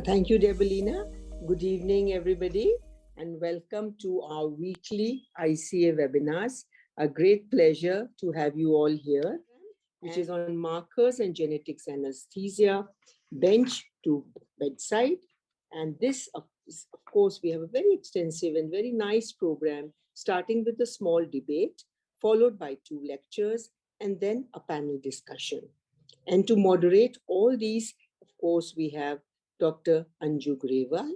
Thank you, Debalina. Good evening, everybody, and welcome to our weekly ICA webinars. A great pleasure to have you all here, which is on markers and genetics anesthesia, bench to bedside. And this, of course, we have a very extensive and very nice program, starting with a small debate, followed by 2 lectures, and then a panel discussion. And to moderate all these, of course, we have Dr. Anju Grewal,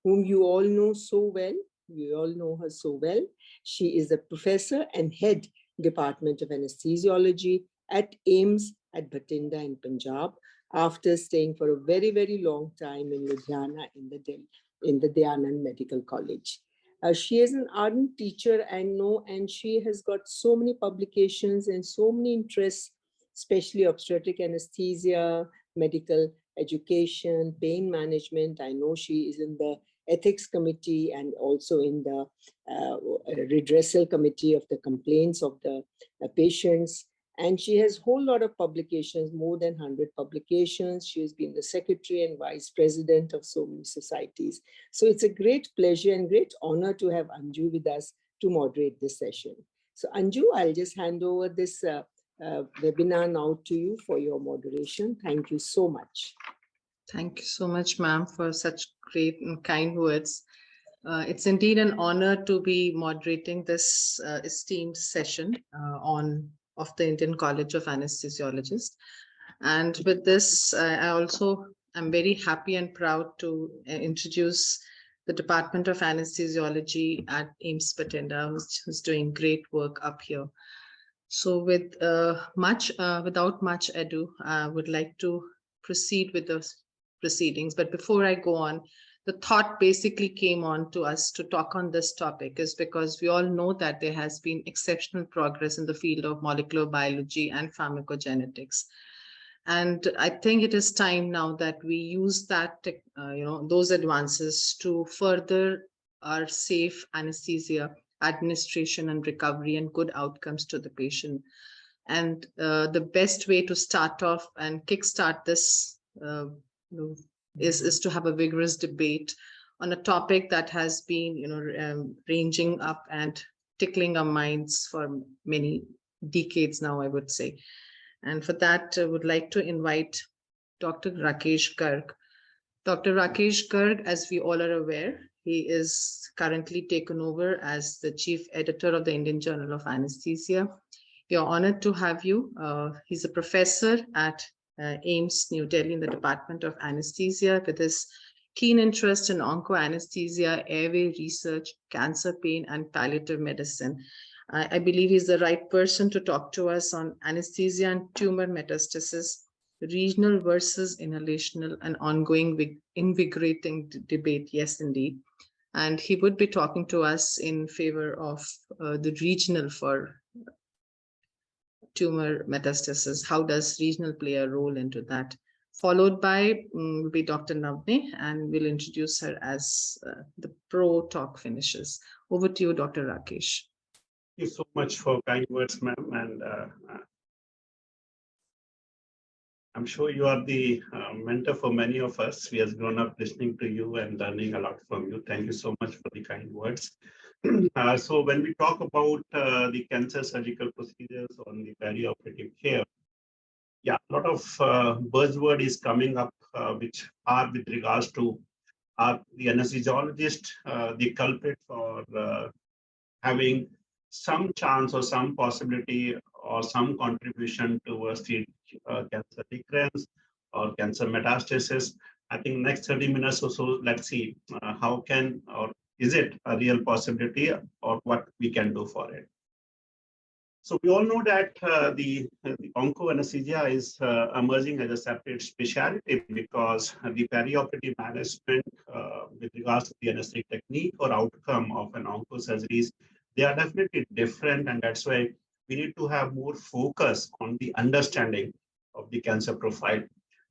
whom you all know so well. You all know her so well. She is a professor and head Department of Anesthesiology at AIIMS at Bhatinda in Punjab, after staying for a very, very long time in Ludhiana in the Dayanand Medical College. She is an ardent teacher, and she has got so many publications and so many interests, especially obstetric anesthesia, medical education, pain management. I know she is in the ethics committee and also in the redressal committee of the complaints of the patients. And she has a whole lot of publications, more than 100 publications. She has been the secretary and vice president of so many societies. So it's a great pleasure and great honor to have Anju with us to moderate this session. So Anju, I'll just hand over this webinar now to you for your moderation. Thank you so much. Thank you so much, ma'am, for such great and kind words. It's indeed an honor to be moderating this esteemed session of the Indian College of Anesthesiologists. And with this, I also am very happy and proud to introduce the Department of Anesthesiology at AIIMS Bhatinda, who's doing great work up here. So without much ado, I would like to proceed with the proceedings. But before I go on, the thought basically came on to us to talk on this topic is because we all know that there has been exceptional progress in the field of molecular biology and pharmacogenetics. And I think it is time now that we use that, those advances to further our safe anesthesia administration and recovery and good outcomes to the patient. And the best way to start off and kickstart this is to have a vigorous debate on a topic that has been, ranging up and tickling our minds for many decades now, I would say. And for that, I would like to invite Dr. Rakesh Garg. Dr. Rakesh Garg, as we all are aware, he is currently taken over as the chief editor of the Indian Journal of Anesthesia. We are honored to have you. He's a professor at AIIMS, New Delhi, in the Department of Anesthesia, with his keen interest in onco-anesthesia, airway research, cancer pain, and palliative medicine. I believe he's the right person to talk to us on anesthesia and tumor metastasis, regional versus inhalational, and ongoing invigorating debate. Yes, indeed. And he would be talking to us in favor of the regional for tumor metastasis. How does regional play a role into that? Followed by will be Dr. Navneh, and we'll introduce her as the pro talk finishes. Over to you, Dr. Rakesh. Thank you so much for kind words, ma'am. And I'm sure you are the mentor for many of us. We have grown up listening to you and learning a lot from you. Thank you so much for the kind words. So when we talk about the cancer surgical procedures on the perioperative care, yeah, a lot of buzzword is coming up, which are with regards to the anesthesiologist, the culprit for having some chance or some possibility or some contribution towards the cancer recurrence or cancer metastasis. I think next 30 minutes or so, let's see how can or is it a real possibility or what we can do for it. So we all know that the onco anesthesia is emerging as a separate specialty because the perioperative management with regards to the anesthetic technique or outcome of an onco surgeries, they are definitely different, and that's why we need to have more focus on the understanding of the cancer profile.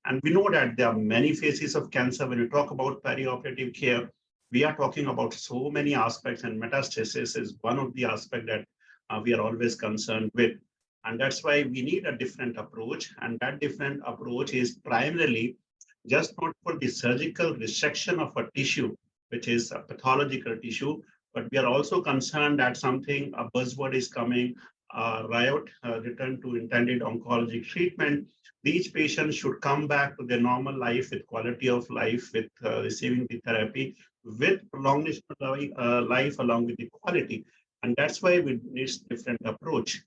And we know that there are many phases of cancer. When we talk about perioperative care, we are talking about so many aspects, and metastasis is one of the aspects that we are always concerned with. And that's why we need a different approach. And that different approach is primarily just not for the surgical resection of a tissue, which is a pathological tissue, but we are also concerned that something, a buzzword is coming, riot, return to intended oncologic treatment. These patients should come back to their normal life with quality of life, with receiving the therapy, with prolongation of life along with the quality. And that's why we need different approach.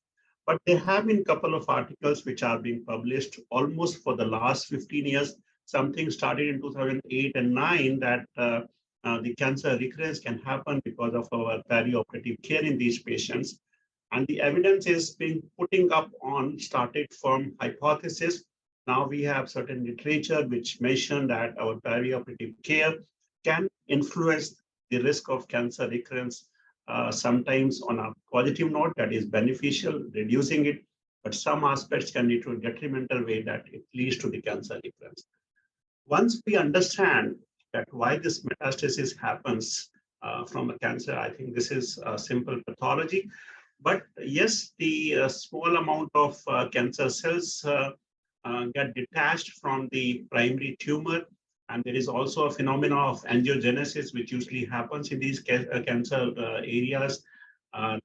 But there have been a couple of articles which are being published almost for the last 15 years. Something started in 2008 and 9 that the cancer recurrence can happen because of our perioperative care in these patients. And the evidence is being putting up on started from hypothesis. Now we have certain literature which mention that our perioperative care can influence the risk of cancer recurrence, sometimes on a positive note that is beneficial, reducing it, but some aspects can lead to a detrimental way that it leads to the cancer recurrence. Once we understand that why this metastasis happens from a cancer, I think this is a simple pathology. But yes, the small amount of cancer cells get detached from the primary tumor. And there is also a phenomenon of angiogenesis, which usually happens in these cancer areas.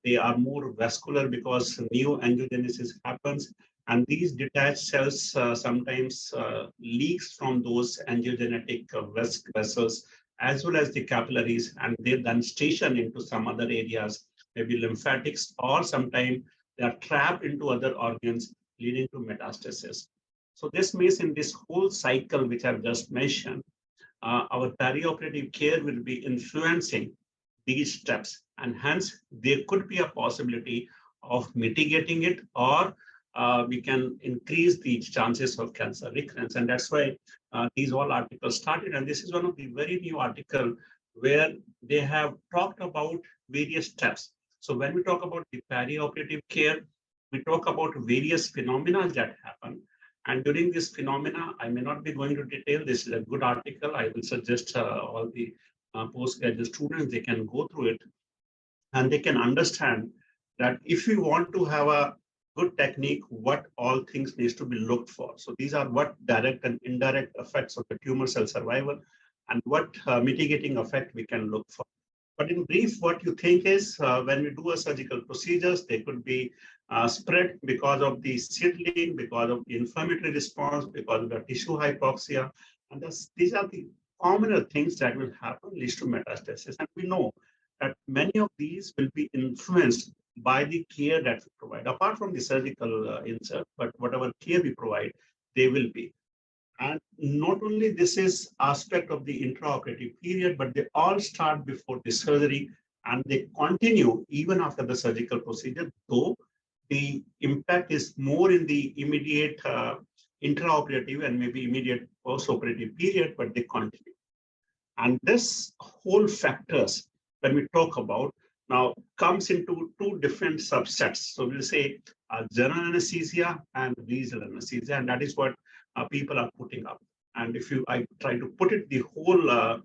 They are more vascular because new angiogenesis happens. And these detached cells sometimes leaks from those angiogenetic vessels, as well as the capillaries, and they then station into some other areas, maybe lymphatics, or sometimes they are trapped into other organs, leading to metastasis. So this means in this whole cycle, which I've just mentioned, our perioperative care will be influencing these steps, and hence there could be a possibility of mitigating it, or we can increase the chances of cancer recurrence. And that's why these all articles started. And this is one of the very new articles where they have talked about various steps. So when we talk about the perioperative care, we talk about various phenomena that happen. And during this phenomena, I may not be going to detail. This is a good article. I will suggest all the postgraduate students, they can go through it and they can understand that if we want to have a good technique, what all things needs to be looked for. So these are what direct and indirect effects of the tumor cell survival and what mitigating effect we can look for. But in brief, what you think is when we do a surgical procedures, they could be spread because of the settling, because of the inflammatory response, because of the tissue hypoxia. And these are the commoner things that will happen, leads to metastasis. And we know that many of these will be influenced by the care that we provide, apart from the surgical insert, but whatever care we provide, they will be. And not only this is aspect of the intraoperative period, but they all start before the surgery and they continue even after the surgical procedure, though the impact is more in the immediate intraoperative and maybe immediate postoperative period, but they continue. And this whole factors, when we talk about now, comes into two different subsets. So we'll say general anesthesia and regional anesthesia, and that is what people are putting up. And if I try to put it, the whole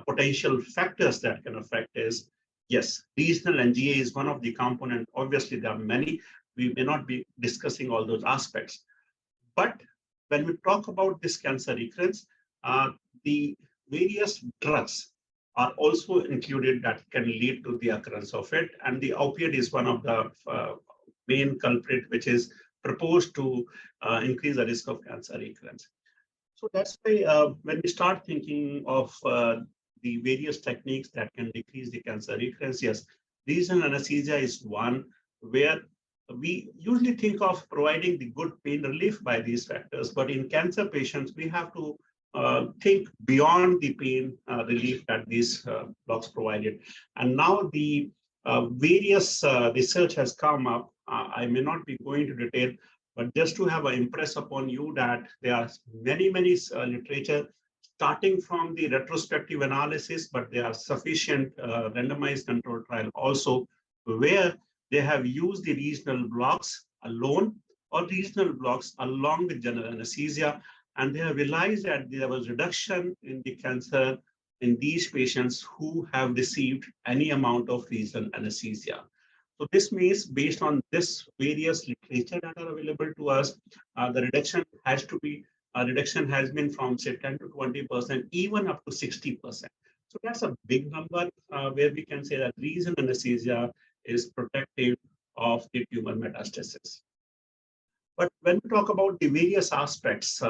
potential factors that can affect is, yes, regional NGA is one of the components. Obviously, there are many. We may not be discussing all those aspects. But when we talk about this cancer recurrence, the various drugs are also included that can lead to the occurrence of it. And the opiate is one of the main culprit, which is proposed to increase the risk of cancer recurrence. So that's why when we start thinking of the various techniques that can decrease the cancer recurrence, yes, regional anesthesia is one where we usually think of providing the good pain relief by these factors, but in cancer patients, we have to think beyond the pain relief that these blocks provided. And now the various research has come up. I may not be going to detail, but just to have an impress upon you that there are many literature starting from the retrospective analysis, but there are sufficient randomized control trial also where they have used the regional blocks alone or regional blocks along with general anesthesia. And they have realized that there was reduction in the cancer in these patients who have received any amount of regional anesthesia. So this means based on this various literature that are available to us, the reduction has to be reduction has been from say 10 to 20%, even up to 60%. So that's a big number where we can say that regional anesthesia is protective of the tumor metastasis. But when we talk about the various aspects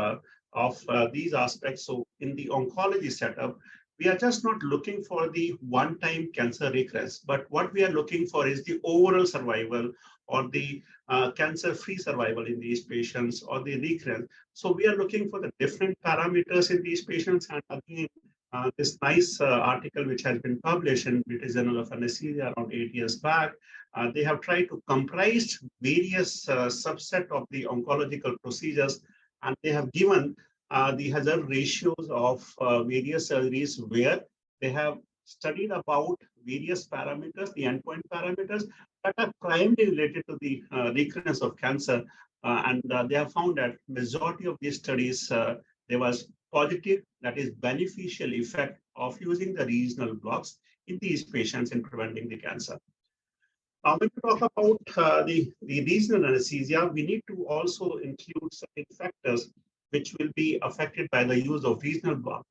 of these aspects, so in the oncology setup, we are just not looking for the one-time cancer recurrence, but what we are looking for is the overall survival or the cancer-free survival in these patients or the recurrence. So we are looking for the different parameters in these patients. And again, this nice article which has been published in British Journal of Anesthesia around 8 years back, they have tried to comprise various subset of the oncological procedures, and they have given the hazard ratios of various surgeries where they have studied about various parameters, the endpoint parameters that are primarily related to the recurrence of cancer. And they have found that majority of these studies, there was positive, that is beneficial effect of using the regional blocks in these patients in preventing the cancer. Now, when we talk about the regional anesthesia, we need to also include certain factors which will be affected by the use of regional block.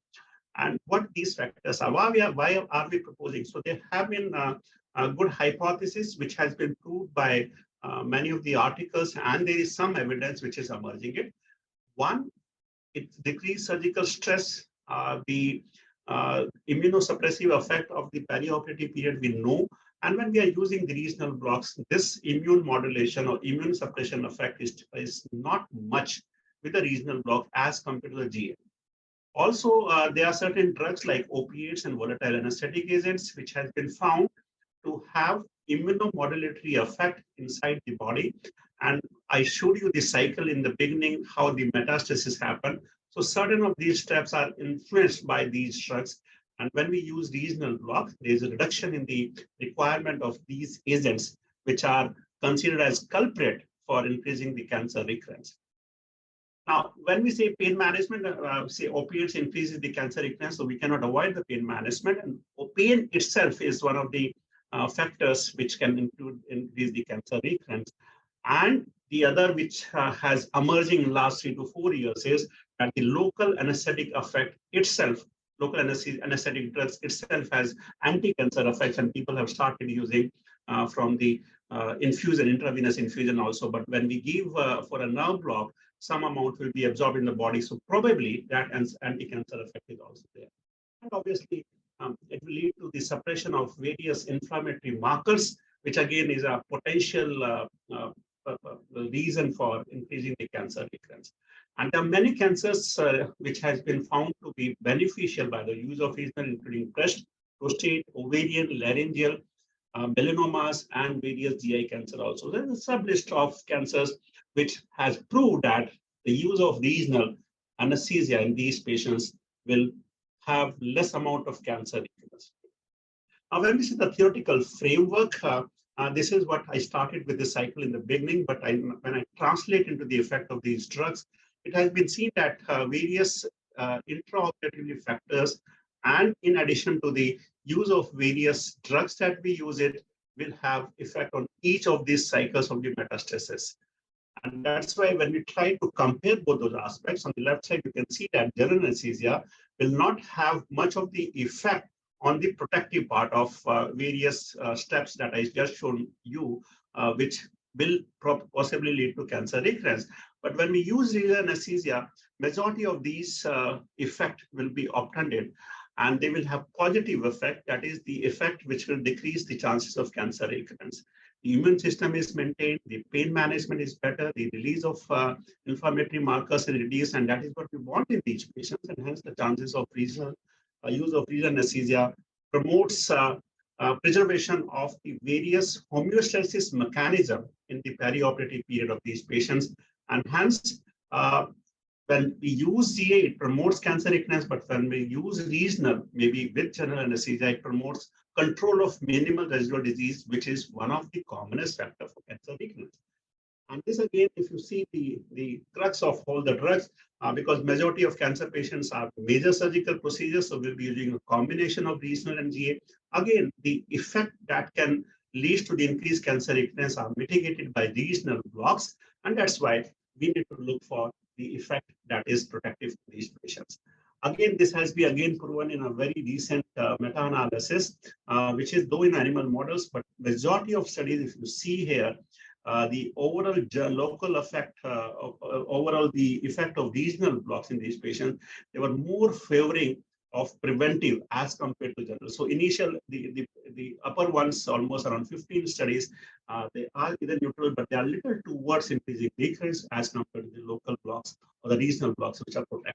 And what these factors are, why are we proposing? So there have been a good hypothesis which has been proved by many of the articles, and there is some evidence which is emerging it. One, it decreases surgical stress, the immunosuppressive effect of the perioperative period we know. And when we are using the regional blocks, this immune modulation or immune suppression effect is not much with the regional block as compared to the GA. Also, there are certain drugs like opiates and volatile anesthetic agents, which has been found to have immunomodulatory effect inside the body. And I showed you the cycle in the beginning, how the metastasis happen. So certain of these steps are influenced by these drugs. And when we use regional block, there's a reduction in the requirement of these agents, which are considered as culprit for increasing the cancer recurrence. Now, when we say pain management, say opiates increases the cancer recurrence, so we cannot avoid the pain management. And pain itself is one of the factors which can increase the cancer recurrence. And the other which has emerging in last 3 to 4 years is that the local anesthetic effect itself, local anesthetic drugs itself has anti-cancer effects, and people have started using from the infusion, intravenous infusion also. But when we give for a nerve block, some amount will be absorbed in the body. So probably that anti-cancer effect is also there. And obviously, it will lead to the suppression of various inflammatory markers, which again is a potential reason for increasing the cancer recurrence. And there are many cancers which has been found to be beneficial by the use of regional, including breast, prostate, ovarian, laryngeal, melanomas, and various GI cancer also. There's a sub-list of cancers which has proved that the use of regional anesthesia in these patients will have less amount of cancer recurrence. Now, when we see the theoretical framework, this is what I started with the cycle in the beginning, but when I translate into the effect of these drugs, it has been seen that various intraoperative factors, and in addition to the use of various drugs that we use it, will have effect on each of these cycles of the metastasis. And that's why when we try to compare both those aspects, on the left side, you can see that general anesthesia will not have much of the effect on the protective part of various steps that I just shown you, which will possibly lead to cancer recurrence. But when we use regional anesthesia, majority of these effect will be obtended, and they will have positive effect, that is the effect which will decrease the chances of cancer recurrence. The immune system is maintained, the pain management is better, the release of inflammatory markers is reduced, and that is what we want in these patients, and hence the chances of regional use of regional anesthesia promotes preservation of the various homeostasis mechanism in the perioperative period of these patients, and hence when we use GA, it promotes cancer recurrence, but when we use regional, maybe with general anesthesia, it promotes control of minimal residual disease, which is one of the commonest factors for cancer recurrence. And this again, if you see the crux of all the drugs, because majority of cancer patients are major surgical procedures, so we'll be using a combination of regional and GA. Again, the effect that can lead to the increased cancer recurrence are mitigated by regional blocks, and that's why we need to look for the effect that is protective for these patients. Again, this has been again proven in a very recent meta-analysis, which is though in animal models, but majority of studies, if you see here, the overall local effect, overall the effect of regional blocks in these patients, they were more favoring of preventive as compared to general. So initial, the upper ones, almost around 15 studies, they are either neutral, but they are little towards increasing recurrence as compared to the local blocks or the regional blocks, which are protected.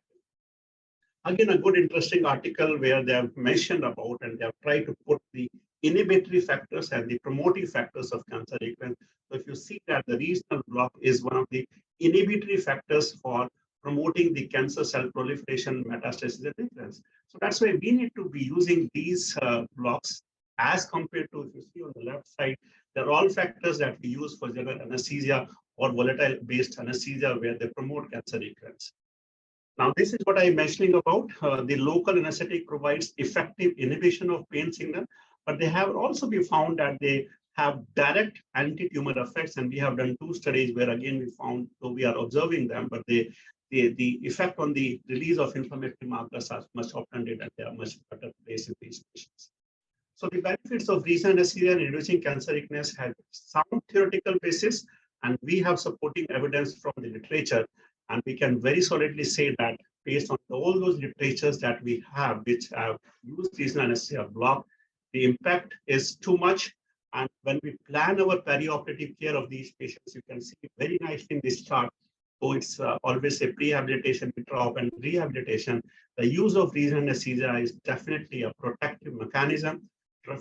Again, a good interesting article where they have mentioned about and they have tried to put the inhibitory factors and the promoting factors of cancer recurrence. So if you see that the regional block is one of the inhibitory factors for promoting the cancer cell proliferation, metastasis, and recurrence. So that's why we need to be using these blocks as compared to, if you see on the left side, they're all factors that we use for general anesthesia or volatile-based anesthesia where they promote cancer recurrence. Now, this is what I'm mentioning about. The local anesthetic provides effective inhibition of pain signal, but they have also been found that they have direct anti-tumor effects. And we have done 2 studies where, again, we found, though we are observing them, but the effect on the release of inflammatory markers are much often and they are much better placed in these patients. So the benefits of regional anesthesia in reducing cancer recurrence have some theoretical basis, and we have supporting evidence from the literature. And we can very solidly say that based on all those literatures that we have, which have used regional anesthesia block, the impact is too much. And when we plan our perioperative care of these patients, you can see very nicely in this chart. So it's always a prehabilitation, drop, and rehabilitation. The use of regional anesthesia is definitely a protective mechanism,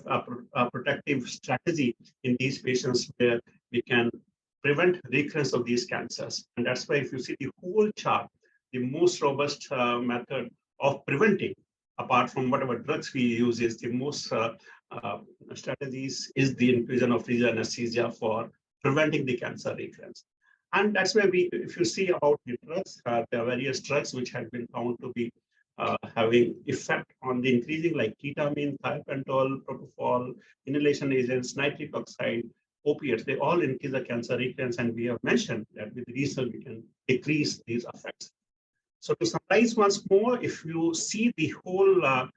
a protective strategy in these patients where we can prevent recurrence of these cancers. And that's why if you see the whole chart, the most robust method of preventing, apart from whatever drugs we use, is the most strategies is the infusion of regional anesthesia for preventing the cancer recurrence. And that's why we, if you see about the drugs, there are various drugs which have been found to be having effect on the increasing, like ketamine, thiopentol, propofol, inhalation agents, nitric oxide, opiates, they all increase the cancer recurrence, and we have mentioned that with research we can decrease these effects. So to summarize once more, if you see the whole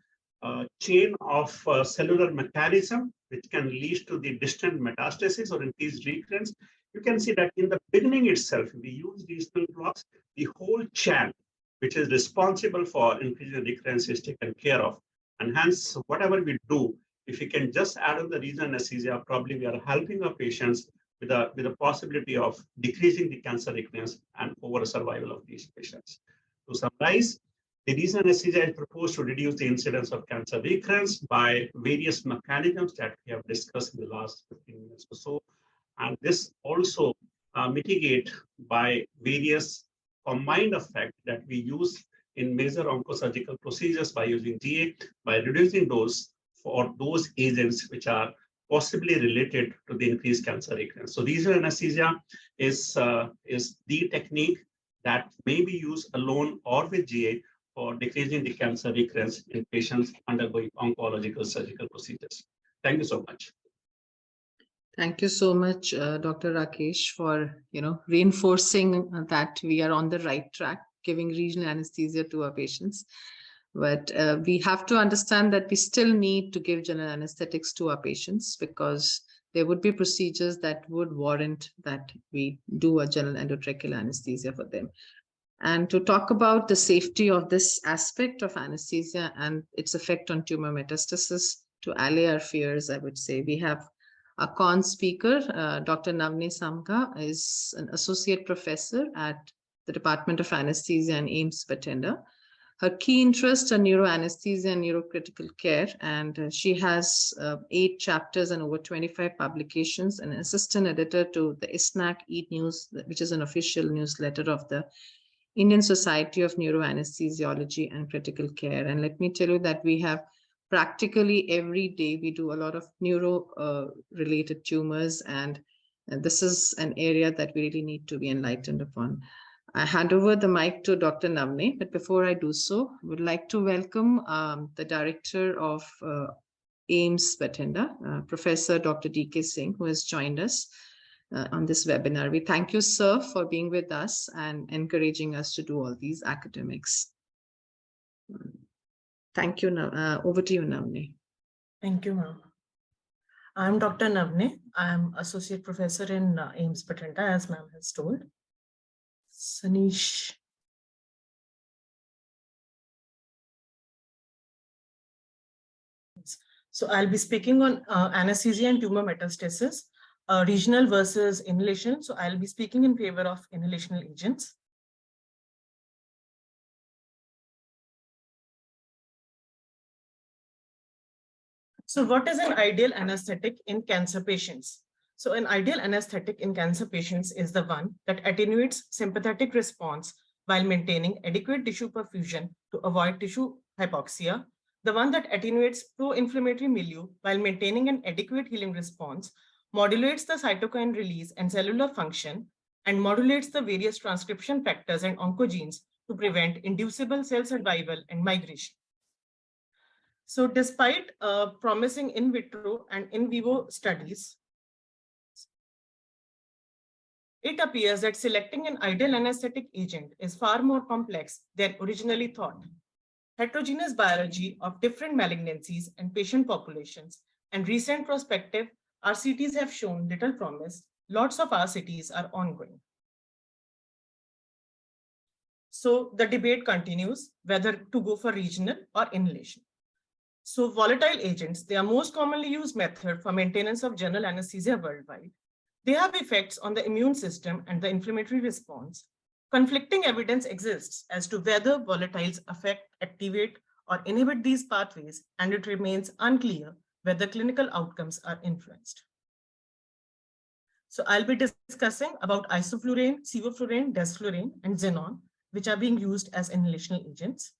chain of cellular mechanism which can lead to the distant metastasis or increased recurrence, you can see that in the beginning itself, we use these two blocks, the whole chain which is responsible for increasing recurrence is taken care of. And hence, whatever we do, if we can just add on the regional anesthesia, probably we are helping our patients with a possibility of decreasing the cancer recurrence and overall survival of these patients. To summarize, the regional anesthesia is proposed to reduce the incidence of cancer recurrence by various mechanisms that we have discussed in the last 15 minutes or so. And this also mitigate by various combined effect that we use in major oncosurgical procedures by using GA, by reducing dose for those agents which are possibly related to the increased cancer recurrence. So regional anesthesia is the technique that may be used alone or with GA for decreasing the cancer recurrence in patients undergoing oncological surgical procedures. Thank you so much. Thank you so much, Dr. Rakesh, for reinforcing that we are on the right track, giving regional anesthesia to our patients. But we have to understand that we still need to give general anesthetics to our patients, because there would be procedures that would warrant that we do a general endotracheal anesthesia for them. And to talk about the safety of this aspect of anesthesia and its effect on tumor metastasis, to allay our fears, I would say we have a con speaker. Dr. Navneh Samagh is an associate professor at the Department of Anesthesia and AIIMS Bathinda. Her key interests are neuroanesthesia and neurocritical care, and she has 8 chapters and over 25 publications, and an assistant editor to the ISNAC E-News, which is an official newsletter of the Indian Society of Neuroanesthesiology and Critical Care. And let me tell you that we have practically every day, we do a lot of neuro-related tumors, and this is an area that we really need to be enlightened upon. I hand over the mic to Dr. Navneh, but before I do so, I would like to welcome the director of AIIMS Bathinda, Professor Dr. D.K. Singh, who has joined us. on this webinar. We thank you, sir, for being with us and encouraging us to do all these academics. Thank you. Over to you, Navneh. Thank you, ma'am. I'm Dr. Navneh. I'm Associate Professor in AIIMS Bathinda, as ma'am has told. Saneesh. So I'll be speaking on anesthesia and tumor metastasis, regional versus inhalation. So I'll be speaking in favor of inhalational agents. So what is an ideal anesthetic in cancer patients? So an ideal anesthetic in cancer patients is the one that attenuates sympathetic response while maintaining adequate tissue perfusion to avoid tissue hypoxia, the one that attenuates pro-inflammatory milieu while maintaining an adequate healing response, modulates the cytokine release and cellular function, and modulates the various transcription factors and oncogenes to prevent inducible cell survival and migration. So despite promising in vitro and in vivo studies, it appears that selecting an ideal anesthetic agent is far more complex than originally thought. Heterogeneous biology of different malignancies and patient populations and recent prospective RCTs have shown little promise. Lots of RCTs are ongoing. So the debate continues whether to go for regional or inhalation. So volatile agents, they are most commonly used method for maintenance of general anesthesia worldwide. They have effects on the immune system and the inflammatory response. Conflicting evidence exists as to whether volatiles affect, activate, or inhibit these pathways, and it remains unclear whether clinical outcomes are influenced. So I'll be discussing about isoflurane, sevoflurane, desflurane, and xenon, which are being used as inhalational agents.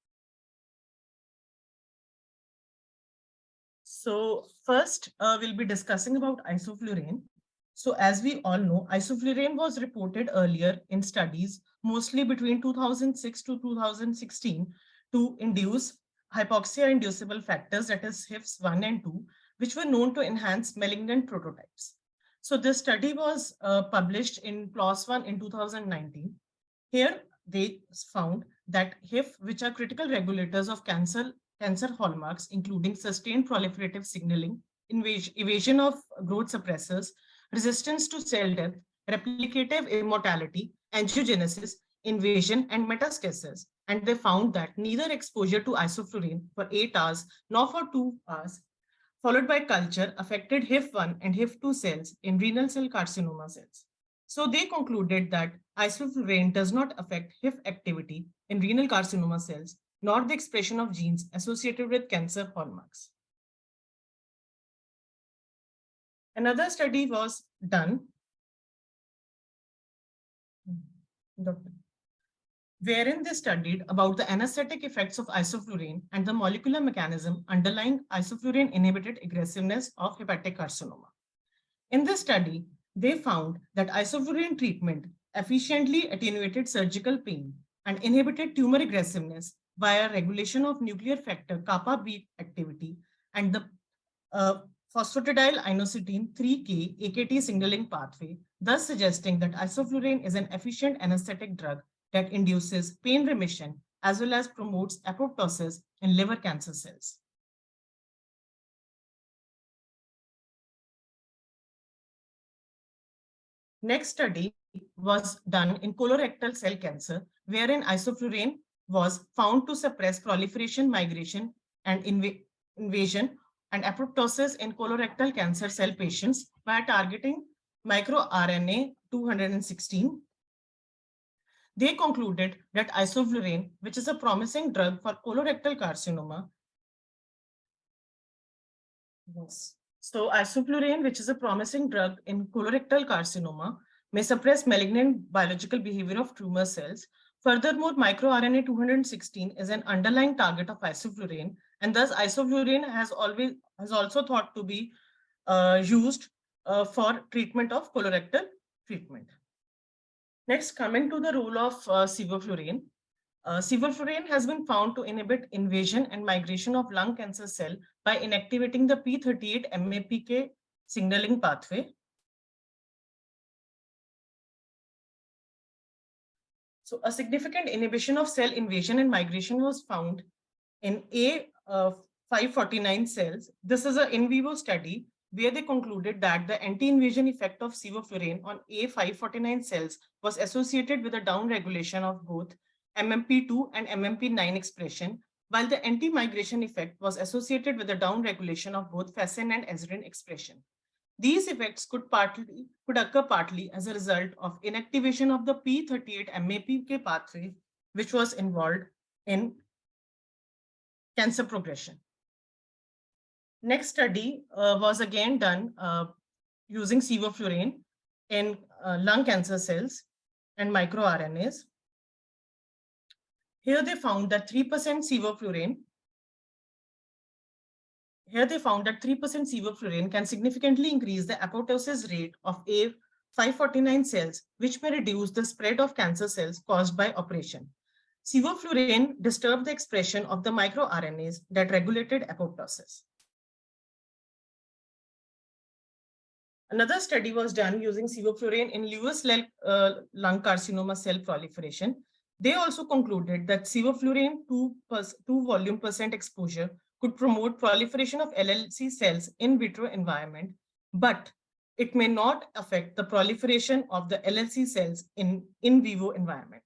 So first, we'll be discussing about isoflurane. So as we all know, isoflurane was reported earlier in studies, mostly between 2006 to 2016, to induce hypoxia-inducible factors, that is HIFs 1 and 2, which were known to enhance malignant prototypes. So this study was published in PLOS One in 2019. Here, they found that HIF, which are critical regulators of cancer hallmarks, including sustained proliferative signaling, evasion of growth suppressors, resistance to cell death, replicative immortality, angiogenesis, invasion, and metastasis. And they found that neither exposure to isoflurane for 8 hours nor for 2 hours, followed by culture, affected HIF1 and HIF2 cells in renal cell carcinoma cells. So they concluded that isoflurane does not affect HIF activity in renal carcinoma cells, nor the expression of genes associated with cancer hallmarks. Another study was done wherein they studied about the anesthetic effects of isoflurane and the molecular mechanism underlying isoflurane inhibited aggressiveness of hepatic carcinoma. In this study, they found that isoflurane treatment efficiently attenuated surgical pain and inhibited tumor aggressiveness via regulation of nuclear factor kappa B activity and the phosphatidyl inositine 3K AKT signaling pathway, thus suggesting that isoflurane is an efficient anesthetic drug that induces pain remission as well as promotes apoptosis in liver cancer cells. Next study was done in colorectal cell cancer, wherein isoflurane was found to suppress proliferation, migration, and invasion and apoptosis in colorectal cancer cell patients by targeting microRNA 216. They concluded that isoflurane, which is a promising drug for colorectal carcinoma, so isoflurane, which is a promising drug in colorectal carcinoma, may suppress malignant biological behavior of tumor cells. Furthermore, microRNA 216 is an underlying target of isoflurane, and thus isoflurane has also thought to be used for treatment of colorectal treatment. Next, coming to the role of sevoflurane. Sevoflurane has been found to inhibit invasion and migration of lung cancer cell by inactivating the P38 MAPK signaling pathway. So a significant inhibition of cell invasion and migration was found in A549 cells. This is an in vivo study where they concluded that the anti-invasion effect of sevoflurane on A549 cells was associated with a downregulation of both MMP2 and MMP9 expression, while the anti-migration effect was associated with a downregulation of both FASN and ezrin expression. These effects could occur partly as a result of inactivation of the P38 MAPK pathway, which was involved in cancer progression. Next study was again done using sevoflurane in lung cancer cells and microRNAs. Here they found that 3% sevoflurane can significantly increase the apoptosis rate of A549 cells, which may reduce the spread of cancer cells caused by operation. Sevoflurane disturbed the expression of the microRNAs that regulated apoptosis. Another study was done using sevoflurane in Lewis lung carcinoma cell proliferation. They also concluded that sevoflurane 2 volume percent exposure could promote proliferation of LLC cells in vitro environment, but it may not affect the proliferation of the LLC cells in vivo environment.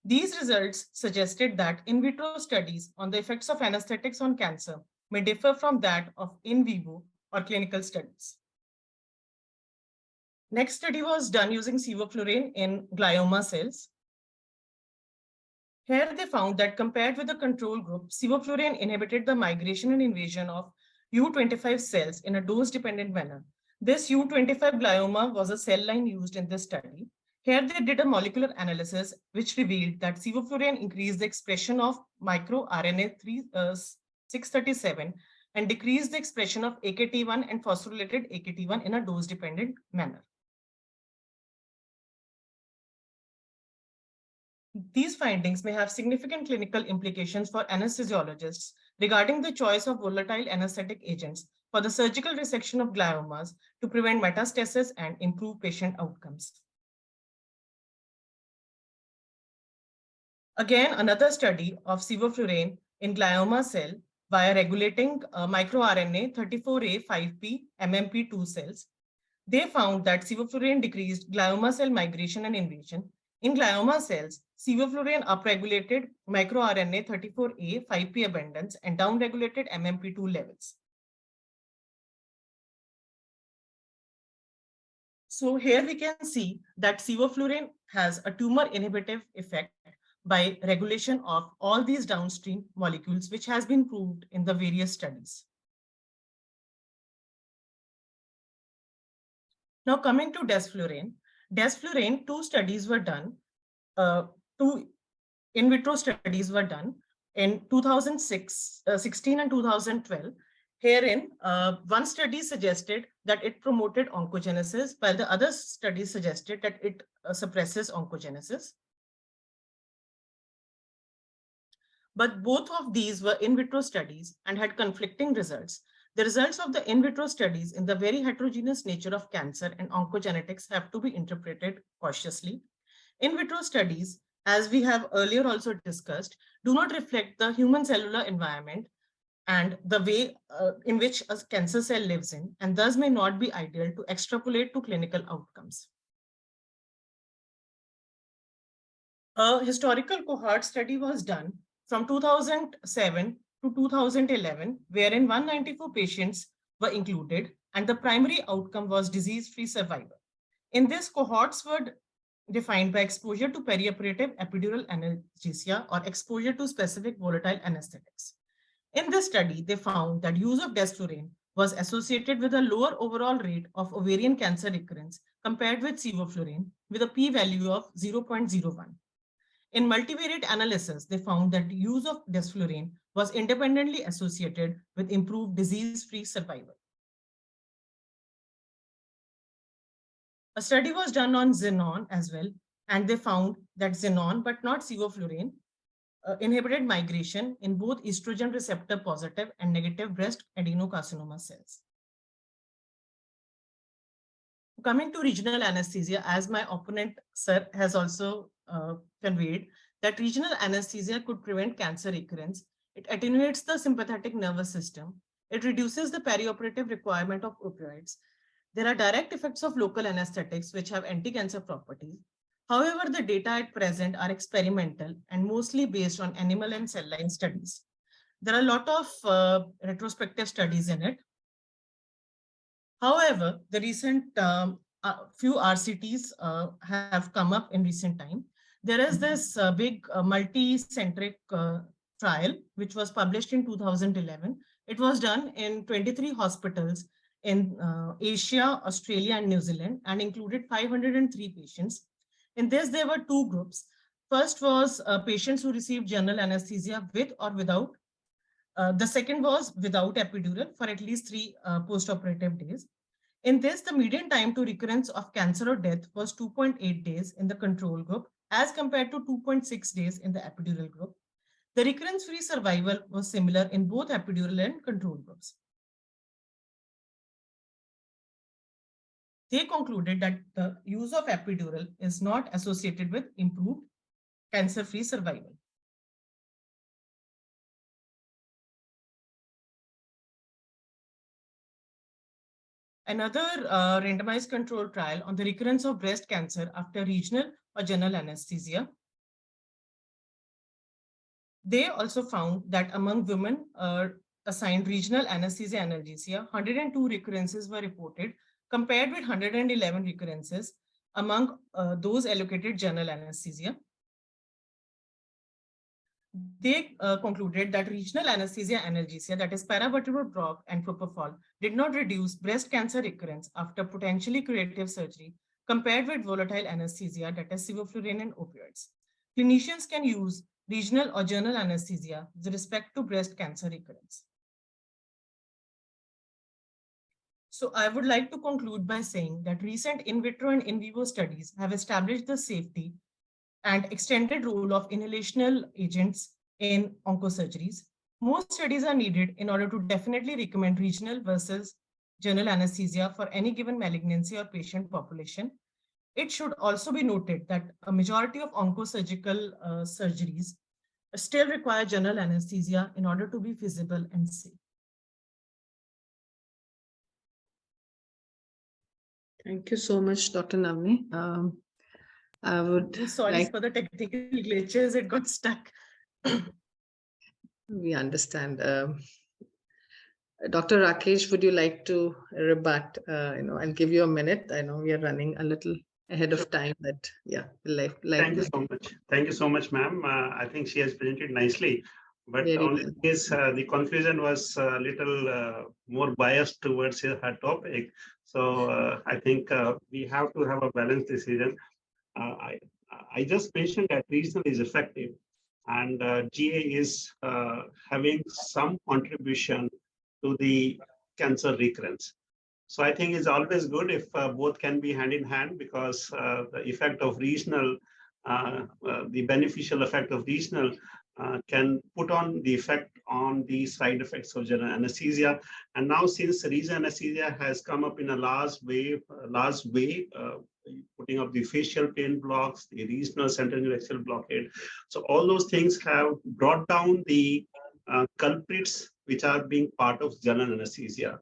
These results suggested that in vitro studies on the effects of anesthetics on cancer may differ from that of in vivo or clinical studies. Next study was done using sevoflurane in glioma cells. Here they found that compared with the control group, sevoflurane inhibited the migration and invasion of U25 cells in a dose-dependent manner. This U25 glioma was a cell line used in this study. Here they did a molecular analysis which revealed that sevoflurane increased the expression of microRNA 637 and decreased the expression of AKT1 and phosphorylated AKT1 in a dose-dependent manner. These findings may have significant clinical implications for anesthesiologists regarding the choice of volatile anesthetic agents for the surgical resection of gliomas to prevent metastasis and improve patient outcomes. Again, another study of sevoflurane in glioma cell via regulating microRNA 34A5P MMP2 cells. They found that sevoflurane decreased glioma cell migration and invasion. In glioma cells, sevoflurane upregulated microRNA 34A 5P abundance and downregulated MMP2 levels. So here we can see that sevoflurane has a tumor inhibitive effect by regulation of all these downstream molecules, which has been proved in the various studies. Now coming to desflurane. Desflurane, two studies were done. Two in vitro studies were done in 2016 and 2012. Herein, one study suggested that it promoted oncogenesis, while the other study suggested that it suppresses oncogenesis. But both of these were in vitro studies and had conflicting results. The results of the in vitro studies in the very heterogeneous nature of cancer and oncogenetics have to be interpreted cautiously. In vitro studies, as we have earlier also discussed, do not reflect the human cellular environment and the way in which a cancer cell lives in, and thus may not be ideal to extrapolate to clinical outcomes. A historical cohort study was done from 2007 to 2011, wherein 194 patients were included, and the primary outcome was disease-free survival. In this, cohorts were defined by exposure to perioperative epidural analgesia or exposure to specific volatile anesthetics. In this study, they found that use of desflurane was associated with a lower overall rate of ovarian cancer recurrence compared with sevoflurane, with a p-value of 0.01. In multivariate analysis, they found that the use of desflurane was independently associated with improved disease-free survival. A study was done on xenon as well, and they found that xenon, but not sevoflurane, inhibited migration in both estrogen receptor positive and negative breast adenocarcinoma cells. Coming to regional anesthesia, as my opponent, sir, has also conveyed that regional anesthesia could prevent cancer recurrence. It attenuates the sympathetic nervous system. It reduces the perioperative requirement of opioids. There are direct effects of local anesthetics which have anti-cancer properties. However, the data at present are experimental and mostly based on animal and cell line studies. There are a lot of retrospective studies in it. However, the recent few RCTs have come up in recent time. There is this big multi-centric trial, which was published in 2011. It was done in 23 hospitals in Asia, Australia, and New Zealand, and included 503 patients. In this, there were two groups. First was patients who received general anesthesia with or without. The second was without epidural for at least 3 postoperative days. In this, the median time to recurrence of cancer or death was 2.8 days in the control group as compared to 2.6 days in the epidural group. The recurrence-free survival was similar in both epidural and control groups. They concluded that the use of epidural is not associated with improved cancer-free survival. Another randomized control trial on the recurrence of breast cancer after regional or general anesthesia. They also found that among women assigned regional anesthesia analgesia, 102 recurrences were reported compared with 111 recurrences among those allocated general anesthesia. They concluded that regional anesthesia analgesia, that is paravertebral block and propofol, did not reduce breast cancer recurrence after potentially curative surgery compared with volatile anesthesia, that is sevoflurane and opioids. Clinicians can use regional or general anesthesia with respect to breast cancer recurrence. So I would like to conclude by saying that recent in vitro and in vivo studies have established the safety and extended role of inhalational agents in oncosurgeries. Most studies are needed in order to definitely recommend regional versus general anesthesia for any given malignancy or patient population. It should also be noted that a majority of oncosurgical surgeries still require general anesthesia in order to be feasible and safe. Thank you so much, Dr. Navneh. I would Sorry for the technical glitches, it got stuck. We understand. Dr. Rakesh, would you like to rebut? I'll give you a minute. I know we are running a little ahead of time, but yeah, Thank you so much. Thank you so much, ma'am. I think she has presented nicely, but the only thing is the confusion was a little more biased towards her topic. So I think we have to have a balanced decision. I just mentioned that regional is effective, and GA is having some contribution to the cancer recurrence. So I think it's always good if both can be hand in hand, because the effect of regional, the beneficial effect of regional can put on the effect on the side effects of general anesthesia. And now, since regional anesthesia has come up in a large way, putting up the facial pain blocks, the regional central axial blockade. So all those things have brought down the culprits which are being part of general anesthesia.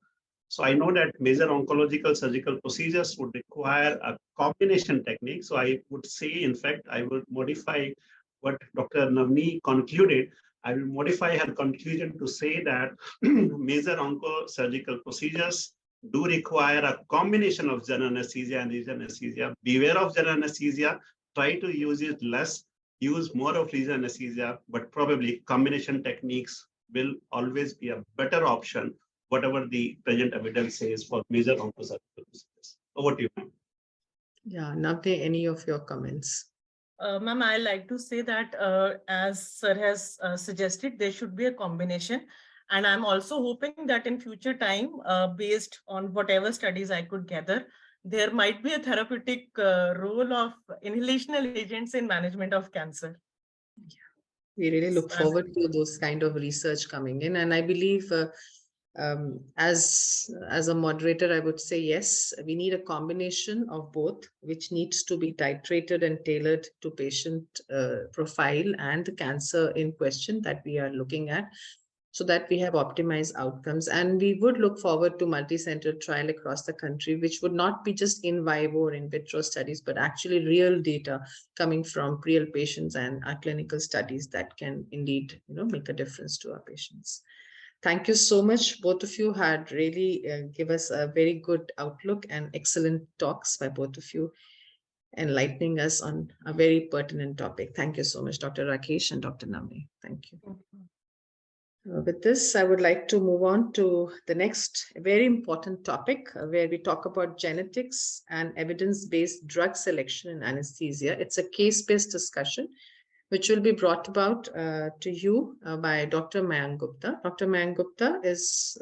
So I know that major oncological surgical procedures would require a combination technique. So I would say, in fact, I would modify what Dr. Navneh concluded. I will modify her conclusion to say that major oncosurgical procedures do require a combination of general anesthesia and regional anesthesia. Beware of general anesthesia, try to use it less, use more of regional anesthesia, but probably combination techniques will always be a better option, whatever the present evidence says for major oncosurgical procedures. Over to you, ma'am. Yeah, Navneh, any of your comments? Ma'am, I like to say that as Sir has suggested, there should be a combination. And I'm also hoping that in future time, based on whatever studies I could gather, there might be a therapeutic role of inhalational agents in management of cancer. We really look forward to those kind of research coming in. And I believe As a moderator, I would say yes, we need a combination of both, which needs to be titrated and tailored to patient profile and the cancer in question that we are looking at, so that we have optimized outcomes. And we would look forward to multi-center trial across the country, which would not be just in vivo or in vitro studies, but actually real data coming from real patients and our clinical studies that can indeed, make a difference to our patients. Thank you so much. Both of you had really give us a very good outlook and excellent talks by both of you, enlightening us on a very pertinent topic. Thank you so much, Dr. Rakesh and Dr. Navneh. Thank you. With this, I would like to move on to the next very important topic, where we talk about genetics and evidence-based drug selection in anesthesia. It's a case-based discussion which will be brought about to you by Dr. Mayank Gupta. Dr. Mayank Gupta is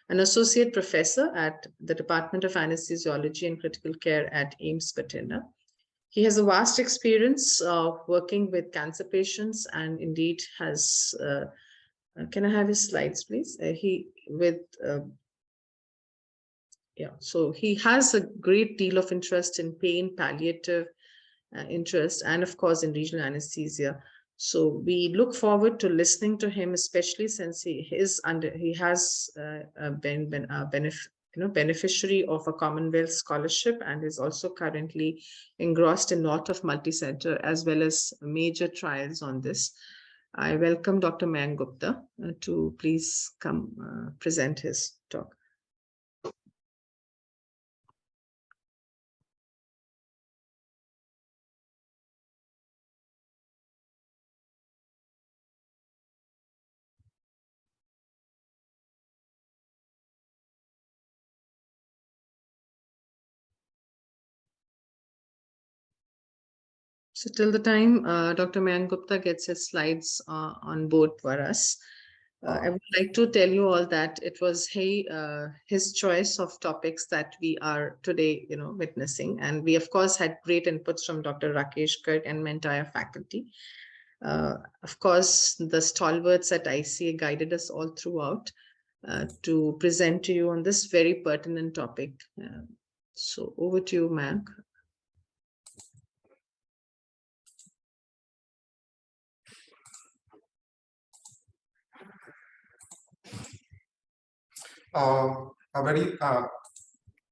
an associate professor at the Department of Anesthesiology and Critical Care at AIIMS Patina. He has a vast experience of working with cancer patients and indeed has, can I have his slides, please? So he has a great deal of interest in pain, palliative, interest, and of course in regional anesthesia. So we look forward to listening to him, especially since he has been a beneficiary of a Commonwealth scholarship and is also currently engrossed in lot of multi-center as well as major trials on this. I welcome Dr. Mayank Gupta to please come present his talk. So till the time Dr. Mayank Gupta gets his slides on board for us, I would like to tell you all that it was his choice of topics that we are today, witnessing. And we, of course, had great inputs from Dr. Rakesh, Garg, and my entire faculty. Of course, the stalwarts at ICA guided us all throughout to present to you on this very pertinent topic. So over to you, Mayank.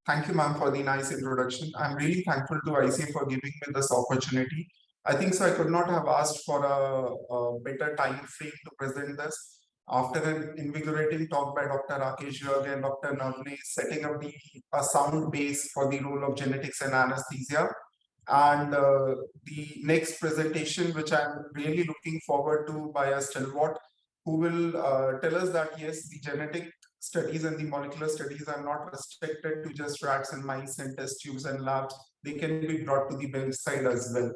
Thank you, ma'am, for the nice introduction. I'm really thankful to ICA for giving me this opportunity. I think so I could not have asked for a better time frame to present this. After an invigorating talk by Dr. Rakesh and Dr. Navneh, setting up a sound base for the role of genetics and anesthesia. And the next presentation, which I'm really looking forward to by a Jalwal, who will tell us that yes, the genetic studies and the molecular studies are not restricted to just rats and mice and test tubes and labs. They can be brought to the bedside as well.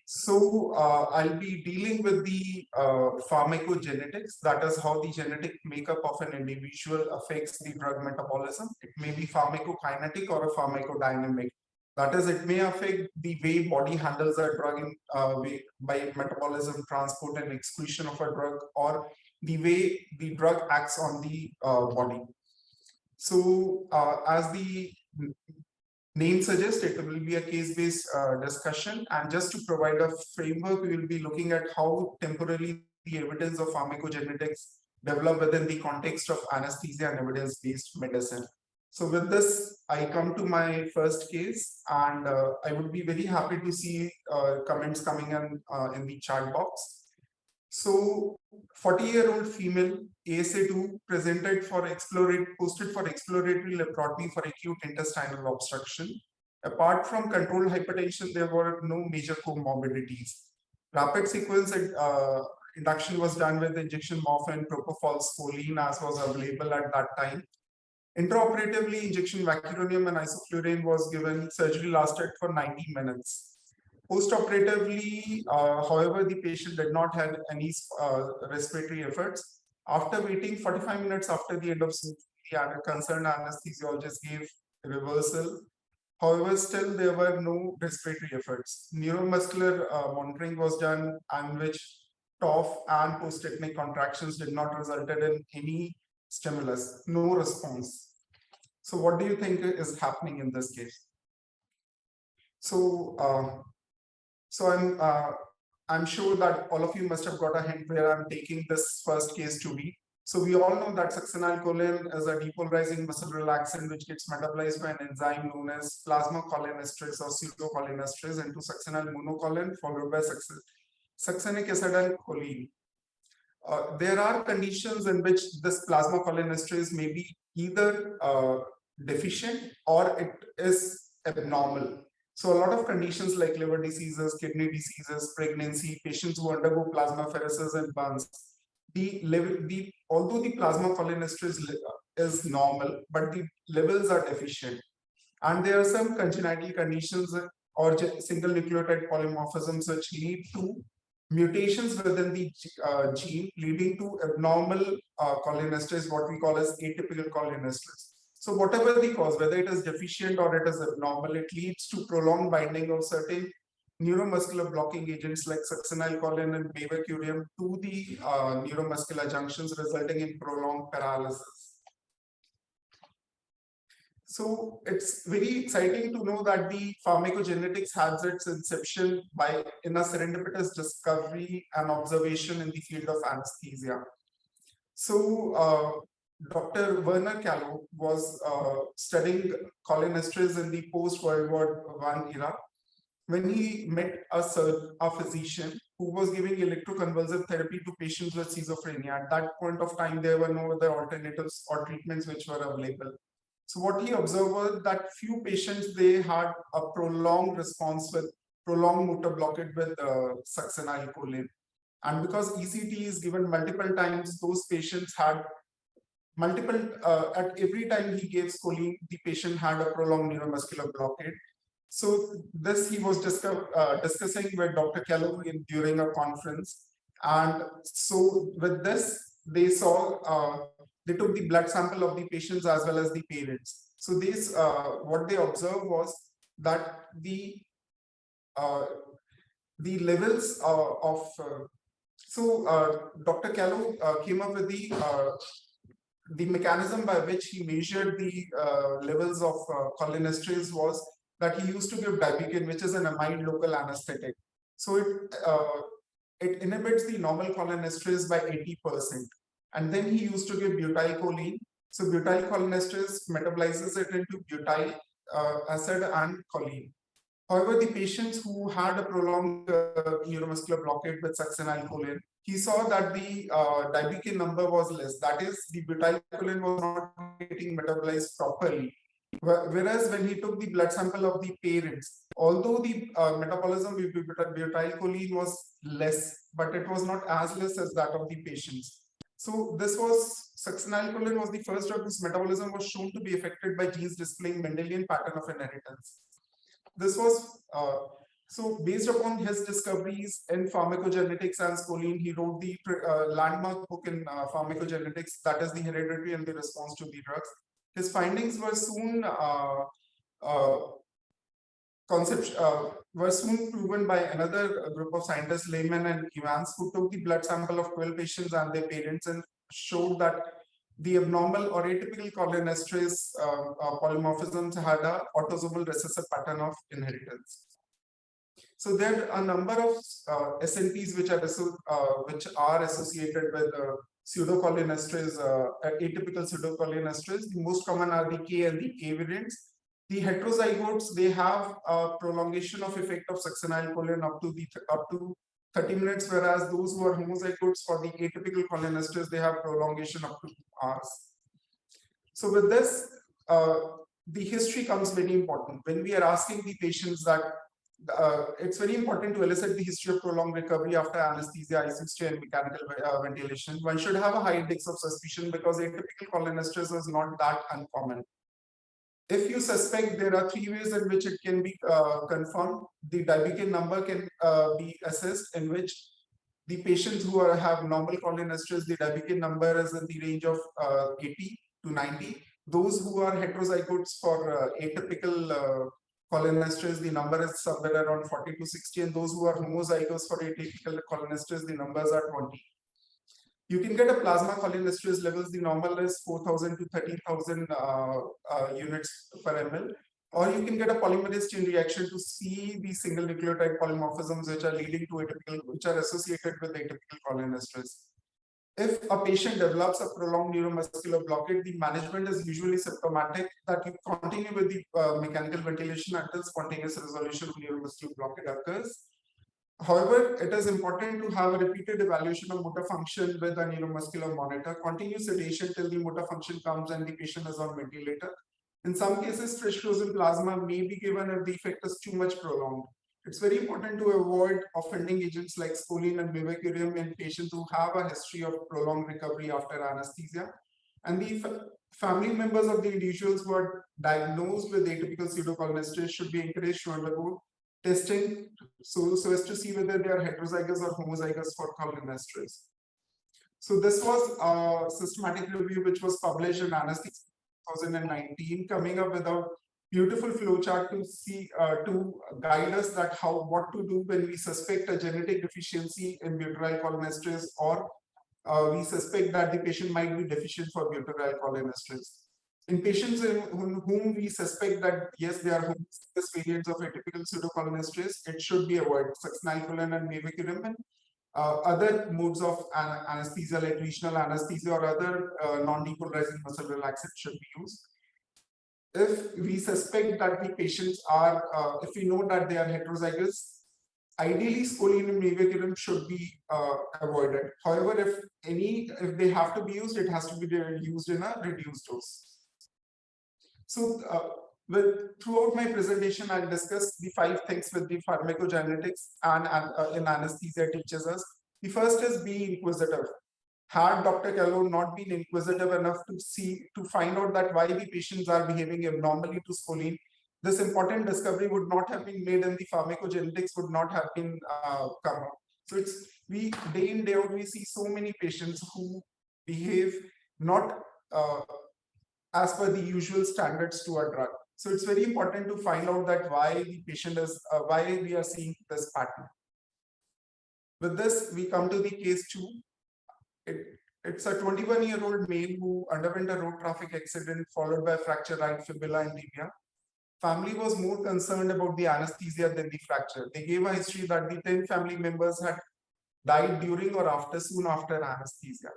So I'll be dealing with the pharmacogenetics, that is how the genetic makeup of an individual affects the drug metabolism. It may be pharmacokinetic or a pharmacodynamic. That is, it may affect the way body handles a drug by metabolism, transport, and excretion of a drug, or the way the drug acts on the body. So as the name suggests, it will be a case-based discussion. And just to provide a framework, we will be looking at how temporarily the evidence of pharmacogenetics develop within the context of anesthesia and evidence-based medicine. So with this, I come to my first case, and I would be very happy to see comments coming in the chat box. So 40-year-old female, ASA2, posted for exploratory laparoscopy for acute intestinal obstruction. Apart from controlled hypertension, there were no major comorbidities. Rapid sequence induction was done with injection morphine, propofol, scoline, as was available at that time. Intraoperatively, injection vacuronium and isoflurane was given. Surgery lasted for 90 minutes. Postoperatively, however, the patient did not have any respiratory efforts. After waiting 45 minutes after the end of surgery, the concerned anesthesiologist gave reversal. However, still there were no respiratory efforts. Neuromuscular monitoring was done, and which TOF and post-technic contractions did not result in any stimulus, no response. So what do you think is happening in this case? So, I'm sure that all of you must have got a hint where I'm taking this first case to be. So we all know that succinylcholine is a depolarizing muscle relaxant which gets metabolized by an enzyme known as plasma cholinesterase or pseudocholinesterase into succinyl monocholine followed by succinic acetylcholine. There are conditions in which this plasma cholinesterase may be either deficient or it is abnormal. So a lot of conditions like liver diseases, kidney diseases, pregnancy, patients who undergo plasmapheresis and burns, although the plasma cholinesterase is normal, but the levels are deficient. And there are some congenital conditions or single nucleotide polymorphisms which lead to mutations within the gene, leading to abnormal cholinesterase, what we call as atypical cholinesterase. So whatever the cause, whether it is deficient or it is abnormal, it leads to prolonged binding of certain neuromuscular blocking agents like succinylcholine and bavacurium to the neuromuscular junctions, resulting in prolonged paralysis. So it's very exciting to know that the pharmacogenetics has its inception in a serendipitous discovery and observation in the field of anesthesia. So Dr. Werner Callow was studying cholinesterase in the post-World War I era when he met a physician who was giving electroconvulsive therapy to patients with schizophrenia. At that point of time, there were no other alternatives or treatments which were available. So what he observed was that few patients, they had a prolonged response with prolonged motor blockade with succinylcholine. And because ECT is given multiple times, those patients had multiple, at every time he gave choline, the patient had a prolonged neuromuscular blockade. So this he was discussing with Dr. Callow during a conference. And so with this, they saw, they took the blood sample of the patients as well as the parents. So this, what they observed was that the levels Dr. Callow came up with the mechanism by which he measured the levels of cholinesterase was that he used to give Dibicin, which is an amide local anesthetic. So it inhibits the normal cholinesterase by 80%. And then he used to give butylcholine. So butylcholinesterase metabolizes it into butyl acid and choline. However, the patients who had a prolonged neuromuscular blockade with succinylcholine, he saw that the Dibicin number was less. That is, the butylcholine was not getting metabolized properly. Whereas when he took the blood sample of the parents, although the metabolism with butylcholine was less, but it was not as less as that of the patients. So this was, succinylcholine was the first drug whose metabolism was shown to be affected by genes displaying Mendelian pattern of inheritance. This was, so based upon his discoveries in pharmacogenetics and choline, he wrote the landmark book in pharmacogenetics, that is the hereditary and the response to the drugs. His findings were soon proven by another group of scientists, Lehman and Evans, who took the blood sample of 12 patients and their parents and showed that the abnormal or atypical cholinesterase polymorphisms had an autosomal recessive pattern of inheritance. So there are a number of SNPs which are associated with pseudocholinesterase, atypical pseudocholinesterase. The most common are the K and the A variants. The heterozygotes, they have a prolongation of effect of succinylcholine up to 30 minutes, whereas those who are homozygotes for the atypical cholinesterase, they have prolongation up to 2 hours. So with this, the history comes very important. When we are asking the patients that, it's very important to elicit the history of prolonged recovery after anesthesia, ICU stay, and mechanical ventilation. One should have a high index of suspicion because atypical cholinesterase is not that uncommon. If you suspect, there are 3 ways in which it can be confirmed. The Dibicin number can be assessed, in which the patients who have normal cholinesterase, the Dibicin number is in the range of 80 to 90. Those who are heterozygotes for atypical cholinesterase, the number is somewhere around 40 to 60, and those who are homozygous for atypical cholinesterase, the numbers are 20. You can get a plasma cholinesterase levels. The normal is 4,000 to 13,000 units per ml. Or you can get a polymerase chain reaction to see the single nucleotide polymorphisms which are leading to atypical, which are associated with atypical cholinesterase. If a patient develops a prolonged neuromuscular blockade, the management is usually symptomatic, that you continue with the mechanical ventilation until spontaneous resolution of neuromuscular blockade occurs. However, it is important to have a repeated evaluation of motor function with a neuromuscular monitor, continuous sedation till the motor function comes and the patient is on ventilator. In some cases, fresh frozen plasma may be given if the effect is too much prolonged. It's very important to avoid offending agents like scoline and mivacurium in patients who have a history of prolonged recovery after anesthesia. And the family members of the individuals who are diagnosed with atypical pseudocholinesterase should be encouraged to undergo testing so as to see whether they are heterozygous or homozygous for cholinesterase. So this was a systematic review which was published in Anesthesia 2019, coming up with a beautiful flowchart to see to guide us that what to do when we suspect a genetic deficiency in butyryl cholinesterase, or we suspect that the patient might be deficient for butyryl cholinesterase. In patients in whom we suspect that yes, they are homozygous variants of atypical pseudocholinesterase, it should be avoided. Succinylcholine and mivacurium, other modes of anesthesia like regional anesthesia or other non-depolarizing muscle relaxant should be used. If we suspect that the patients are, if we know that they are heterozygous, ideally scoline and mivacurium should be avoided. However, if they have to be used, it has to be used in a reduced dose. So throughout my presentation, I'll discuss the 5 things with the pharmacogenetics and in anesthesia teaches us. The first is be inquisitive. Had Dr. Calvo not been inquisitive enough to find out that why the patients are behaving abnormally to scoline, this important discovery would not have been made and the pharmacogenetics would not have been come up. So day in, day out, we see so many patients who behave not as per the usual standards to a drug. So it's very important to find out that why the patient is, why we are seeing this pattern. With this, we come to the case 2. It's a 21-year-old male who underwent a road traffic accident followed by fracture right fibula and tibia. Family was more concerned about the anesthesia than the fracture. They gave a history that the 10 family members had died during or soon after anesthesia.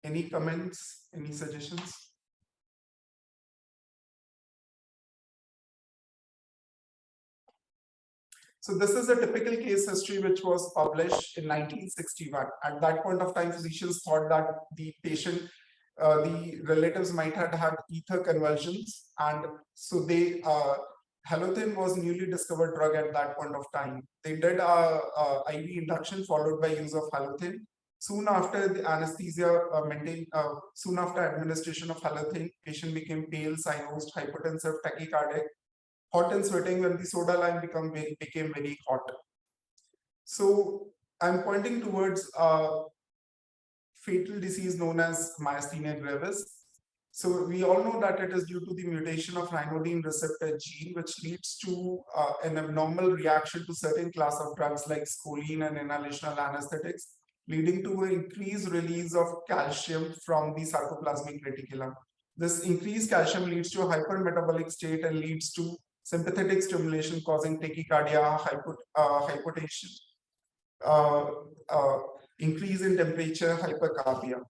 Any comments, any suggestions? So this is a typical case history which was published in 1961. At that point of time, physicians thought that the patient, the relatives might have had ether convulsions, and so they halothane was newly discovered drug at that point of time. They did IV induction followed by use of halothane. Soon after the anesthesia soon after administration of halothane, patient became pale, cyanosed, hypotensive, tachycardic, hot and sweating when the soda lime became very hot. So I'm pointing towards a fatal disease known as myasthenia gravis. So we all know that it is due to the mutation of ryanodine receptor gene, which leads to an abnormal reaction to certain class of drugs like scoline and inhalational anesthetics, leading to an increased release of calcium from the sarcoplasmic reticulum. This increased calcium leads to a hypermetabolic state and leads to sympathetic stimulation causing tachycardia, hypotension, increase in temperature, hypercarbia.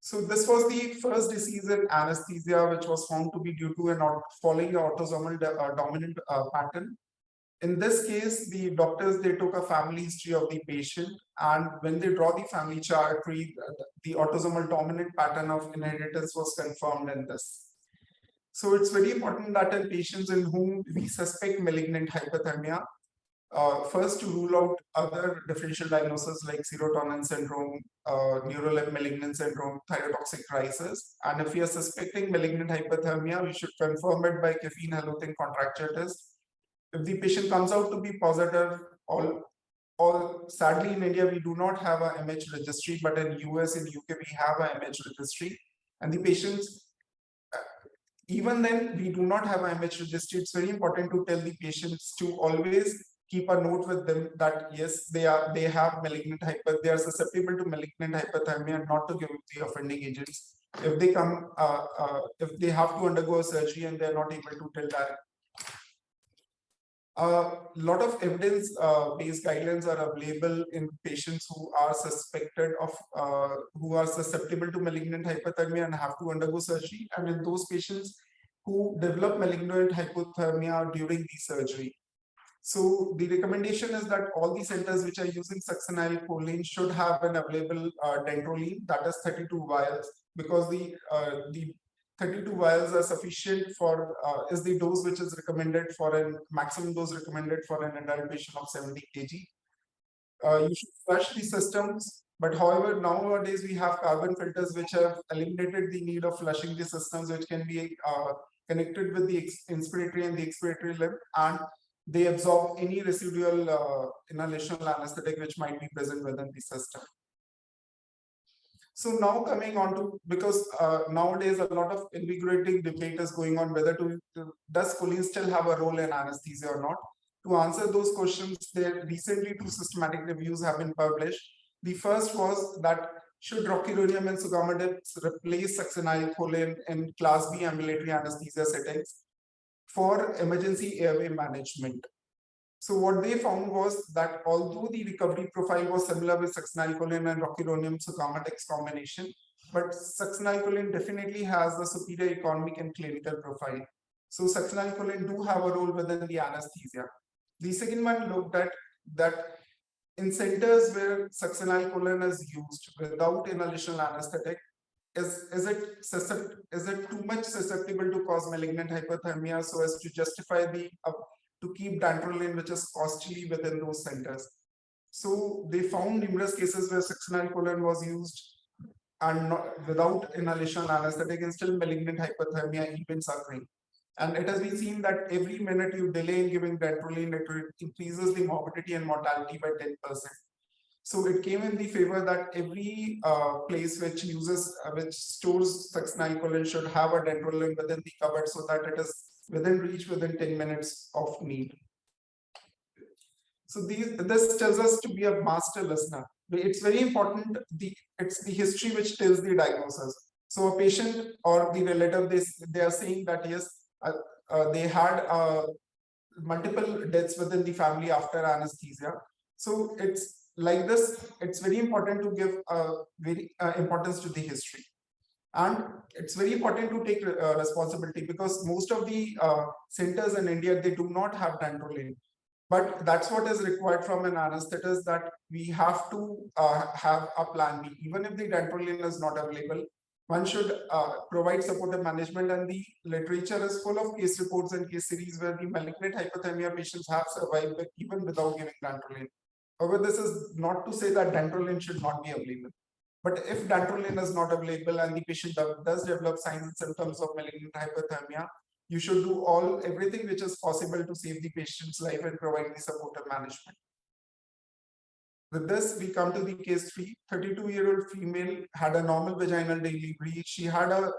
So this was the first disease in anesthesia which was found to be due to following an autosomal dominant pattern. In this case, the doctors, they took a family history of the patient, and when they draw the family chart, the autosomal dominant pattern of inheritance was confirmed in this. So it's very important that in patients in whom we suspect malignant hypothermia, first to rule out other differential diagnoses like serotonin syndrome, neuroleptic malignant syndrome, thyrotoxic crisis. And if we are suspecting malignant hypothermia, we should confirm it by caffeine halothane contracture test. If the patient comes out to be positive, sadly in India, we do not have a MH registry, but in US and UK, we have a MH registry. And the patients, even then, we do not have a MH registry. It's very important to tell the patients to always keep a note with them that yes, they are they are susceptible to malignant hypothermia, and not to give the offending agents. If they come, if they have to undergo a surgery and they are not able to tell that. A lot of evidence-based guidelines are available in patients who are suspected of, who are susceptible to malignant hypothermia and have to undergo surgery, and in those patients who develop malignant hypothermia during the surgery. So the recommendation is that all the centers which are using succinylcholine should have an available dantrolene, that is 32 vials, because the 32 vials are sufficient for, is the dose which is recommended for a maximum dose recommended for an adult patient of 70 kg. You should flush the systems, but however, nowadays we have carbon filters which have eliminated the need of flushing the systems, which can be connected with the inspiratory and the expiratory limb, and they absorb any residual inhalational anesthetic which might be present within the system. So now coming on to, because nowadays a lot of invigorating debate is going on whether does choline still have a role in anesthesia or not. To answer those questions, there recently 2 systematic reviews have been published. The first was that should rocuronium and sugammadex replace succinylcholine in class B ambulatory anesthesia settings for emergency airway management. So what they found was that although the recovery profile was similar with succinylcholine and rocuronium sugammadex combination, but succinylcholine definitely has a superior economic and clinical profile. So succinylcholine do have a role within the anesthesia. The second one looked at that in centers where succinylcholine is used without inhalational anesthetic, is it too much susceptible to cause malignant hypothermia so as to justify the to keep dantrolene, which is costly within those centers. So they found numerous cases where succinylcholine was used and not, without inhalational anesthetic, and still malignant hypothermia events occurring. And it has been seen that every minute you delay in giving dantrolene, it increases the morbidity and mortality by 10%. So it came in the favor that every place which uses, which stores succinylcholine should have a dantrolene within the cupboard so that it is within reach within 10 minutes of need. So this tells us to be a master listener. It's very important. It's the history which tells the diagnosis. So a patient or the relative, they are saying that yes, they had multiple deaths within the family after anesthesia. So it's like this. It's very important to give very importance to the history. And it's very important to take responsibility, because most of the centers in India, they do not have dantrolene. But that's what is required from an anesthetist, that we have to have a plan B. Even if the dantrolene is not available, one should provide supportive management. And the literature is full of case reports and case series where the malignant hypothermia patients have survived even without giving dantrolene. However, this is not to say that dantrolene should not be available. But if dantrolene is not available and the patient does develop signs and symptoms of malignant hypothermia, you should do everything which is possible to save the patient's life and provide the supportive management. With this, we come to the case 3. 32-year-old female had a normal vaginal delivery. She had a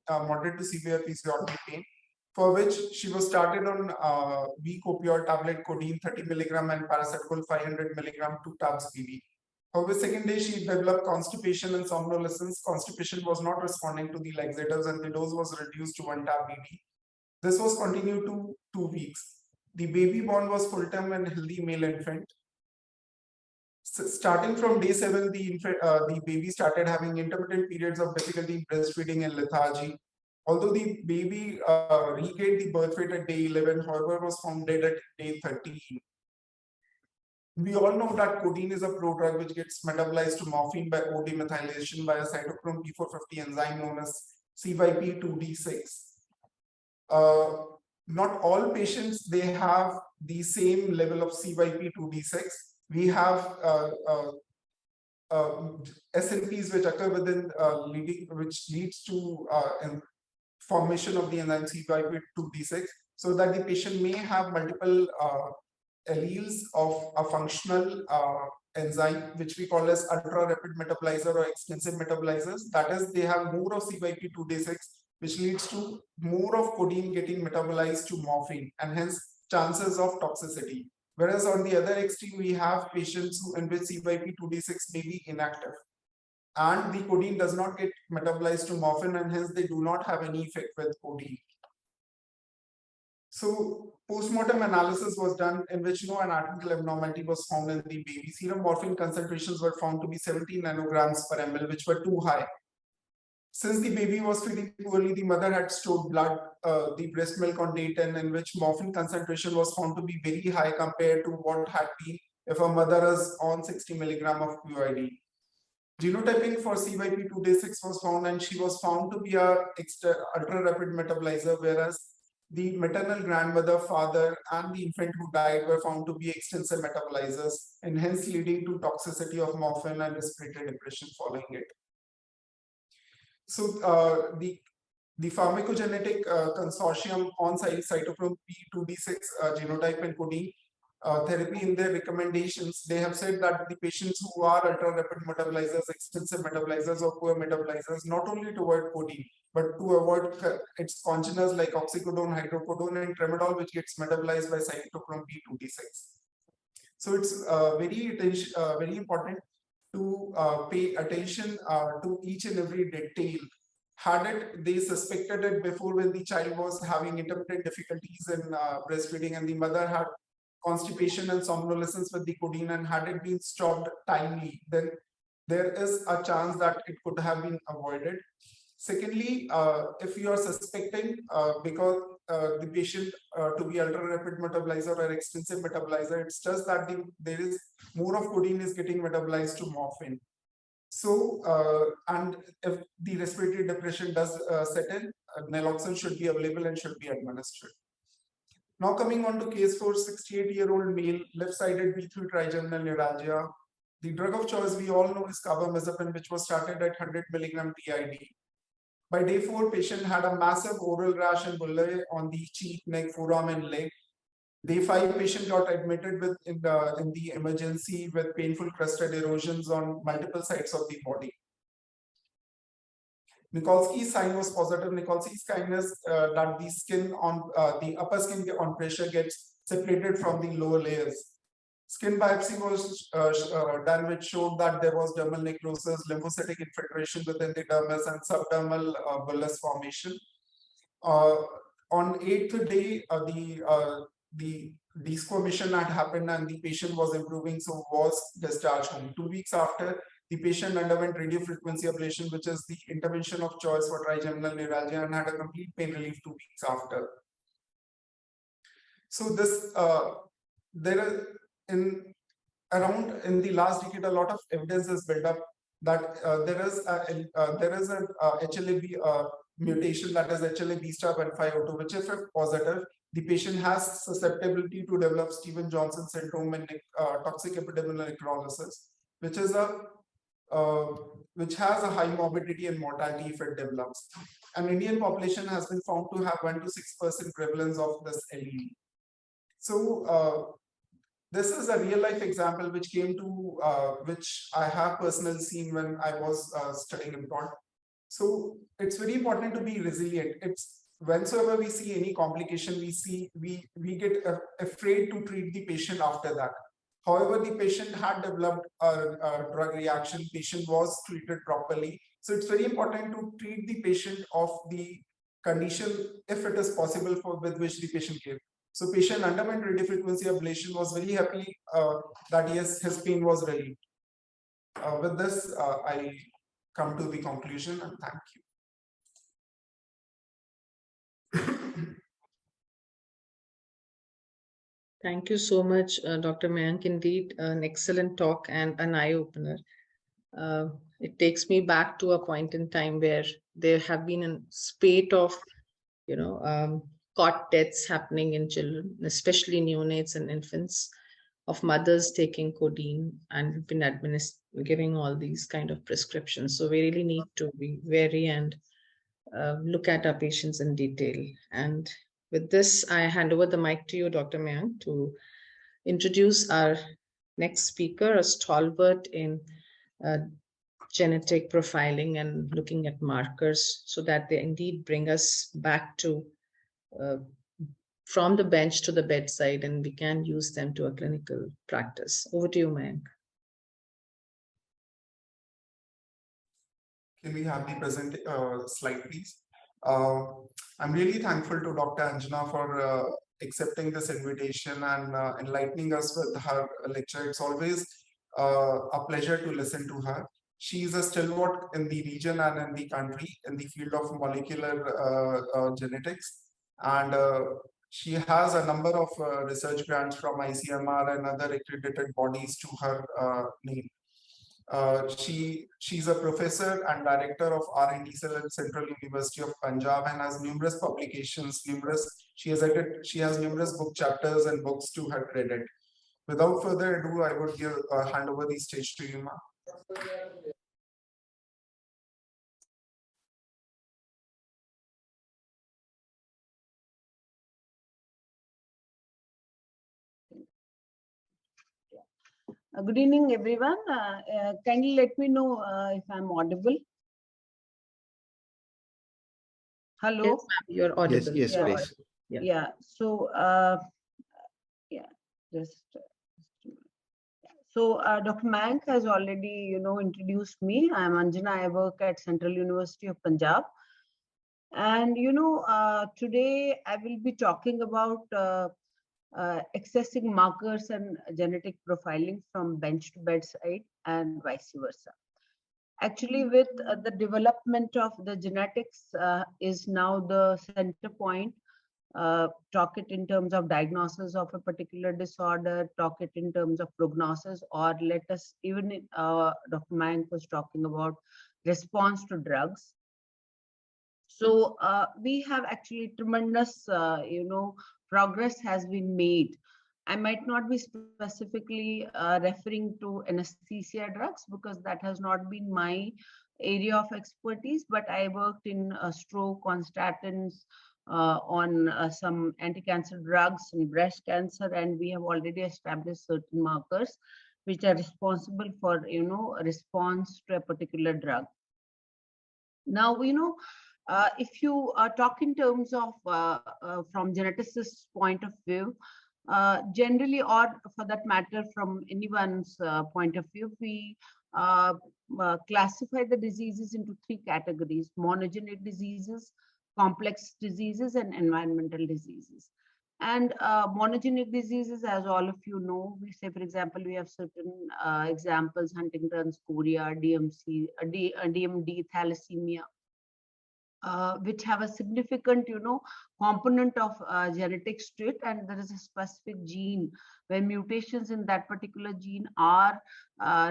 moderate to severe episodic pain, for which she was started on weak opioid tablet codeine 30 mg and paracetamol 500 mg 2 tabs BB. However, second day she developed constipation and somnolence. Constipation was not responding to the laxatives and the dose was reduced to 1 tab BB. This was continued to 2 weeks. The baby born was full-term and healthy male infant. Starting from day 7, the baby started having intermittent periods of difficulty in breastfeeding and lethargy. Although the baby regained the birth weight at day 11, however, was found dead at day 13. We all know that codeine is a prodrug which gets metabolized to morphine by OD methylation by a cytochrome P450 enzyme known as CYP2D6. Not all patients, they have the same level of CYP2D6. We have SNPs which occur within which leads to formation of the enzyme CYP2D6, so that the patient may have multiple alleles of a functional enzyme, which we call as ultra rapid metabolizer or extensive metabolizers. That is, they have more of CYP2D6, which leads to more of codeine getting metabolized to morphine, and hence chances of toxicity. Whereas on the other extreme, we have patients who in which CYP2D6 may be inactive, and the codeine does not get metabolized to morphine, and hence they do not have any effect with codeine. So postmortem analysis was done in which no anatomical abnormality was found in the baby. Serum morphine concentrations were found to be 17 nanograms per ml, which were too high. Since the baby was feeding poorly, the mother had stored blood, the breast milk on day 10, in which morphine concentration was found to be very high compared to what had been if a mother is on 60 milligram of QID. Genotyping for CYP2D6 was found, and she was found to be a ultra-rapid metabolizer, whereas the maternal grandmother, father, and the infant who died were found to be extensive metabolizers, and hence leading to toxicity of morphine and respiratory depression following it. So the pharmacogenetic consortium on cytochrome P2D6 genotype and codeine therapy, in their recommendations, they have said that the patients who are ultra-rapid metabolizers, extensive metabolizers, or poor metabolizers, not only to avoid codeine, but to avoid its congeners like oxycodone, hydrocodone, and tramadol, which gets metabolized by cytochrome P2D6. So it's very important to pay attention to each and every detail. Had they suspected it before, when the child was having intermittent difficulties in breastfeeding and the mother had constipation and somnolence with the codeine, and had it been stopped timely, then there is a chance that it could have been avoided. Secondly, if you are suspecting because the patient to be ultra-rapid metabolizer or extensive metabolizer, it's just that there is more of codeine is getting metabolized to morphine. So, and if the respiratory depression does set in, naloxone should be available and should be administered. Now coming on to case for 68-year-old male, left-sided B3 trigeminal neuralgia. The drug of choice we all know is carbamazepine, which was started at 100 milligram TID. By day 4, patient had a massive oral rash and bullae on the cheek, neck, forearm, and leg. Day 5, patient got admitted in the emergency with painful crusted erosions on multiple sides of the body. Nikolsky's sign was positive. Nikolsky's sign is that the skin on the upper skin on pressure gets separated from the lower layers. Skin biopsy was done, which showed that there was dermal necrosis, lymphocytic infiltration within the dermis, and subdermal bullous formation. On 8th day, the desquamation had happened and the patient was improving, so was discharged home. 2 weeks after, the patient underwent radiofrequency ablation, which is the intervention of choice for trigeminal neuralgia, and had a complete pain relief 2 weeks after. So this there is in the last decade, a lot of evidence is built up that there is an HLA-B mutation, that is HLA-B star 1502, which if positive, the patient has susceptibility to develop Stevens-Johnson syndrome and toxic epidermal necrolysis, which is which has a high morbidity and mortality if it develops. An Indian population has been found to have 1 to 6% prevalence of this LE. So this is a real life example which came to which I have personally seen when I was studying abroad. So it's very important to be resilient. It's whenever we see any complication, we get afraid to treat the patient after that. However, the patient had developed a drug reaction, patient was treated properly. So it's very important to treat the patient of the condition if it is possible with which the patient came. So patient underwent radiofrequency ablation, was very happy that yes, his pain was relieved. With this, I come to the conclusion, and thank you. Thank you so much, Dr. Mayank. Indeed, an excellent talk and an eye-opener. It takes me back to a point in time where there have been a spate of, cot deaths happening in children, especially neonates and infants, of mothers taking codeine and been giving all these kind of prescriptions. So we really need to be wary and look at our patients in detail. And with this, I hand over the mic to you, Dr. Mayank, to introduce our next speaker, a stalwart in genetic profiling and looking at markers so that they indeed bring us back to from the bench to the bedside, and we can use them to a clinical practice. Over to you, Mayank. Can we have the present slide, please? I'm really thankful to Dr. Anjana for accepting this invitation and enlightening us with her lecture. It's always a pleasure to listen to her. She is a stalwart in the region and in the country in the field of molecular genetics. And she has a number of research grants from ICMR and other accredited bodies to her name. She's a professor and director of R&D cell at Central University of Punjab and has numerous publications. She has numerous book chapters and books to her credit. Without further ado, I would hand over the stage to you, ma'am. Good evening, everyone. Kindly let me know if I'm audible. Hello. Yes, you're audible. Yes, Yeah. please. Yeah. So, yeah, just. So, Dr. Mayank has already, introduced me. I'm Anjana. I work at Central University of Punjab. And, today I will be talking about accessing markers and genetic profiling from bench to bedside and vice versa. Actually, with the development of the genetics is now the center point. Talk it in terms of diagnosis of a particular disorder, talk it in terms of prognosis, or let us even Dr. Mayank was talking about response to drugs. So we have actually tremendous, progress has been made. I might not be specifically referring to anesthesia drugs because that has not been my area of expertise, but I worked in stroke, on statins, on some anti-cancer drugs in breast cancer, and we have already established certain markers which are responsible for, a response to a particular drug. Now, if you talk in terms of from geneticist's point of view, generally, or for that matter, from anyone's point of view, we classify the diseases into three categories: monogenic diseases, complex diseases, and environmental diseases. And monogenic diseases, as all of you know, we say, for example, we have certain examples: Huntington's, chorea, DMC, DMD, thalassemia, which have a significant, component of genetics to it, and there is a specific gene where mutations in that particular gene are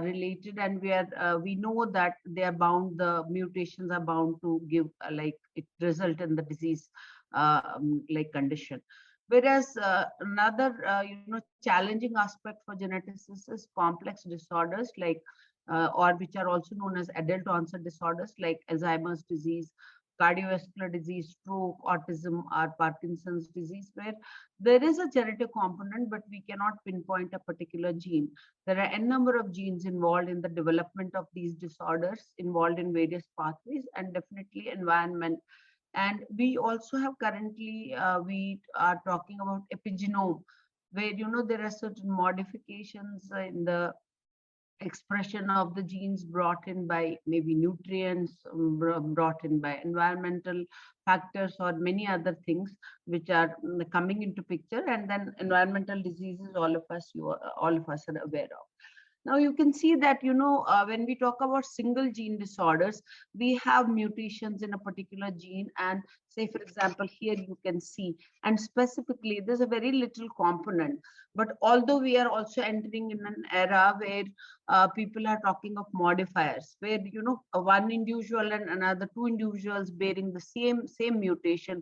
related, and we know that they are bound. The mutations are bound to give like it result in the disease like condition. Whereas another, challenging aspect for geneticists is complex disorders like, or which are also known as adult onset disorders like Alzheimer's disease, cardiovascular disease, stroke, autism, or Parkinson's disease, where there is a genetic component, but we cannot pinpoint a particular gene. There are a number of genes involved in the development of these disorders, involved in various pathways, and definitely environment. And we also have currently, we are talking about epigenome, where, there are certain modifications in the expression of the genes brought in by maybe nutrients, brought in by environmental factors, or many other things which are coming into picture. And then environmental diseases, all of us are aware of. Now you can see that, when we talk about single gene disorders, we have mutations in a particular gene, and say, for example, here you can see, and specifically there's a very little component. But although we are also entering in an era where people are talking of modifiers, where, one individual and another two individuals bearing the same mutation,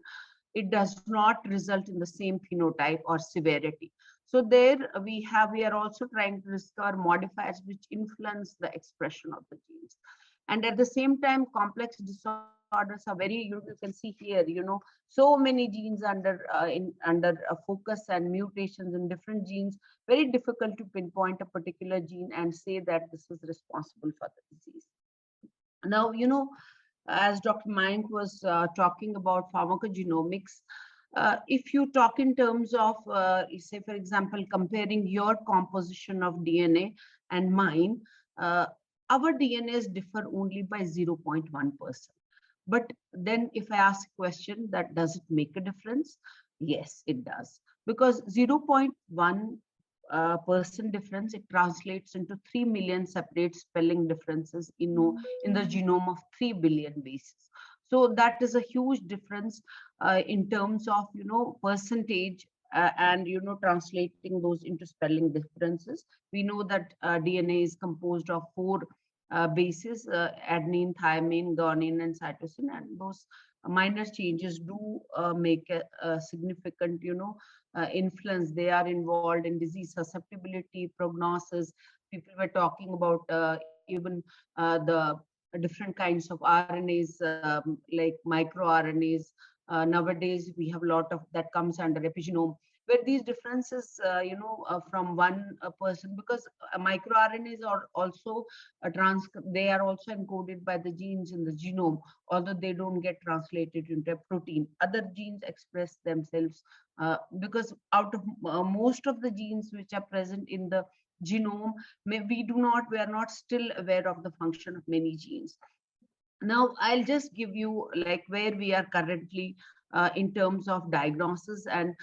it does not result in the same phenotype or severity. So there we are also trying to discover modifiers which influence the expression of the genes. And at the same time, complex disorders are very, you can see here, so many genes under focus and mutations in different genes, very difficult to pinpoint a particular gene and say that this is responsible for the disease. Now, as Dr. Mayank was talking about pharmacogenomics, If you talk in terms of, say, for example, comparing your composition of DNA and mine, our DNAs differ only by 0.1%. But then if I ask a question that does it make a difference? Yes, it does. Because 0.1% difference, it translates into 3 million separate spelling differences in the genome of 3 billion bases. So that is a huge difference in terms of, percentage and, translating those into spelling differences. We know that DNA is composed of 4 bases, adenine, thymine, guanine, and cytosine, and those minor changes do make a significant, influence. They are involved in disease susceptibility, prognosis. People were talking about even the different kinds of RNAs, like microRNAs. Nowadays, we have a lot of that comes under epigenome, where these differences, from one person, because microRNAs are also they are also encoded by the genes in the genome, although they don't get translated into a protein. Other genes express themselves because out of most of the genes which are present in the genome, we are not still aware of the function of many genes. Now, I'll just give you like where we are currently in terms of diagnosis and,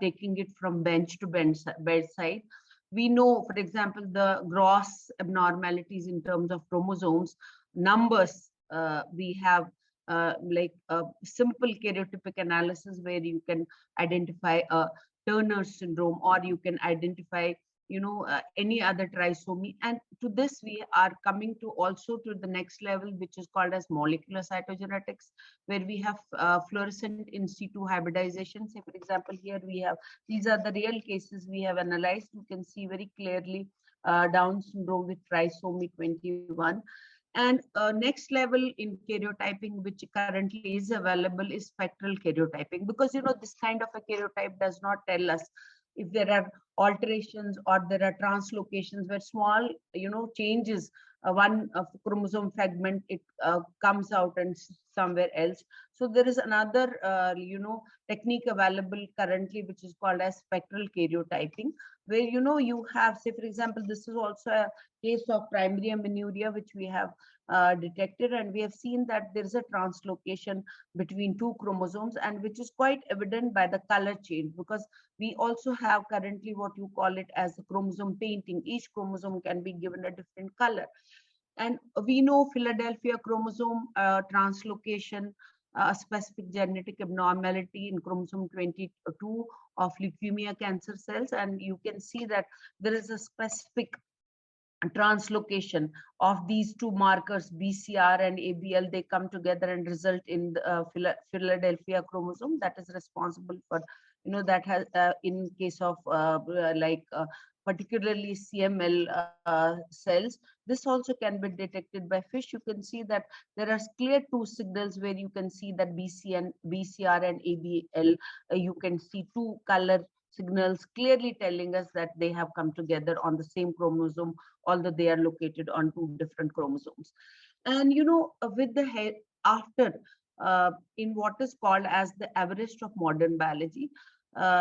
taking it from bench to bedside. We know, for example, the gross abnormalities in terms of chromosomes, numbers. We have like a simple karyotypic analysis where you can identify a Turner syndrome, or you can identify any other trisomy. And to this, we are coming to also to the next level, which is called as molecular cytogenetics, where we have fluorescent in situ hybridization. Say, for example, here we have, these are the real cases we have analyzed. You can see very clearly Down syndrome with trisomy 21. And next level in karyotyping, which currently is available, is spectral karyotyping, because this kind of a karyotype does not tell us if there are alterations or there are translocations where small changes, one chromosome fragment, it comes out and somewhere else. So there is another technique available currently, which is called as spectral karyotyping, where you have, say, for example, this is also a case of primary amenorrhea which we have detected, and we have seen that there is a translocation between 2 chromosomes, and which is quite evident by the color change, because we also have currently what you call it as a chromosome painting. Each chromosome can be given a different color. And we know Philadelphia chromosome translocation, a specific genetic abnormality in chromosome 22 of leukemia cancer cells, and you can see that there is a specific translocation of these 2 markers, BCR and ABL. They come together and result in the Philadelphia chromosome that is responsible for, that has in case of particularly CML cells. This also can be detected by FISH. You can see that there are clear 2 signals where you can see that BCR and ABL, you can see 2 color signals clearly telling us that they have come together on the same chromosome, although they are located on 2 different chromosomes. And with the head after in what is called as the Everest of modern biology,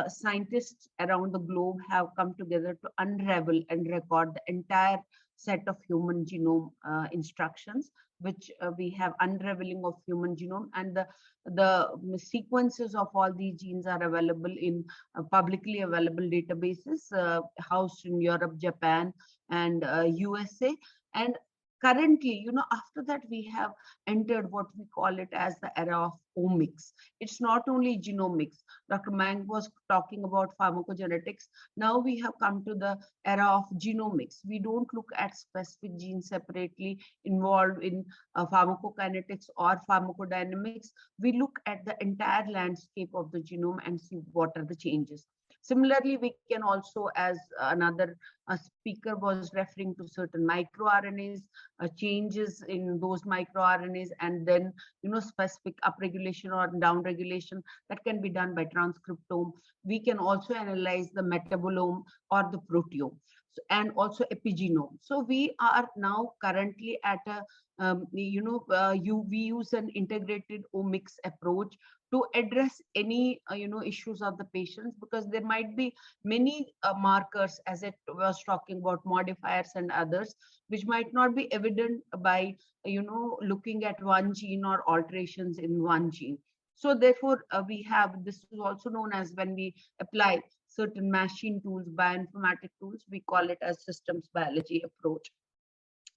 scientists around the globe have come together to unravel and record the entire set of human genome instructions, which we have unraveling of human genome, and the sequences of all these genes are available in publicly available databases housed in Europe, Japan, and USA. And currently, after that, we have entered what we call it as the era of omics. It's not only genomics. Dr. Mayank was talking about pharmacogenetics. Now we have come to the era of genomics. We don't look at specific genes separately involved in pharmacokinetics or pharmacodynamics. We look at the entire landscape of the genome and see what are the changes. Similarly, we can also, as another speaker was referring to, certain microRNAs, changes in those microRNAs, and then specific upregulation or downregulation that can be done by transcriptome. We can also analyze the metabolome or the proteome, and also epigenome. So we are now currently at a we use an integrated omics approach to address any issues of the patients, because there might be many markers, as it was talking about modifiers and others, which might not be evident by looking at one gene or alterations in one gene. So therefore we have, this is also known as, when we apply certain machine tools, bioinformatic tools, we call it as systems biology approach.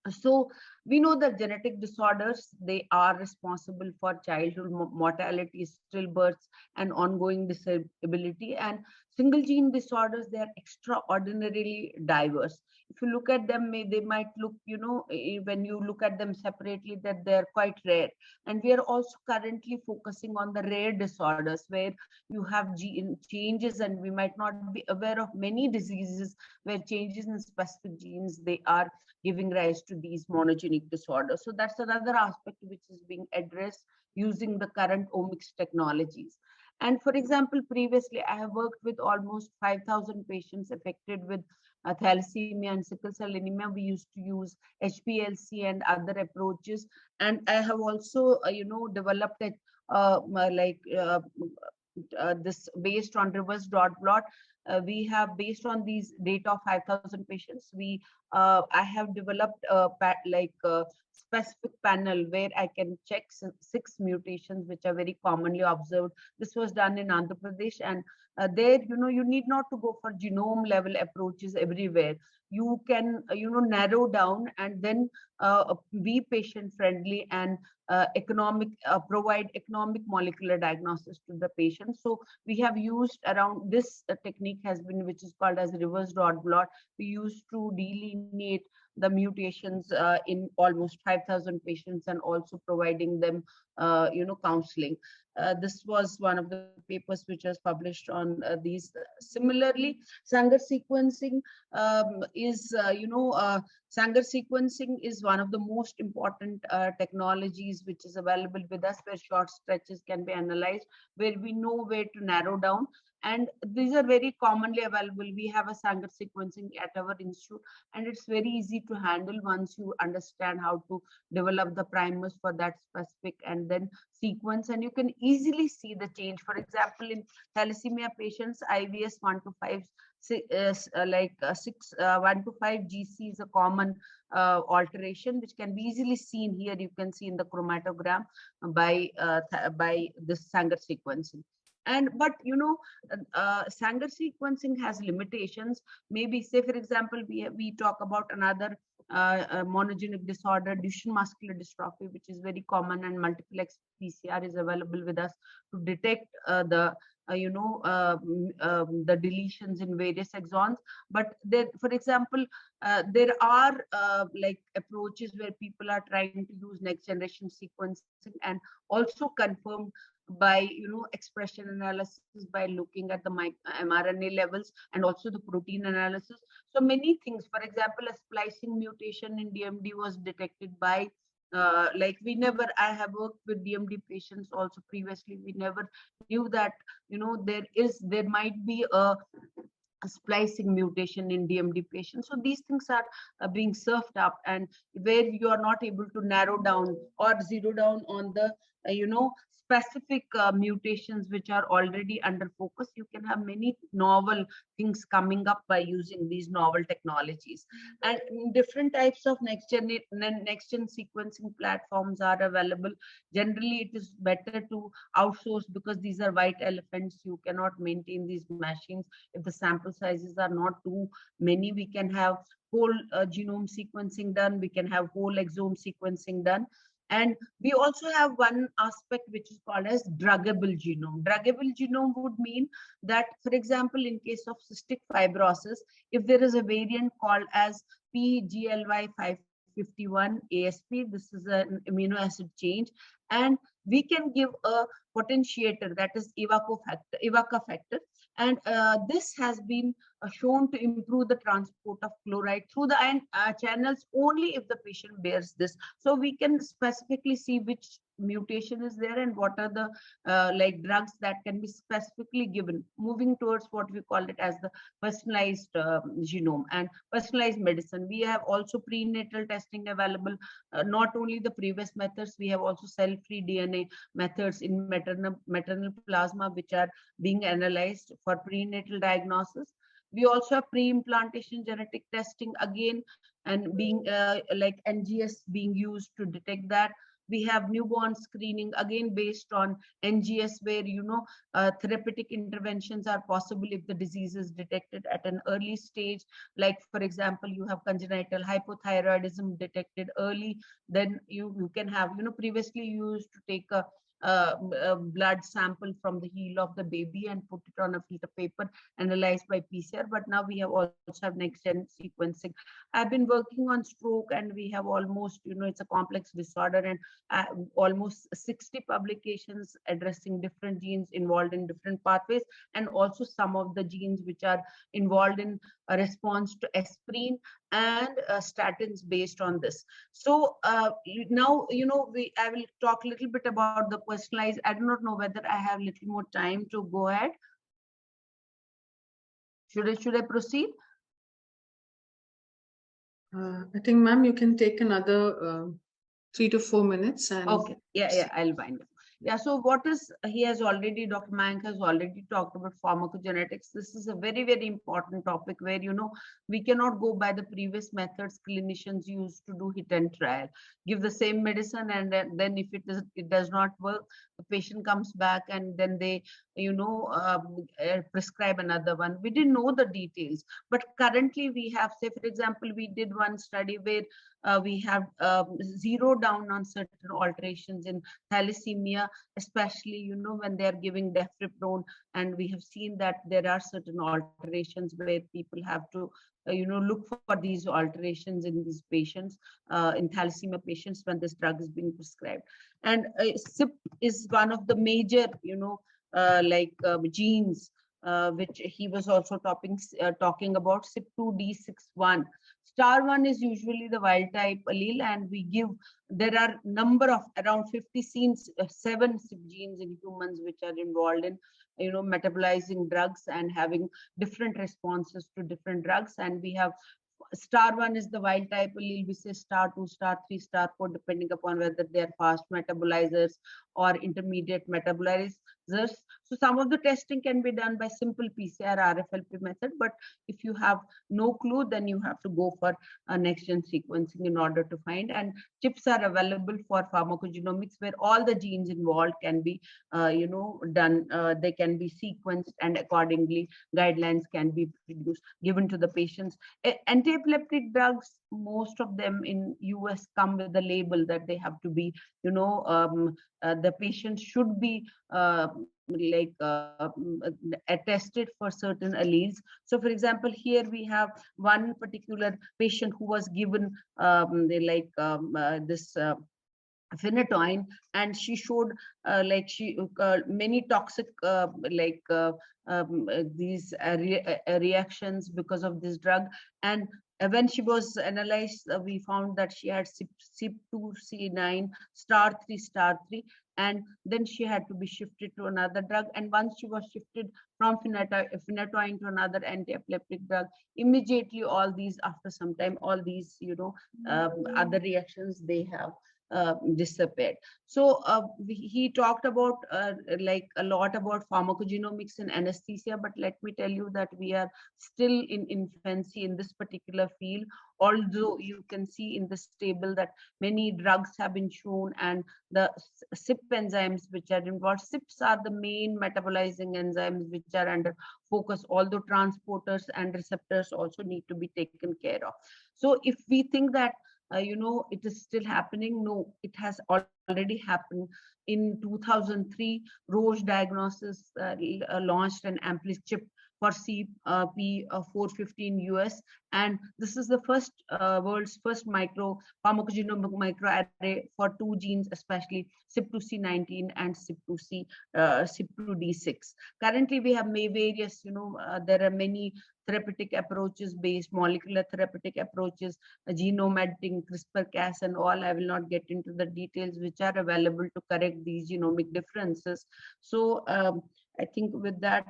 So we know that genetic disorders, they are responsible for childhood mortality, stillbirths, and ongoing disability. And single gene disorders, they are extraordinarily diverse. If you look at them, they might look, when you look at them separately, that they're quite rare. And we are also currently focusing on the rare disorders, where you have gene changes, and we might not be aware of many diseases where changes in specific genes, they are giving rise to these monogenic disorders. So that's another aspect which is being addressed using the current omics technologies. And for example, previously I have worked with almost 5,000 patients affected with thalassemia and sickle cell anemia. We used to use HPLC and other approaches. And I have also, developed it this based on reverse dot plot. We have, based on these data of 5,000 patients, I have developed a specific panel where I can check 6 mutations which are very commonly observed. This was done in Andhra Pradesh, and there, you need not to go for genome level approaches everywhere. You can, narrow down and then be patient friendly and provide economic molecular diagnosis to the patient. So we have used around this technique has been, which is called as reverse dot plot. We used to delineate the mutations in almost 5,000 patients, and also providing them, counseling. This was one of the papers which was published on these. Similarly, Sanger sequencing Sanger sequencing is one of the most important technologies which is available with us, where short stretches can be analyzed, where we know where to narrow down. And these are very commonly available. We have a Sanger sequencing at our institute, and it's very easy to handle once you understand how to develop the primers for that specific and then sequence, and you can easily see the change. For example, in thalassemia patients, IVS 1 to 5, 1 to 5 GC is a common alteration, which can be easily seen here. You can see in the chromatogram by this Sanger sequencing. But Sanger sequencing has limitations. Maybe, say for example, we talk about another monogenic disorder, Duchenne muscular dystrophy, which is very common, and multiplex PCR is available with us to detect the deletions in various exons. But there, for example, there are approaches where people are trying to use next generation sequencing, and also confirmed by expression analysis, by looking at the mRNA levels, and also the protein analysis. So many things. For example, a splicing mutation in DMD was detected by I have worked with DMD patients also previously. We never knew that there might be a splicing mutation in DMD patients. So these things are being served up, and where you are not able to narrow down or zero down on the specific mutations which are already under focus, you can have many novel things coming up by using these novel technologies. And different types of next gen sequencing platforms are available. Generally, it is better to outsource, because these are white elephants. You cannot maintain these machines if the sample sizes are not too many. We can have whole genome sequencing done. We can have whole exome sequencing done. And we also have one aspect which is called as druggable genome. Druggable genome would mean that, for example, in case of cystic fibrosis, if there is a variant called as PGLY551 ASP, this is an amino acid change, and we can give a potentiator, that is EVACA factor, and this has been shown to improve the transport of chloride through the ion channels only if the patient bears this. So we can specifically see which mutation is there and what are the like drugs that can be specifically given, moving towards what we call it as the personalized genome and personalized medicine. We have also prenatal testing available, not only the previous methods, we have also cell-free DNA methods in maternal plasma, which are being analyzed for prenatal diagnosis. We also have pre-implantation genetic testing again, and being like NGS being used to detect that. We have newborn screening again based on NGS, where therapeutic interventions are possible if the disease is detected at an early stage. Like for example, you have congenital hypothyroidism detected early, then you can have, previously you used to take a blood sample from the heel of the baby and put it on a filter paper, analyzed by PCR. But now we have also have next gen sequencing. I've been working on stroke, and we have almost, it's a complex disorder, and almost 60 publications addressing different genes involved in different pathways, and also some of the genes which are involved in a response to aspirin and statins based on this. So now, I will talk a little bit about the personalized. I do not know whether I have a little more time to go ahead. Should I proceed? I think, ma'am, you can take another 3 to 4 minutes. And okay, yeah, I'll wind up. Yeah, so what is, he has already, Dr. Mayank has already talked about pharmacogenetics. This is a very, very important topic where, we cannot go by the previous methods clinicians used to do hit and trial. Give the same medicine, and then if it does not work, the patient comes back and then they, prescribe another one. We didn't know the details. But currently we have, say, for example, we did one study where we have zeroed down on certain alterations in thalassemia, especially, when they are giving deferriprone, and we have seen that there are certain alterations where people have to, look for these alterations in these patients, in thalassemia patients, when this drug is being prescribed. And CYP is one of the major, genes, which he was also talking about, CYP2D61. Star 1 is usually the wild type allele, and there are number of around 7 CYP genes in humans which are involved in, metabolizing drugs and having different responses to different drugs. And we have Star 1 is the wild type allele. We say Star 2, Star 3, Star 4, depending upon whether they are fast metabolizers or intermediate metabolizers. So some of the testing can be done by simple PCR RFLP method, but if you have no clue, then you have to go for a next-gen sequencing in order to find. And chips are available for pharmacogenomics, where all the genes involved can be, done. They can be sequenced, and accordingly, guidelines can be given to the patients. Anti-epileptic drugs, most of them in US come with a label that they have to be, the patient should be attested for certain alleles. So for example, here we have one particular patient who was given this phenytoin, and she showed many toxic these reactions because of this drug. And when she was analyzed, we found that she had CYP2C9 star 3, and then she had to be shifted to another drug. And once she was shifted from phenytoin to another anti-epileptic drug, immediately after some time, all these other reactions, they have disappeared. So he talked about a lot about pharmacogenomics and anesthesia, but let me tell you that we are still in infancy in this particular field. Although you can see in this table that many drugs have been shown, and the CYP enzymes which are involved, CYPs are the main metabolizing enzymes which are under focus, although transporters and receptors also need to be taken care of. So if we think that it is still happening, no, it has already happened. In 2003, Roche Diagnosis launched an ampli chip for CP415 US, and this is the world's first pharmacogenomic microarray for two genes, especially CYP2C19 and CYP2D6. Currently, we have various, there are many therapeutic approaches based, molecular therapeutic approaches, genome editing, CRISPR-Cas and all. I will not get into the details which are available to correct these genomic differences. So I think with that,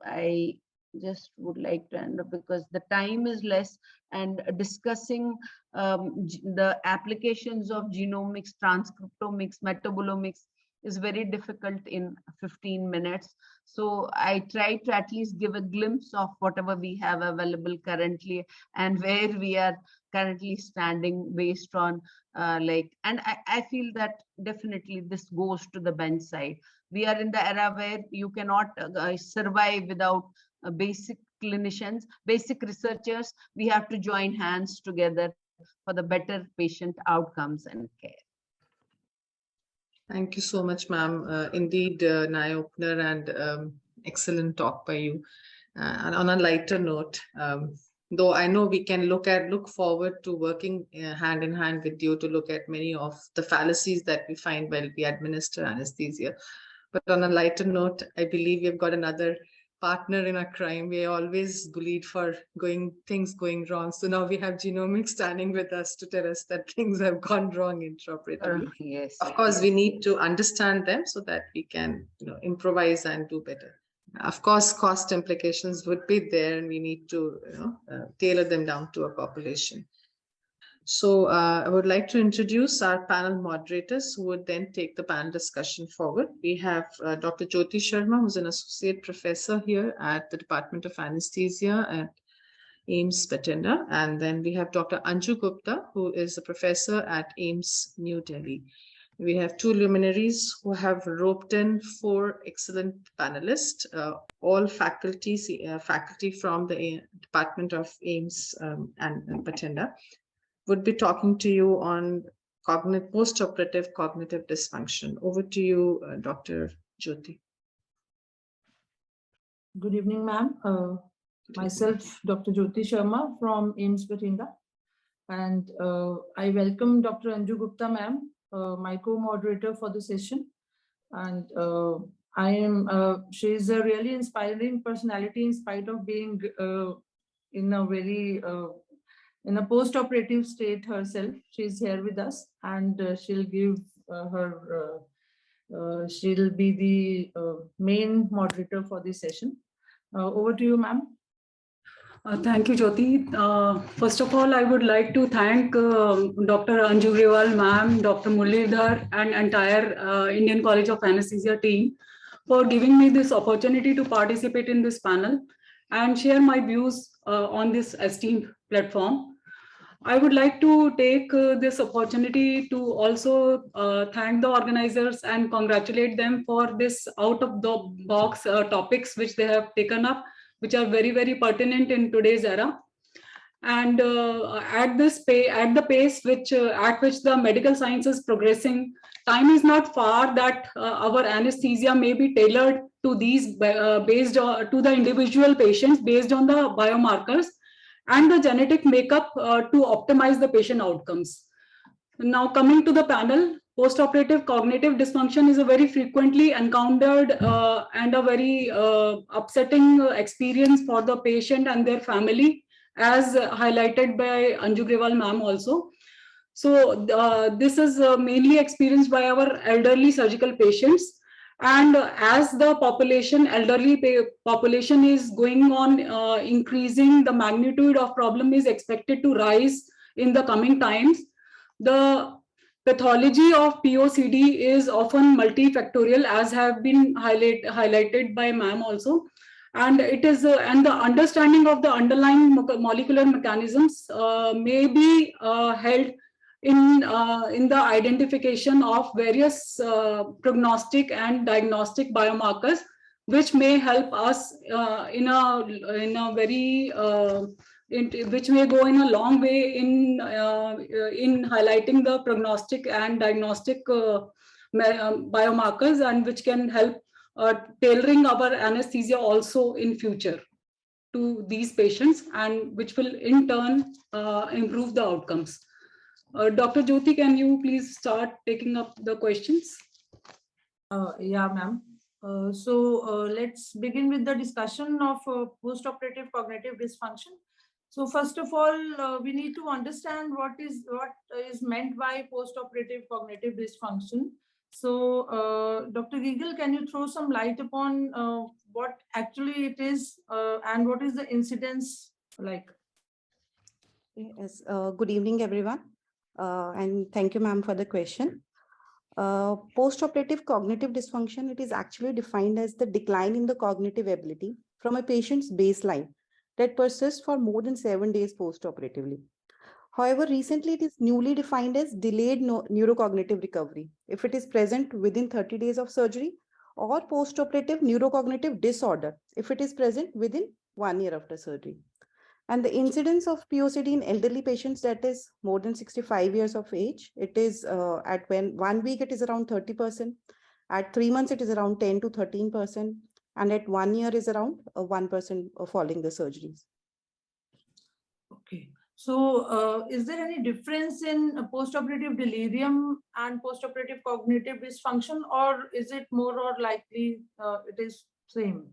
I just would like to end up because the time is less, and discussing the applications of genomics, transcriptomics, metabolomics is very difficult in 15 minutes. So I try to at least give a glimpse of whatever we have available currently and where we are currently standing based on and I feel that definitely this goes to the bench side. We are in the era where you cannot survive without basic clinicians, basic researchers. We have to join hands together for the better patient outcomes and care. Thank you so much, ma'am. Indeed, an eye-opener and excellent talk by you. And on a lighter note, though I know we can look forward to working hand in hand with you to look at many of the fallacies that we find while we administer anesthesia. But on a lighter note, I believe we've got another partner in our crime. We are always bullied for things going wrong. So now we have genomics standing with us to tell us that things have gone wrong intraoperatively. Yes. Of course, we need to understand them so that we can improvise and do better. Of course, cost implications would be there, and we need to tailor them down to a population. So I would like to introduce our panel moderators who would then take the panel discussion forward. We have Dr. Jyoti Sharma, who's an associate professor here at the Department of Anaesthesia at AIIMS Bathinda. And then we have Dr. Anju Gupta, who is a professor at AIIMS New Delhi. We have two luminaries who have roped in 4 excellent panelists, all faculty from the Department of AIIMS and Bathinda. Would be talking to you on postoperative cognitive dysfunction. Over to you, Dr. Jyoti. Good evening, ma'am. Myself, Dr. Jyoti Sharma from AIIMS Bathinda. And I welcome Dr. Anju Gupta, ma'am, my co-moderator for the session. And she's a really inspiring personality in spite of being in a very in a post-operative state herself. She's here with us, and she'll give she'll be the main moderator for this session. Over to you, ma'am. Thank you, Jyoti. First of all, I would like to thank Dr. Anju Grewal, ma'am, Dr. Muralidhar, and entire Indian College of Anesthesia team for giving me this opportunity to participate in this panel and share my views on this esteemed platform. I would like to take this opportunity to also thank the organizers and congratulate them for this out-of-the-box topics which they have taken up, which are very, very pertinent in today's era. And at the pace at which the medical science is progressing, time is not far that our anesthesia may be tailored to these based on to the individual patients based on the biomarkers and the genetic makeup to optimize the patient outcomes. Now, coming to the panel, postoperative cognitive dysfunction is a very frequently encountered and a very upsetting experience for the patient and their family, as highlighted by Anju Grewal ma'am also. So this is mainly experienced by our elderly surgical patients. And as the elderly population is going on increasing, the magnitude of problem is expected to rise in the coming times. The pathology of POCD is often multifactorial, as have been highlighted by ma'am also. And it is and the understanding of the underlying molecular mechanisms may be held in the identification of various prognostic and diagnostic biomarkers, which may help us which may go in a long way in highlighting the prognostic and diagnostic biomarkers, and which can help tailoring our anesthesia also in future to these patients, and which will in turn improve the outcomes. Dr. Jyoti, can you please start taking up the questions? Yeah, ma'am. Let's begin with the discussion of postoperative cognitive dysfunction. So first of all, we need to understand what is meant by postoperative cognitive dysfunction. So, Dr. Gegal, can you throw some light upon what actually it is and what is the incidence like? Yes, good evening, everyone. And thank you, ma'am, for the question. Postoperative cognitive dysfunction, it is actually defined as the decline in the cognitive ability from a patient's baseline that persists for more than 7 days postoperatively. However, recently it is newly defined as delayed neurocognitive recovery if it is present within 30 days of surgery, or postoperative neurocognitive disorder if it is present within 1 year after surgery. And the incidence of POCD in elderly patients that is more than 65 years of age, it is at 1 week, it is around 30%. At 3 months, it is around 10 to 13%. And at 1 year is around 1% following the surgeries. Okay. So is there any difference in postoperative delirium and postoperative cognitive dysfunction, or is it more or likely it is same?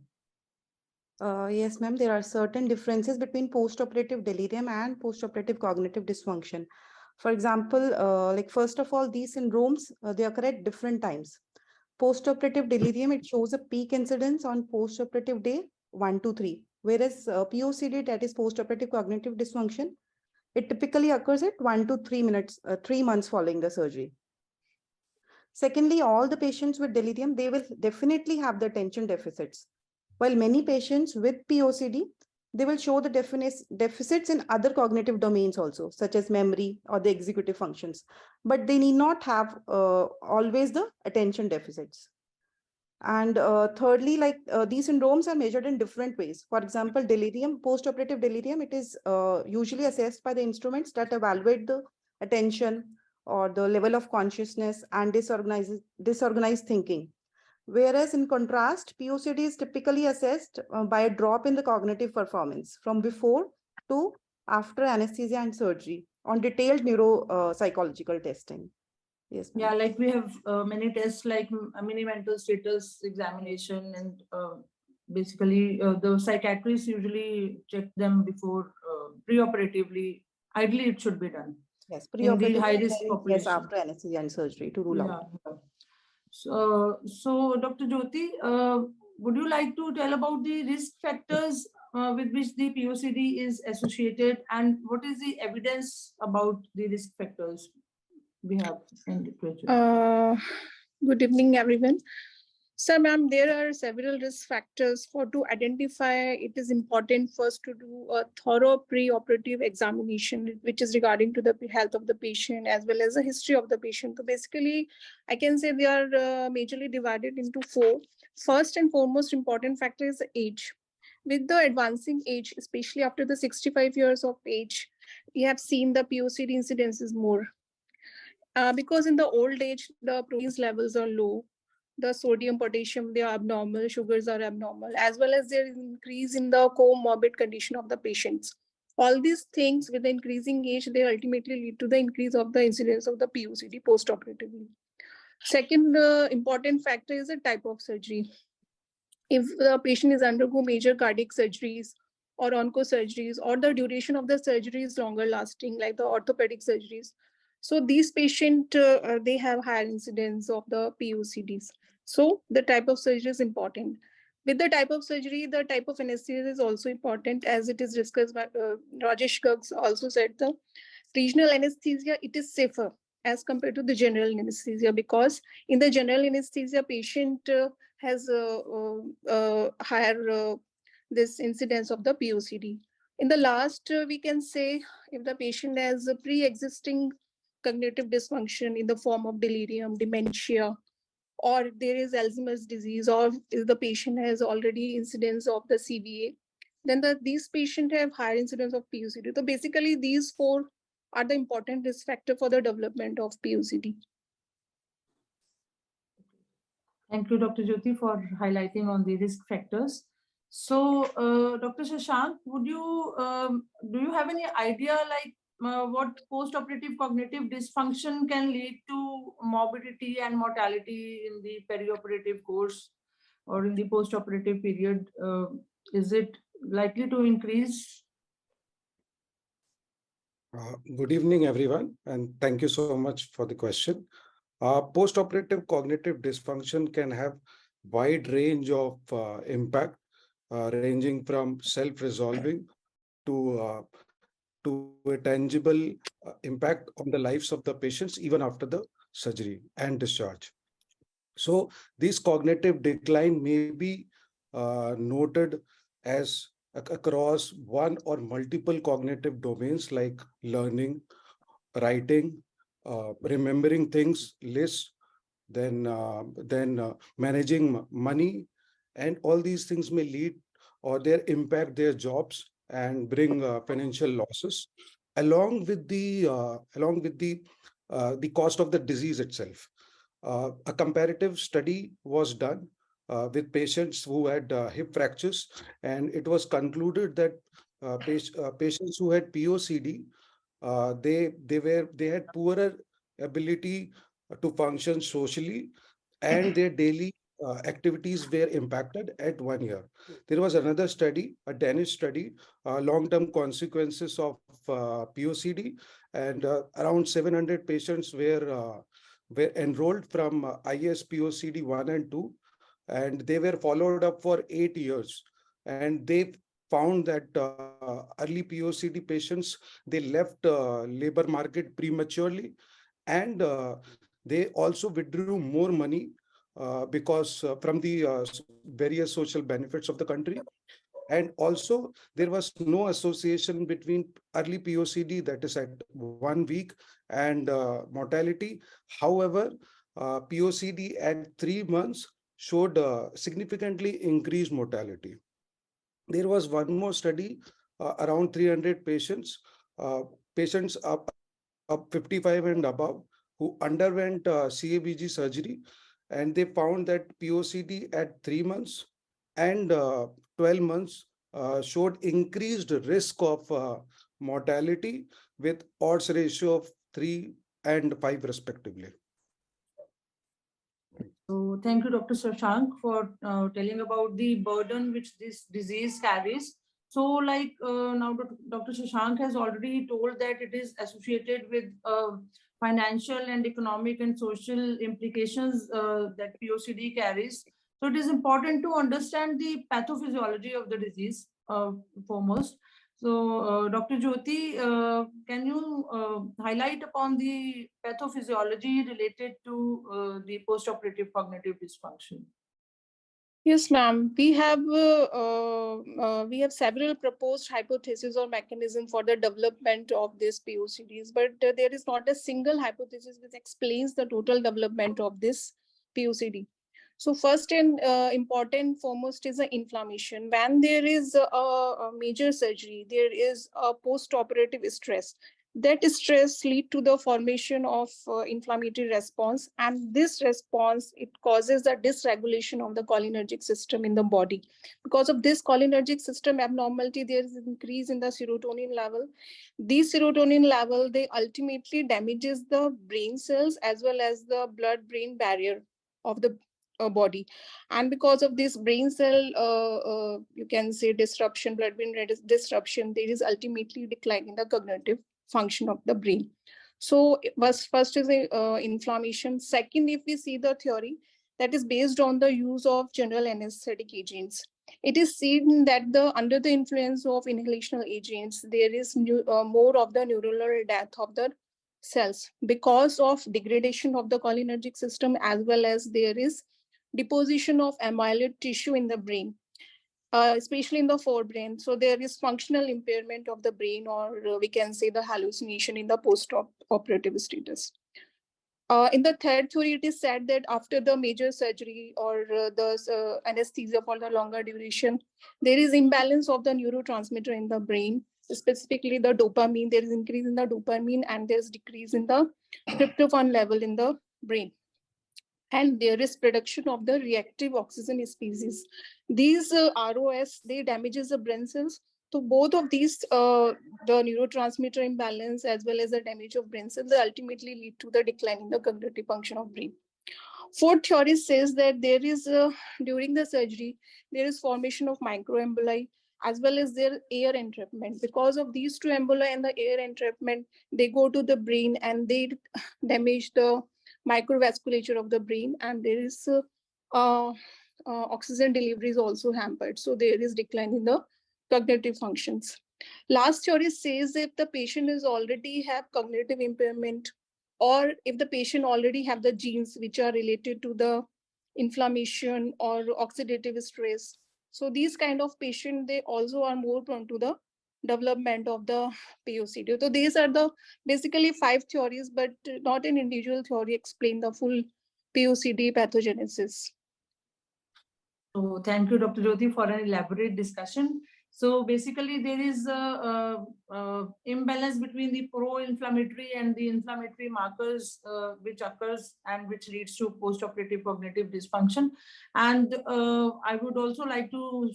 Yes, ma'am, there are certain differences between postoperative delirium and postoperative cognitive dysfunction. For example, like first of all, these syndromes, they occur at different times. Postoperative delirium, it shows a peak incidence on postoperative day 1 to 3, whereas POCD, that is postoperative cognitive dysfunction, it typically occurs at 1 to 3 months following the surgery. Secondly, all the patients with delirium, they will definitely have the attention deficits. While many patients with POCD, they will show the deficits in other cognitive domains also, such as memory or the executive functions, but they need not have always the attention deficits. And thirdly, like these syndromes are measured in different ways. For example, delirium, postoperative delirium, it is usually assessed by the instruments that evaluate the attention or the level of consciousness and disorganized thinking. Whereas in contrast, POCD is typically assessed by a drop in the cognitive performance from before to after anesthesia and surgery on detailed neuropsychological testing. Yes, yeah, like we have many tests like mini mental status examination, and basically the psychiatrists usually check them before preoperatively. Ideally, it should be done. Yes, in the high risk population. Yes, after anesthesia and surgery to rule out. So, Dr. Jyoti, would you like to tell about the risk factors with which the POCD is associated, and what is the evidence about the risk factors we have in literature? Good evening, everyone. So, ma'am, there are several risk factors. To identify, it is important first to do a thorough pre-operative examination, which is regarding to the health of the patient as well as the history of the patient. So basically, I can say they are majorly divided into 4. First and foremost important factor is the age. With the advancing age, especially after the 65 years of age, we have seen the POCD incidence is more. Because in the old age, the proteins levels are low. The sodium, potassium, they are abnormal, sugars are abnormal, as well as there is increase in the comorbid condition of the patients. All these things with the increasing age, they ultimately lead to the increase of the incidence of the POCD postoperatively. Second important factor is the type of surgery. If the patient is undergo major cardiac surgeries or onco-surgeries, or the duration of the surgery is longer lasting, like the orthopedic surgeries, so these patients, they have higher incidence of the POCDs. So the type of surgery is important. With the type of surgery, the type of anesthesia is also important, as it is discussed by Rajesh Garg also said the regional anesthesia, it is safer as compared to the general anesthesia, because in the general anesthesia, patient has higher this incidence of the POCD. In the last, we can say if the patient has a pre-existing cognitive dysfunction in the form of delirium, dementia, or there is Alzheimer's disease, or if the patient has already incidence of the CVA, then these patients have higher incidence of POCD. So basically, these 4 are the important risk factor for the development of POCD. Thank you, Dr. Jyoti, for highlighting on the risk factors. So, Dr. Shashank, would you do you have any idea like what postoperative cognitive dysfunction can lead to morbidity and mortality in the perioperative course? or in the post-operative period? Is it likely to increase? Good evening, everyone, and thank you so much for the question. Post-operative cognitive dysfunction can have wide range of impact, ranging from self-resolving to a tangible impact on the lives of the patients even after the surgery and discharge. So this cognitive decline may be noted as across one or multiple cognitive domains like learning, writing, remembering things, lists, then managing money, and all these things may lead or they impact their jobs and bring financial losses, along with the cost of the disease itself. A comparative study was done with patients who had hip fractures, and it was concluded that patients who had POCD, they had poorer ability to function socially, and their daily activities were impacted at 1 year. There was another study, a Danish study, long-term consequences of POCD, and around 700 patients were enrolled from IS POCD 1 and 2, and they were followed up for 8 years. And they found that early POCD patients, they left labor market prematurely, and they also withdrew more money because from the various social benefits of the country. And also, there was no association between early POCD, that is at 1 week, and mortality. However, POCD at 3 months showed significantly increased mortality. There was one more study, around 300 patients, patients up 55 and above, who underwent CABG surgery, and they found that POCD at 3 months and 12 months showed increased risk of mortality with odds ratio of 3 and 5 respectively. So thank you, Dr. Shashank, for telling about the burden which this disease carries. So like now Dr. Shashank has already told that it is associated with financial and economic and social implications that POCD carries. So it is important to understand the pathophysiology of the disease foremost. So Dr. Jyoti, can you highlight upon the pathophysiology related to the postoperative cognitive dysfunction? Yes, ma'am. We have several proposed hypotheses or mechanism for the development of these POCDs, but there is not a single hypothesis which explains the total development of this POCD. So first and important foremost is the inflammation. When there is a major surgery, there is a post-operative stress. That stress leads to the formation of inflammatory response, and this response, it causes the dysregulation of the cholinergic system in the body. Because of this cholinergic system abnormality, there is an increase in the serotonin level. These serotonin level, they ultimately damages the brain cells as well as the blood-brain barrier of the body. And because of this brain cell, you can say disruption, blood-brain disruption, there is ultimately decline in the cognitive function of the brain. So first is inflammation. Second, if we see the theory that is based on the use of general anesthetic agents, it is seen that under the influence of inhalational agents, there is more of the neuronal death of the cells because of degradation of the cholinergic system, as well as there is deposition of amyloid tissue in the brain, especially in the forebrain. So there is functional impairment of the brain, or we can say the hallucination in the post-operative status. In the third theory, it is said that after the major surgery or the anesthesia for the longer duration, there is imbalance of the neurotransmitter in the brain, specifically the dopamine. There is increase in the dopamine and there is decrease in the tryptophan level in the brain. And there is production of the reactive oxygen species. These ROS, they damages the brain cells. So both of these, the neurotransmitter imbalance as well as the damage of brain cells, they ultimately lead to the decline in the cognitive function of brain. Fourth theory says that there is, during the surgery, there is formation of microemboli as well as their air entrapment. Because of these two emboli and the air entrapment, they go to the brain and they damage the microvasculature of the brain, and there is oxygen delivery is also hampered. So there is decline in the cognitive functions. Last theory says if the patient is already have cognitive impairment, or if the patient already have the genes which are related to the inflammation or oxidative stress. So these kind of patient, they also are more prone to the development of the POCD. So these are the basically 5 theories, but not an individual theory explain the full POCD pathogenesis. So thank you, Dr. Jyoti, for an elaborate discussion. So basically, there is a imbalance between the pro-inflammatory and the inflammatory markers which occurs and which leads to postoperative cognitive dysfunction. And I would also like to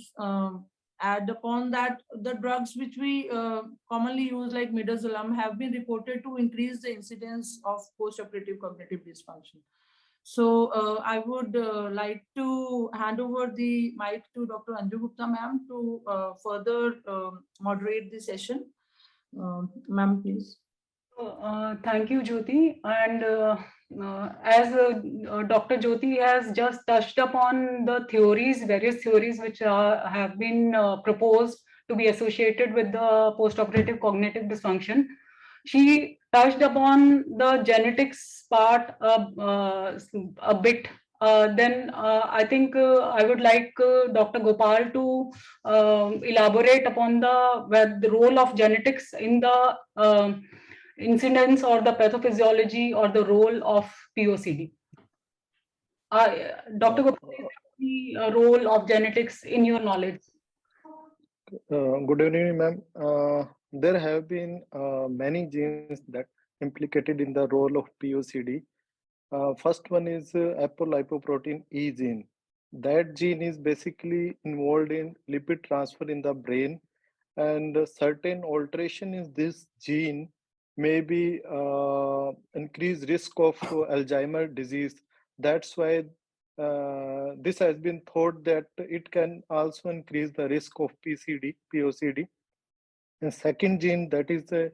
add upon that the drugs which we commonly use, like midazolam, have been reported to increase the incidence of postoperative cognitive dysfunction. So I would like to hand over the mic to Dr. Anju Gupta ma'am to further moderate the session. Ma'am, please. Thank you, Jyoti. And as Dr. Jyoti has just touched upon the theories, various theories which have been proposed to be associated with the postoperative cognitive dysfunction, she touched upon the genetics part a bit. Then I think I would like Dr. Gopal to elaborate upon the role of genetics in the incidence or the pathophysiology or the role of POCD. Dr. Gopal, the role of genetics in your knowledge? Good evening, ma'am. There have been many genes that implicated in the role of POCD. First one is apolipoprotein E gene. That gene is basically involved in lipid transfer in the brain, and certain alteration in this gene may be increased risk of Alzheimer's disease. That's why this has been thought that it can also increase the risk of POCD. And second gene, that is the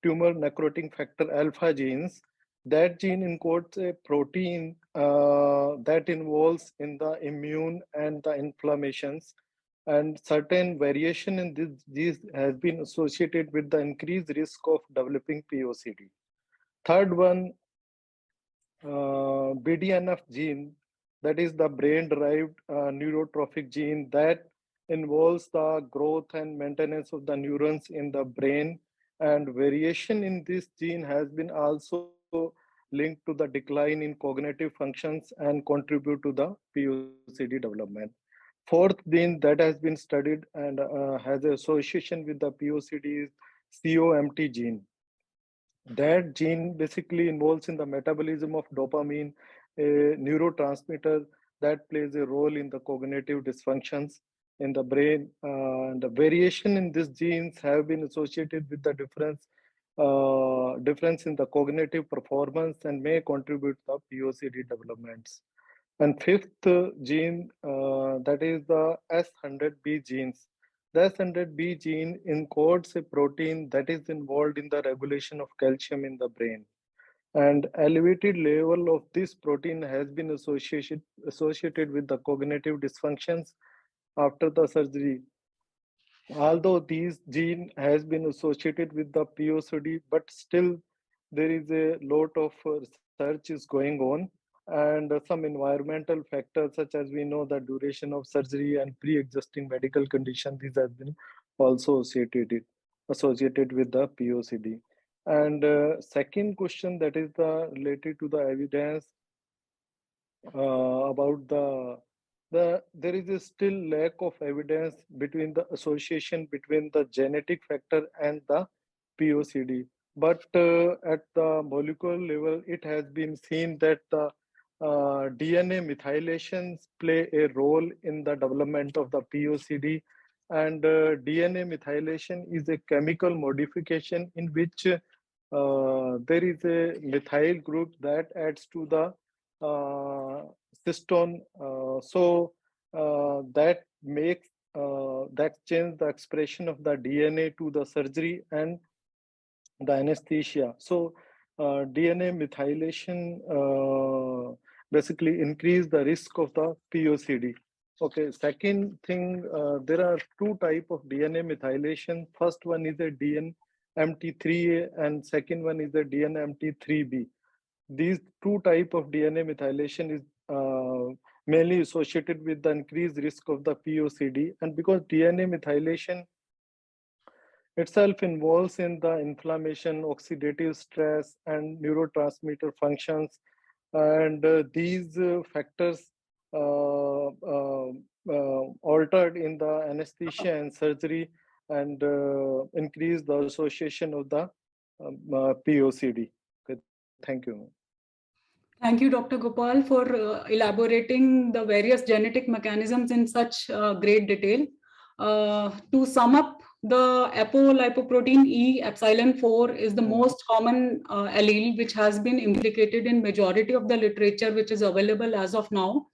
tumor necrotic factor alpha genes. That gene encodes a protein that involves in the immune and the inflammations, and certain variation in this has been associated with the increased risk of developing POCD. Third one, BDNF gene, that is the brain-derived neurotrophic gene that involves the growth and maintenance of the neurons in the brain, and variation in this gene has been also linked to the decline in cognitive functions and contribute to the POCD development. Fourth gene that has been studied and has an association with the POCD is COMT gene. That gene basically involves in the metabolism of dopamine, a neurotransmitter that plays a role in the cognitive dysfunctions in the brain. And the variation in these genes have been associated with the difference in the cognitive performance and may contribute to the POCD developments. And fifth gene, that is the S100B genes. The S100B gene encodes a protein that is involved in the regulation of calcium in the brain. And elevated level of this protein has been associated with the cognitive dysfunctions after the surgery. Although these gene has been associated with the POCD, but still there is a lot of research is going on, and some environmental factors such as we know the duration of surgery and pre-existing medical condition, these have been also associated with the POCD. And second question, that is related to the evidence about there is a still lack of evidence between the association between the genetic factor and the POCD. But at the molecular level, it has been seen that the DNA methylations play a role in the development of the POCD. And DNA methylation is a chemical modification in which there is a methyl group that adds to the cystone. That makes that change the expression of the DNA to the surgery and the anesthesia. So DNA methylation basically increase the risk of the POCD. Okay, second thing, there are two types of DNA methylation. First one is a DNMT3A and second one is a DNMT3B. These two types of DNA methylation is mainly associated with the increased risk of the POCD, and because DNA methylation itself involves in the inflammation, oxidative stress, and neurotransmitter functions, and these factors altered in the anesthesia and surgery and increase the association of the POCD. Okay, thank you. Thank you, Dr. Gopal, for elaborating the various genetic mechanisms in such great detail. To sum up, the apolipoprotein E epsilon 4 is the most common allele which has been implicated in majority of the literature which is available as of now.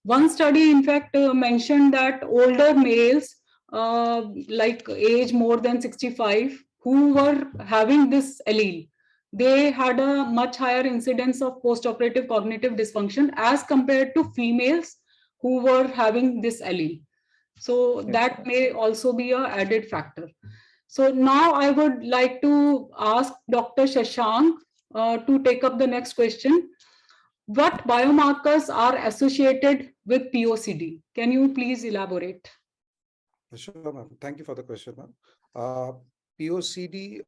One study, in fact, mentioned that older males, like age more than 65, who were having this allele, they had a much higher incidence of postoperative cognitive dysfunction as compared to females who were having this allele. So that may also be an added factor. So now I would like to ask Dr. Shashank to take up the next question. What biomarkers are associated with POCD? Can you please elaborate? Sure, ma'am. Thank you for the question, ma'am. POCD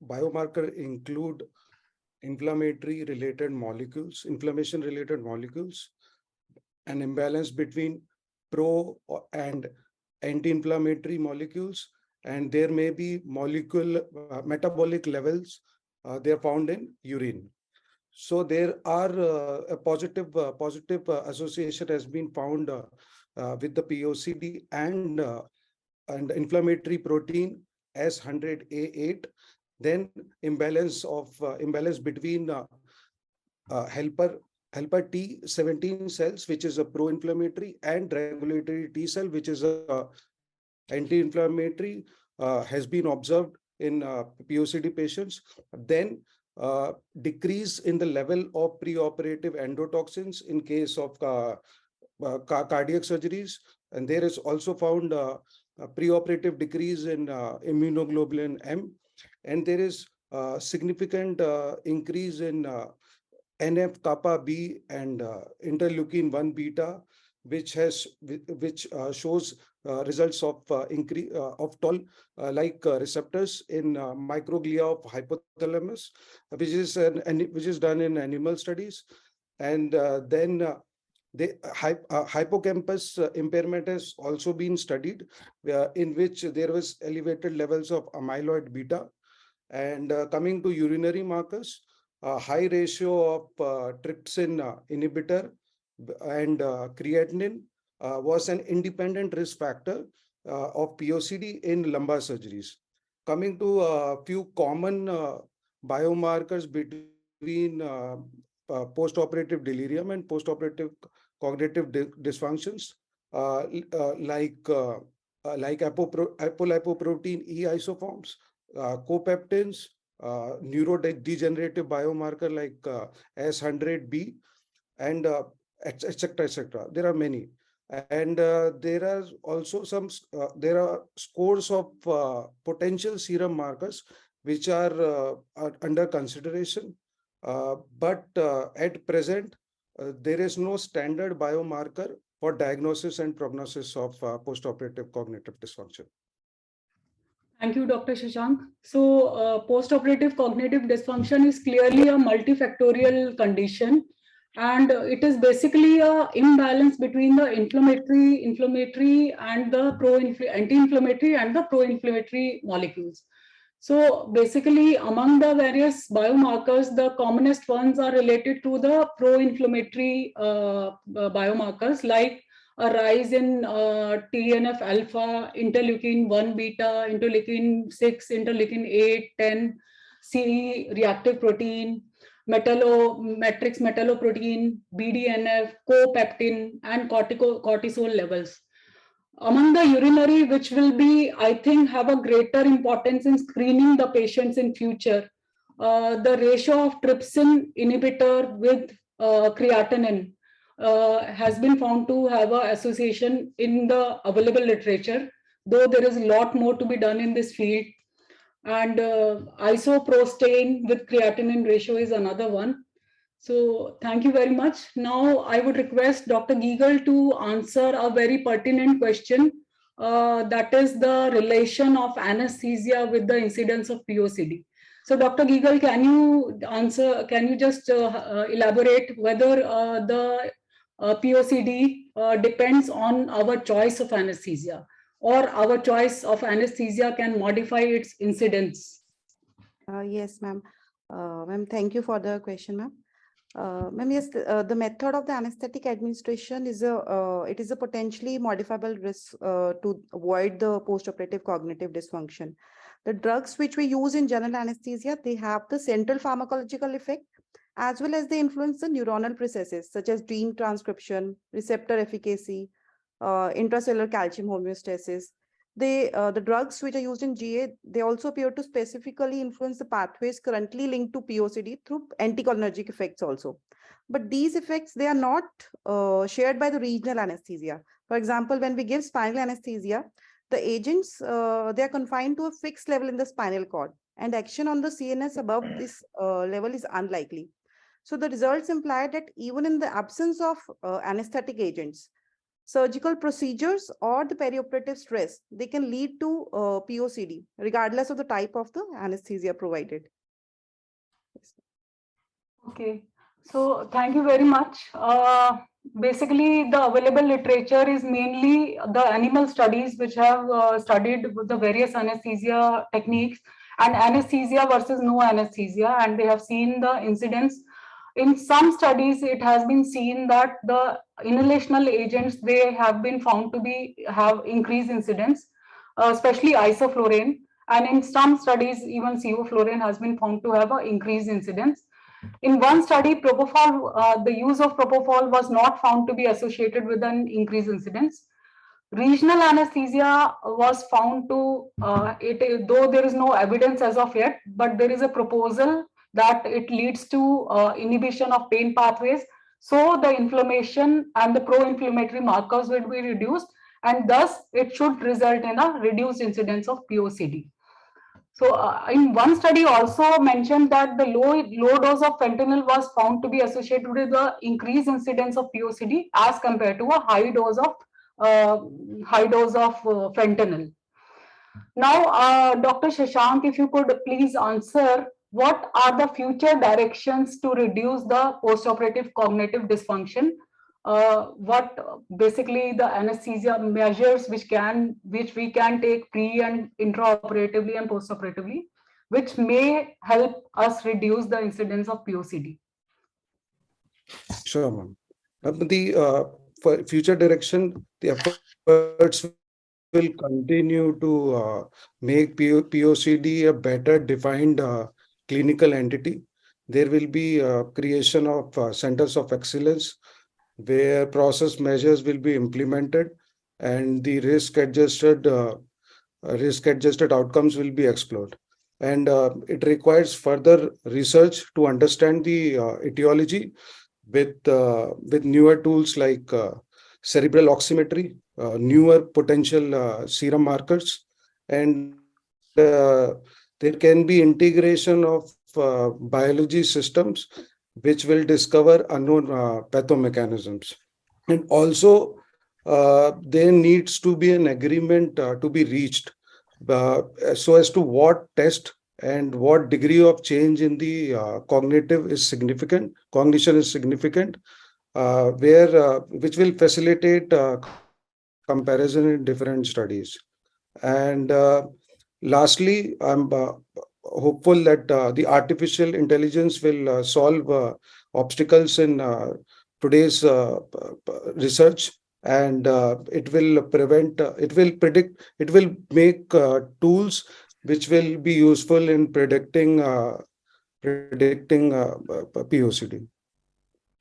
biomarker include inflammation-related molecules, an imbalance between pro and anti-inflammatory molecules, and there may be metabolic levels. They are found in urine. So there are a positive association has been found with the POCD and inflammatory protein S100A8. Then imbalance between helper T17 cells, which is a pro-inflammatory, and regulatory T cell, which is a anti-inflammatory, has been observed in POCD patients. Then decrease in the level of preoperative endotoxins in case of cardiac surgeries, and there is also found preoperative decrease in immunoglobulin M, and there is significant increase in NF-kappa B and interleukin 1 beta, which shows results of increase of toll-like receptors in microglia of hypothalamus, which is done in animal studies. And then the hippocampus impairment has also been studied, in which there was elevated levels of amyloid beta. And coming to urinary markers, a high ratio of trypsin inhibitor and creatinine was an independent risk factor of POCD in lumbar surgeries. Coming to a few common biomarkers between postoperative delirium and postoperative cognitive dysfunctions, like apolipoprotein E isoforms, copeptins, neurodegenerative biomarker like S100B, and etc. etc. There are many, and there are also there are scores of potential serum markers which are under consideration, but at present there is no standard biomarker for diagnosis and prognosis of postoperative cognitive dysfunction. Thank you, Dr. Shashank. So postoperative cognitive dysfunction is clearly a multifactorial condition, and it is basically an imbalance between the inflammatory and the anti-inflammatory and the pro-inflammatory molecules. So basically, among the various biomarkers, the commonest ones are related to the pro-inflammatory biomarkers, like a rise in TNF alpha, interleukin 1 beta, interleukin 6, interleukin 8, 10, CE reactive protein, matrix metalloprotein, BDNF, copeptin, and cortisol levels. Among the urinary, which will be, I think, have a greater importance in screening the patients in future, the ratio of trypsin inhibitor with creatinine has been found to have an association in the available literature, though there is a lot more to be done in this field. And isoprostane with creatinine ratio is another one. So thank you very much. Now I would request Dr. Gegal to answer a very pertinent question, that is the relation of anesthesia with the incidence of POCD. So Dr. Gegal, can you answer, can you just elaborate whether the POCD depends on our choice of anesthesia, or our choice of anesthesia can modify its incidence? Yes, ma'am. Ma'am, thank you for the question, ma'am. Ma'am, yes, the method of the anesthetic administration is it is a potentially modifiable risk to avoid the postoperative cognitive dysfunction. The drugs which we use in general anesthesia, they have the central pharmacological effect, as well as they influence the neuronal processes such as gene transcription, receptor efficacy, intracellular calcium homeostasis. The drugs which are used in GA, they also appear to specifically influence the pathways currently linked to POCD through anticholinergic effects also. But these effects, they are not shared by the regional anesthesia. For example, when we give spinal anesthesia, the agents, they are confined to a fixed level in the spinal cord, and action on the CNS above this level is unlikely. So the results imply that even in the absence of anesthetic agents, surgical procedures or the perioperative stress, they can lead to POCD, regardless of the type of the anesthesia provided. Okay, so thank you very much. Basically, the available literature is mainly the animal studies which have studied the various anesthesia techniques and anesthesia versus no anesthesia, and they have seen the incidence. In some studies, it has been seen that the inhalational agents, they have been found to have increased incidence, especially isoflurane, and in some studies, even sevoflurane has been found to have an increased incidence. In one study, propofol, the use of propofol was not found to be associated with an increased incidence. Regional anesthesia was found to, though there is no evidence as of yet, but there is a proposal that it leads to inhibition of pain pathways. So the inflammation and the pro-inflammatory markers will be reduced, and thus it should result in a reduced incidence of POCD. So in one study also mentioned that the low dose of fentanyl was found to be associated with the increased incidence of POCD as compared to a high dose of fentanyl. Now, Dr. Shashank, if you could please answer, what are the future directions to reduce the postoperative cognitive dysfunction? What basically the anesthesia measures which we can take pre and intraoperatively and postoperatively, which may help us reduce the incidence of POCD? Sure, ma'am. For future direction, the efforts will continue to make POCD a better defined clinical entity. There will be creation of centers of excellence where process measures will be implemented and the risk-adjusted outcomes will be explored. And it requires further research to understand the etiology with newer tools like cerebral oximetry, newer potential serum markers, and there can be integration of biology systems which will discover unknown pathomechanisms. And also, there needs to be an agreement to be reached so as to what test and what degree of change in the cognition is significant, which will facilitate comparison in different studies. And lastly, I'm hopeful that the artificial intelligence will solve obstacles in today's research, and it will make tools which will be useful in predicting predicting POCD.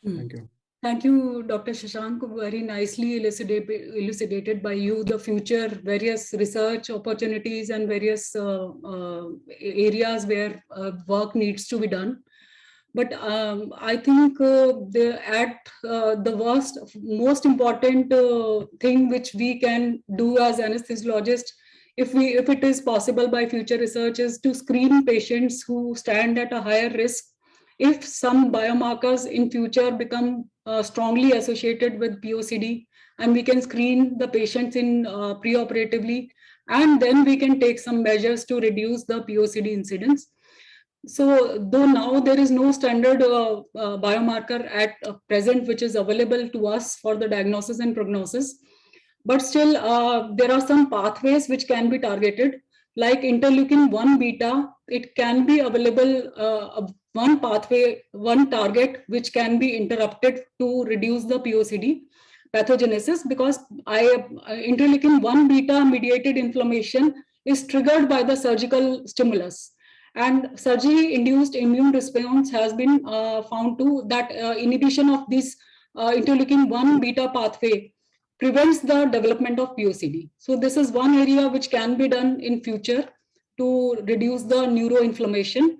Thank you. Thank you, Dr. Shashank. Very nicely elucidated by you the future, various research opportunities and various areas where work needs to be done. But I think the most important thing which we can do as anesthesiologists, if it is possible by future research, is to screen patients who stand at a higher risk. If some biomarkers in future become strongly associated with POCD, and we can screen the patients in preoperatively, and then we can take some measures to reduce the POCD incidence. So though now there is no standard biomarker at present which is available to us for the diagnosis and prognosis, but still there are some pathways which can be targeted, like interleukin 1 beta. It can be available, one pathway, one target which can be interrupted to reduce the POCD pathogenesis, because interleukin 1 beta mediated inflammation is triggered by the surgical stimulus. And surgery-induced immune response has been found to that inhibition of this interleukin 1 beta pathway prevents the development of POCD. So this is one area which can be done in future to reduce the neuroinflammation.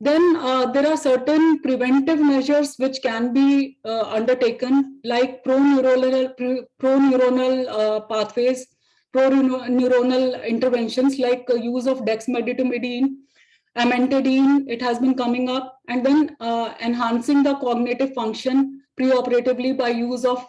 Then there are certain preventive measures which can be undertaken, like proneuronal pathways, proneuronal interventions like use of dexmedetomidine, amantadine. It has been coming up, and then enhancing the cognitive function preoperatively by use of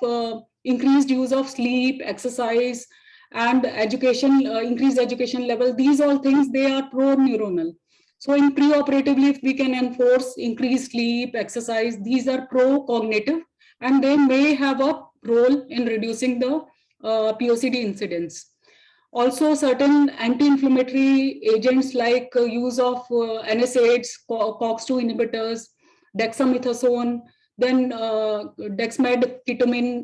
increased use of sleep, exercise, and education, increased education level. These all things, they are pro-neuronal. So in preoperatively, if we can enforce increased sleep, exercise, these are pro-cognitive, and they may have a role in reducing the POCD incidence. Also, certain anti-inflammatory agents like use of NSAIDs, COX-2 inhibitors, dexamethasone, then dexmed,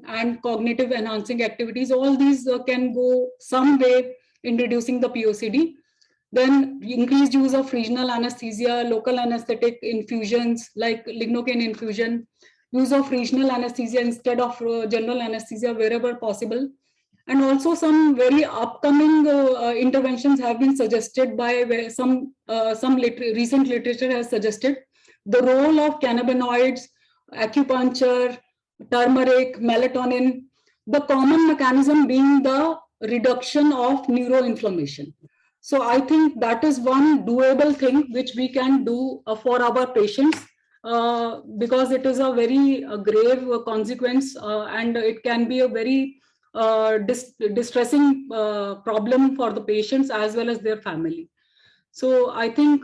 and cognitive enhancing activities, all these can go some way in reducing the POCD. Then increased use of regional anesthesia, local anesthetic infusions like lignocaine infusion, use of regional anesthesia instead of general anesthesia wherever possible. And also some very upcoming interventions have been suggested by some recent literature has suggested the role of cannabinoids, acupuncture, turmeric, melatonin, the common mechanism being the reduction of neuroinflammation. So I think that is one doable thing which we can do for our patients, because it is a very grave consequence, and it can be a very distressing problem for the patients as well as their family. So I think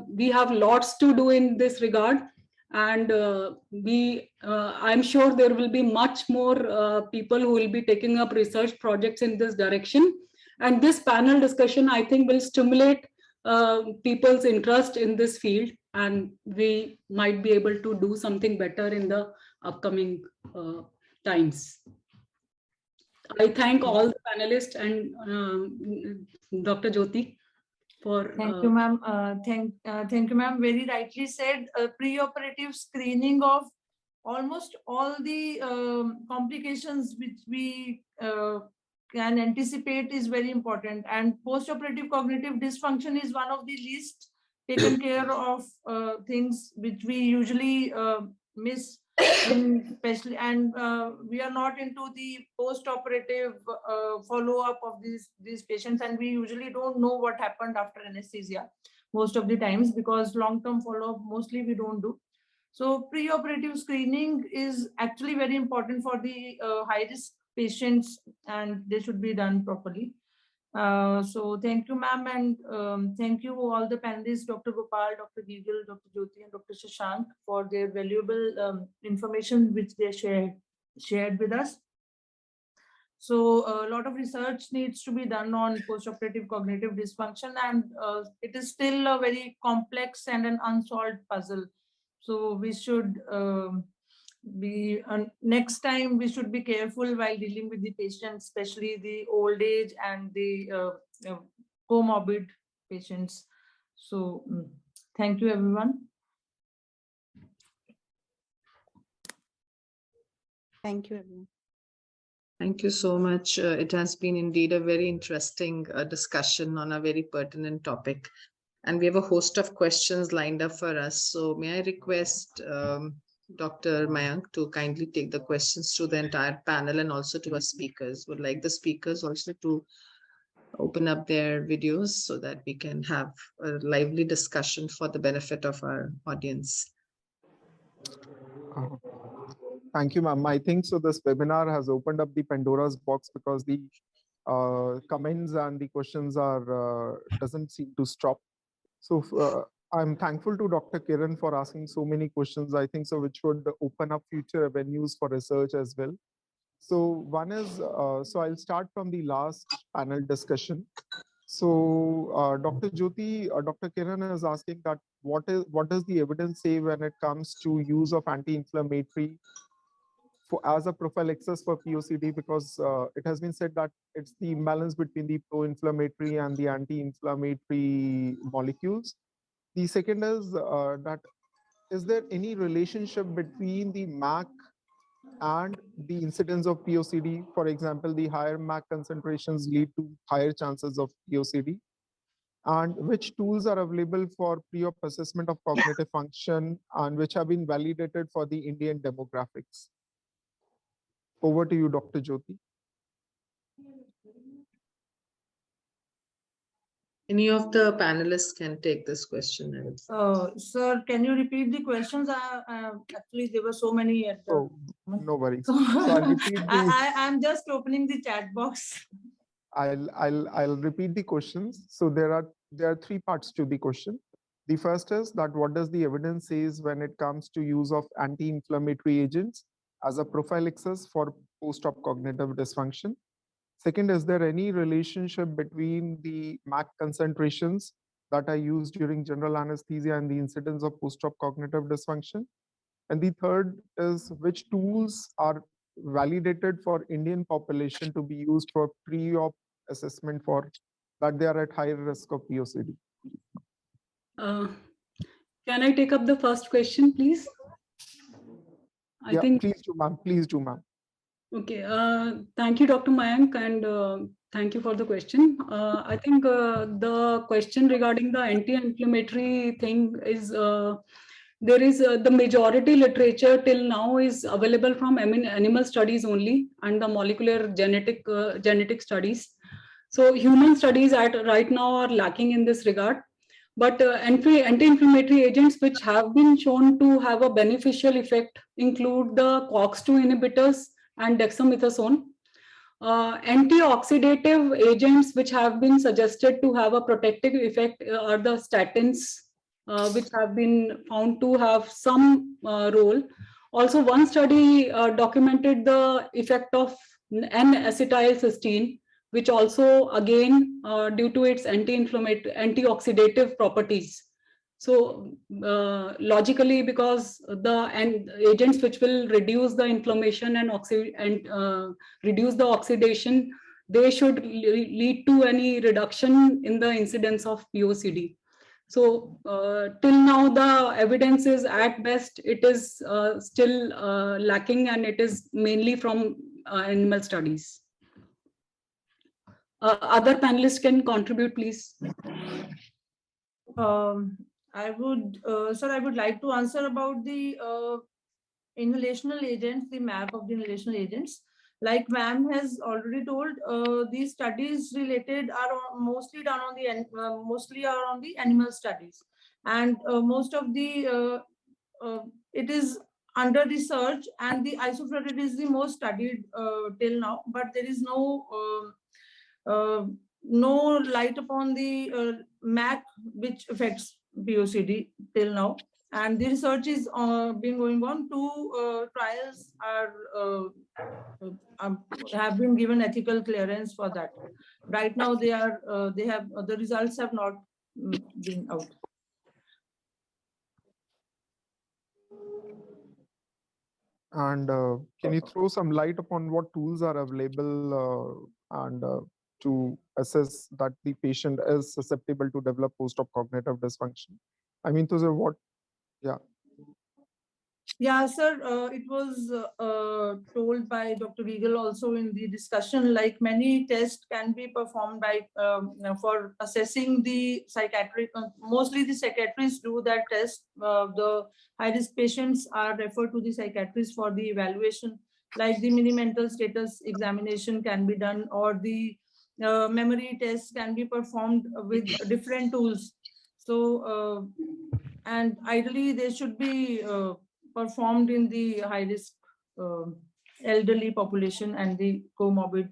we have lots to do in this regard, and I'm sure there will be much more people who will be taking up research projects in this direction. And this panel discussion, I think, will stimulate people's interest in this field, and we might be able to do something better in the upcoming times. I thank all the panelists and Dr. Jyoti for. Thank you, ma'am. Thank you, ma'am. Very rightly said. Preoperative screening of almost all the complications which we can anticipate is very important. And postoperative cognitive dysfunction is one of the least taken care of things which we usually miss. Especially, and we are not into the post-operative follow-up of these patients, and we usually don't know what happened after anesthesia most of the times, because long-term follow-up mostly we don't do. So pre-operative screening is actually very important for the high-risk patients, and they should be done properly. So thank you, ma'am, and thank you all the panelists, Dr. Gopal, Dr. Gegal, Dr. Jyoti, and Dr. Shashank, for their valuable information which they shared with us. So a lot of research needs to be done on postoperative cognitive dysfunction, and it is still a very complex and an unsolved puzzle. So we should next time we should be careful while dealing with the patients, especially the old age and the comorbid patients. So thank you, everyone. Thank you, everyone. Thank you so much. It has been indeed a very interesting discussion on a very pertinent topic. And we have a host of questions lined up for us. So may I request Dr. Mayank to kindly take the questions to the entire panel and also to our speakers. Would like the speakers also to open up their videos so that we can have a lively discussion for the benefit of our audience. Thank you, ma'am. I think so this webinar has opened up the Pandora's box because the comments and the questions are doesn't seem to stop. So I'm thankful to Dr. Kiran for asking so many questions, I think so, which would open up future avenues for research as well. So one is, so I'll start from the last panel discussion. So Dr. Jyoti, Dr. Kiran is asking that what does the evidence say when it comes to use of anti-inflammatory as a prophylaxis for POCD, because it has been said that it's the imbalance between the pro-inflammatory and the anti-inflammatory molecules. The second is that is there any relationship between the MAC and the incidence of POCD? For example, the higher MAC concentrations lead to higher chances of POCD. And which tools are available for pre-op assessment of cognitive function and which have been validated for the Indian demographics? Over to you, Dr. Jyoti. Any of the panelists can take this question. I would say. Sir, can you repeat the questions? Actually, there were so many at the no worries. So I'll repeat I'm just opening the chat box. I'll repeat the questions. So there are three parts to the question. The first is that what does the evidence says when it comes to use of anti-inflammatory agents as a prophylaxis for post-op cognitive dysfunction? Second, is there any relationship between the MAC concentrations that are used during general anesthesia and the incidence of post-op cognitive dysfunction? And the third is which tools are validated for Indian population to be used for pre-op assessment for that they are at higher risk of POCD? Can I take up the first question, please? I think. Please do, ma'am. Please do, ma'am. Okay. Thank you, Dr. Mayank, and thank you for the question. I think the question regarding the anti-inflammatory thing is there is the majority literature till now is available from animal studies only and the molecular genetic studies. So human studies right now are lacking in this regard. But anti-inflammatory agents which have been shown to have a beneficial effect include the COX-2 inhibitors and dexamethasone. Antioxidative agents which have been suggested to have a protective effect are the statins, which have been found to have some role. Also, one study documented the effect of N-acetylcysteine, which also again due to its antioxidative properties. So logically, because the agents which will reduce the inflammation and reduce the oxidation, they should lead to any reduction in the incidence of POCD. So till now, the evidence is at best, it is still lacking, and it is mainly from animal studies. Other panelists can contribute, please. I would, sir, I would like to answer about the inhalational agents, the map of the inhalational agents. Like ma'am has already told, these studies related are mostly done on the mostly are on the animal studies, and most of the it is under research, and the isoflurane is the most studied till now, but there is no light upon the MAC which affects POCD till now, and the research is been going on. Two trials are have been given ethical clearance for that. Right now, they have the results have not been out. And can you throw some light upon what tools are available and to assess that the patient is susceptible to develop post-op cognitive dysfunction? I mean, to say what, yeah. Yeah, sir, it was told by Dr. Gegal also in the discussion, like many tests can be performed by for assessing the psychiatric, mostly the psychiatrists do that test. The high-risk patients are referred to the psychiatrist for the evaluation, like the mini mental status examination can be done, or the memory tests can be performed with different tools. So, and ideally they should be performed in the high risk elderly population and the comorbid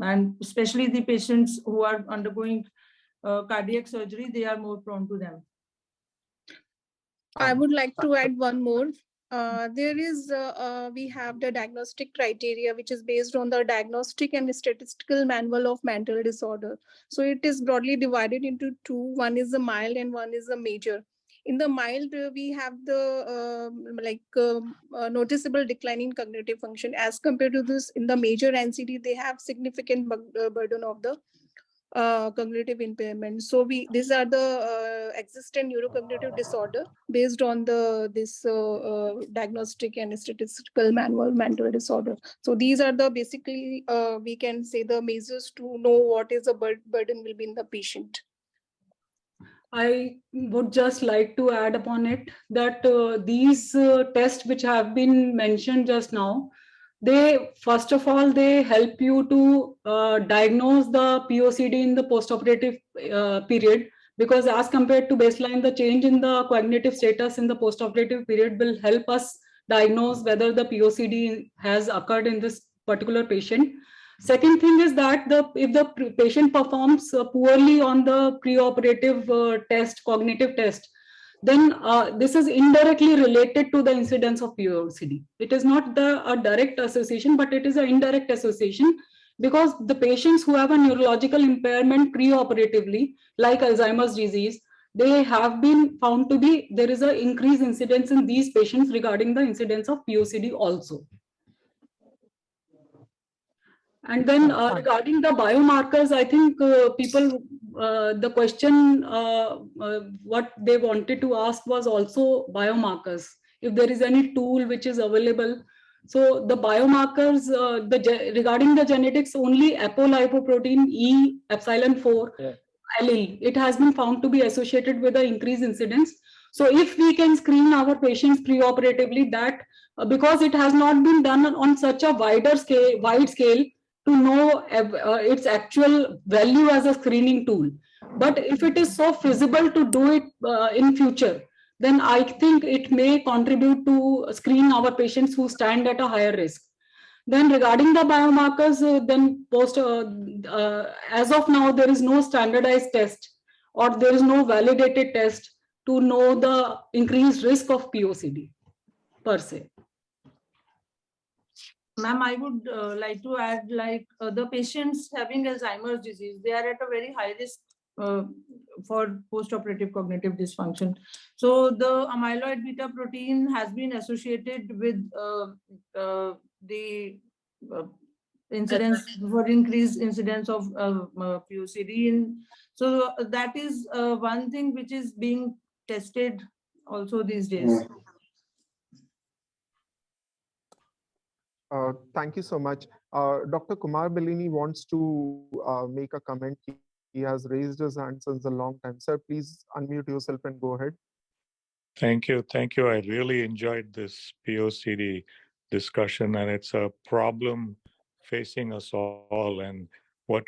and especially the patients who are undergoing cardiac surgery, they are more prone to them. I would like to add one more. We have the diagnostic criteria, which is based on the diagnostic and statistical manual of mental disorder. So it is broadly divided into two. One is the mild and one is the major. In the mild, we have the noticeable decline in cognitive function. As compared to this, in the major NCD, they have significant burden of the cognitive impairment. So these are the existent neurocognitive disorder based on this diagnostic and statistical manual mental disorder. So these are the basically we can say the measures to know what is the burden will be in the patient. I would just like to add upon it that these tests which have been mentioned just now, they first of all they help you to diagnose the POCD in the postoperative period, because as compared to baseline, the change in the cognitive status in the postoperative period will help us diagnose whether the POCD has occurred in this particular patient. Second thing is that if the patient performs poorly on the preoperative test, cognitive test, then this is indirectly related to the incidence of POCD. It is not a direct association, but it is an indirect association, because the patients who have a neurological impairment preoperatively, like Alzheimer's disease, they have been found to be, there is an increased incidence in these patients regarding the incidence of POCD also. And then regarding the biomarkers, I think people, the question what they wanted to ask was also biomarkers. If there is any tool which is available. So the biomarkers regarding the genetics, only apolipoprotein E epsilon 4 allele, it has been found to be associated with the increased incidence. So if we can screen our patients preoperatively, that because it has not been done on such a wide scale, to know its actual value as a screening tool. But if it is so feasible to do it in future, then I think it may contribute to screen our patients who stand at a higher risk. Then regarding the biomarkers, as of now, there is no standardized test or there is no validated test to know the increased risk of POCD per se. Ma'am, I would like to add, like the patients having Alzheimer's disease, they are at a very high risk for postoperative cognitive dysfunction. So the amyloid beta protein has been associated with the incidence for increased incidence of POCD. So that is one thing which is being tested also these days. Thank you so much. Dr. Kumar Bellini wants to make a comment. He has raised his hand since a long time. Sir, please unmute yourself and go ahead. Thank you. Thank you. I really enjoyed this POCD discussion, and it's a problem facing us all. And what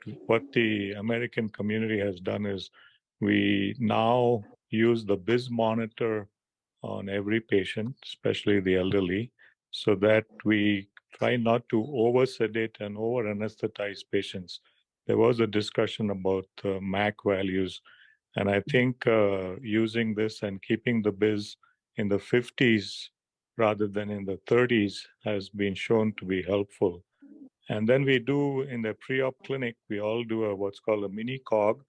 the American community has done is we now use the BIS monitor on every patient, especially the elderly, so that we try not to over sedate and over anesthetize patients. There was a discussion about MAC values, and I think using this and keeping the BIS in the 50s rather than in the 30s has been shown to be helpful. And then we do in the pre-op clinic, we all do what's called a mini cog.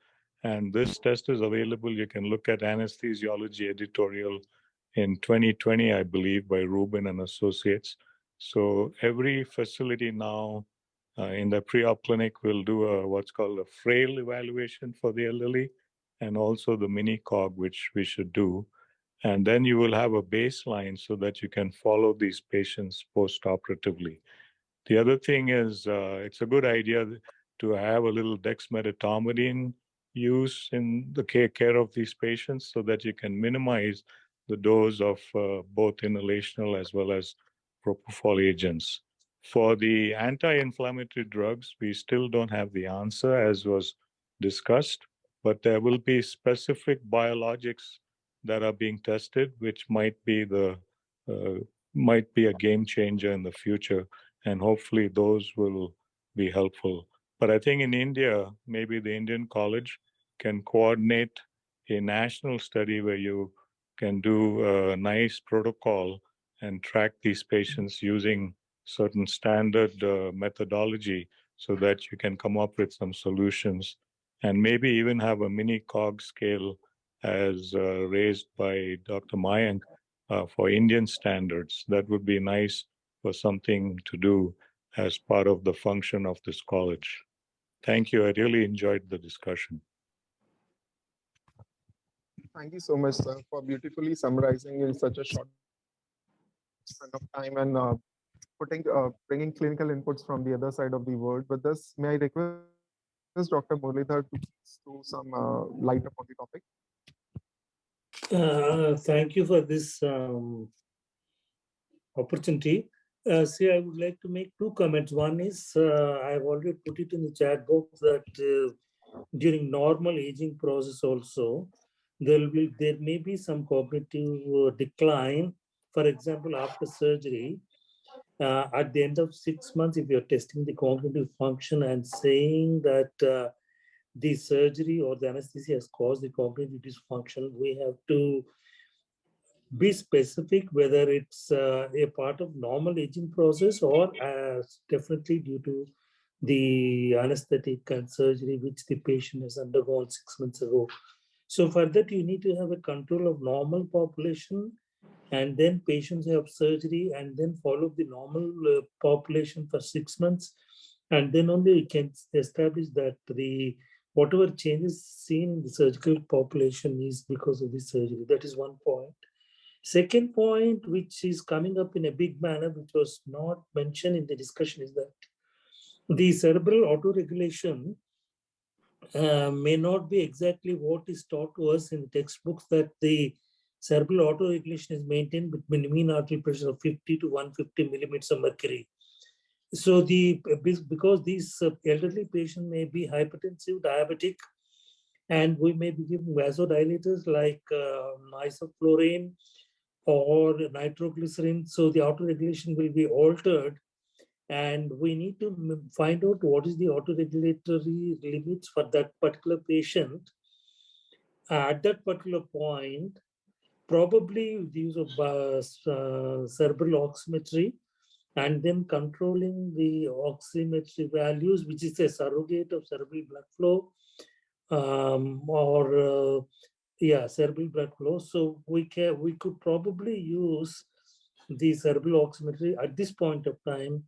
And this test is available. You can look at anesthesiology editorial in 2020, I believe, by Rubin and Associates. So every facility now in the pre-op clinic will do what's called a frail evaluation for the elderly, and also the mini cog, which we should do. And then you will have a baseline so that you can follow these patients post-operatively. The other thing is it's a good idea to have a little dexmedetomidine use in the care of these patients so that you can minimize the dose of both inhalational as well as propofol agents. For the anti-inflammatory drugs, we still don't have the answer as was discussed, but there will be specific biologics that are being tested, which might be a game changer in the future, and hopefully those will be helpful. But I think in India, maybe the Indian College can coordinate a national study where you can do a nice protocol and track these patients using certain standard methodology so that you can come up with some solutions and maybe even have a mini COG scale as raised by Dr. Mayank for Indian standards. That would be nice for something to do as part of the function of this college. Thank you. I really enjoyed the discussion. Thank you so much, sir, for beautifully summarizing in such a short span of time and bringing clinical inputs from the other side of the world. With this, may I request Dr. Muralidhar to throw some light upon the topic? Thank you for this opportunity. See, I would like to make two comments. One is I've already put it in the chat box that during normal aging process also, there may be some cognitive decline. For example, after surgery, at the end of 6 months, if you're testing the cognitive function and saying that the surgery or the anesthesia has caused the cognitive dysfunction, we have to be specific whether it's a part of normal aging process or definitely due to the anesthetic and surgery which the patient has undergone 6 months ago. So for that, you need to have a control of normal population, and then patients have surgery, and then follow the normal population for 6 months, and then only you can establish that the whatever changes seen in the surgical population is because of the surgery. That is one point. Second point, which is coming up in a big manner, which was not mentioned in the discussion, is that the cerebral autoregulation may not be exactly what is taught to us in the textbooks, that the cerebral autoregulation is maintained between mean arterial pressure of 50 to 150 millimeters of mercury. So because these elderly patients may be hypertensive, diabetic, and we may be giving vasodilators like isoflurane or nitroglycerin, so the autoregulation will be altered, and we need to find out what is the autoregulatory limits for that particular patient. At that particular point, probably the use of cerebral oximetry, and then controlling the oximetry values, which is a surrogate of cerebral blood flow, cerebral blood flow. So we could probably use the cerebral oximetry at this point of time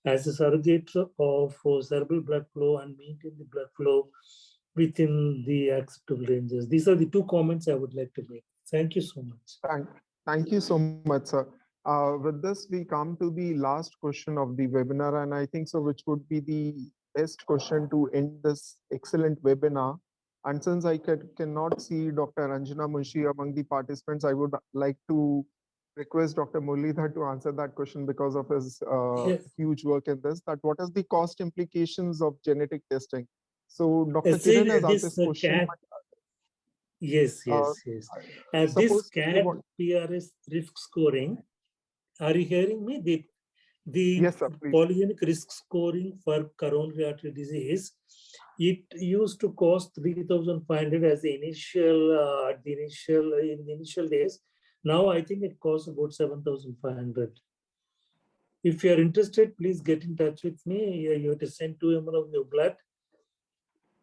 as a surrogate of cerebral blood flow and maintain the blood flow within the acceptable ranges. These are the two comments I would like to make. Thank you so much. Thank you so much, sir. With this, we come to the last question of the webinar, and I think so, which would be the best question to end this excellent webinar. And since I cannot see Dr. Anjana Munshi among the participants, I would like to request Dr. Muralidhar to answer that question because of his huge work in this. That what is the cost implications of genetic testing? So Dr. Kiran has asked this question. Yes. This CAT PRS risk scoring, are you hearing me? The yes, sir, polygenic risk scoring for coronary artery disease, it used to cost 3,500 as the initial in the initial days. Now I think it costs about 7,500. If you are interested, please get in touch with me. You have to send 2 ml of your blood.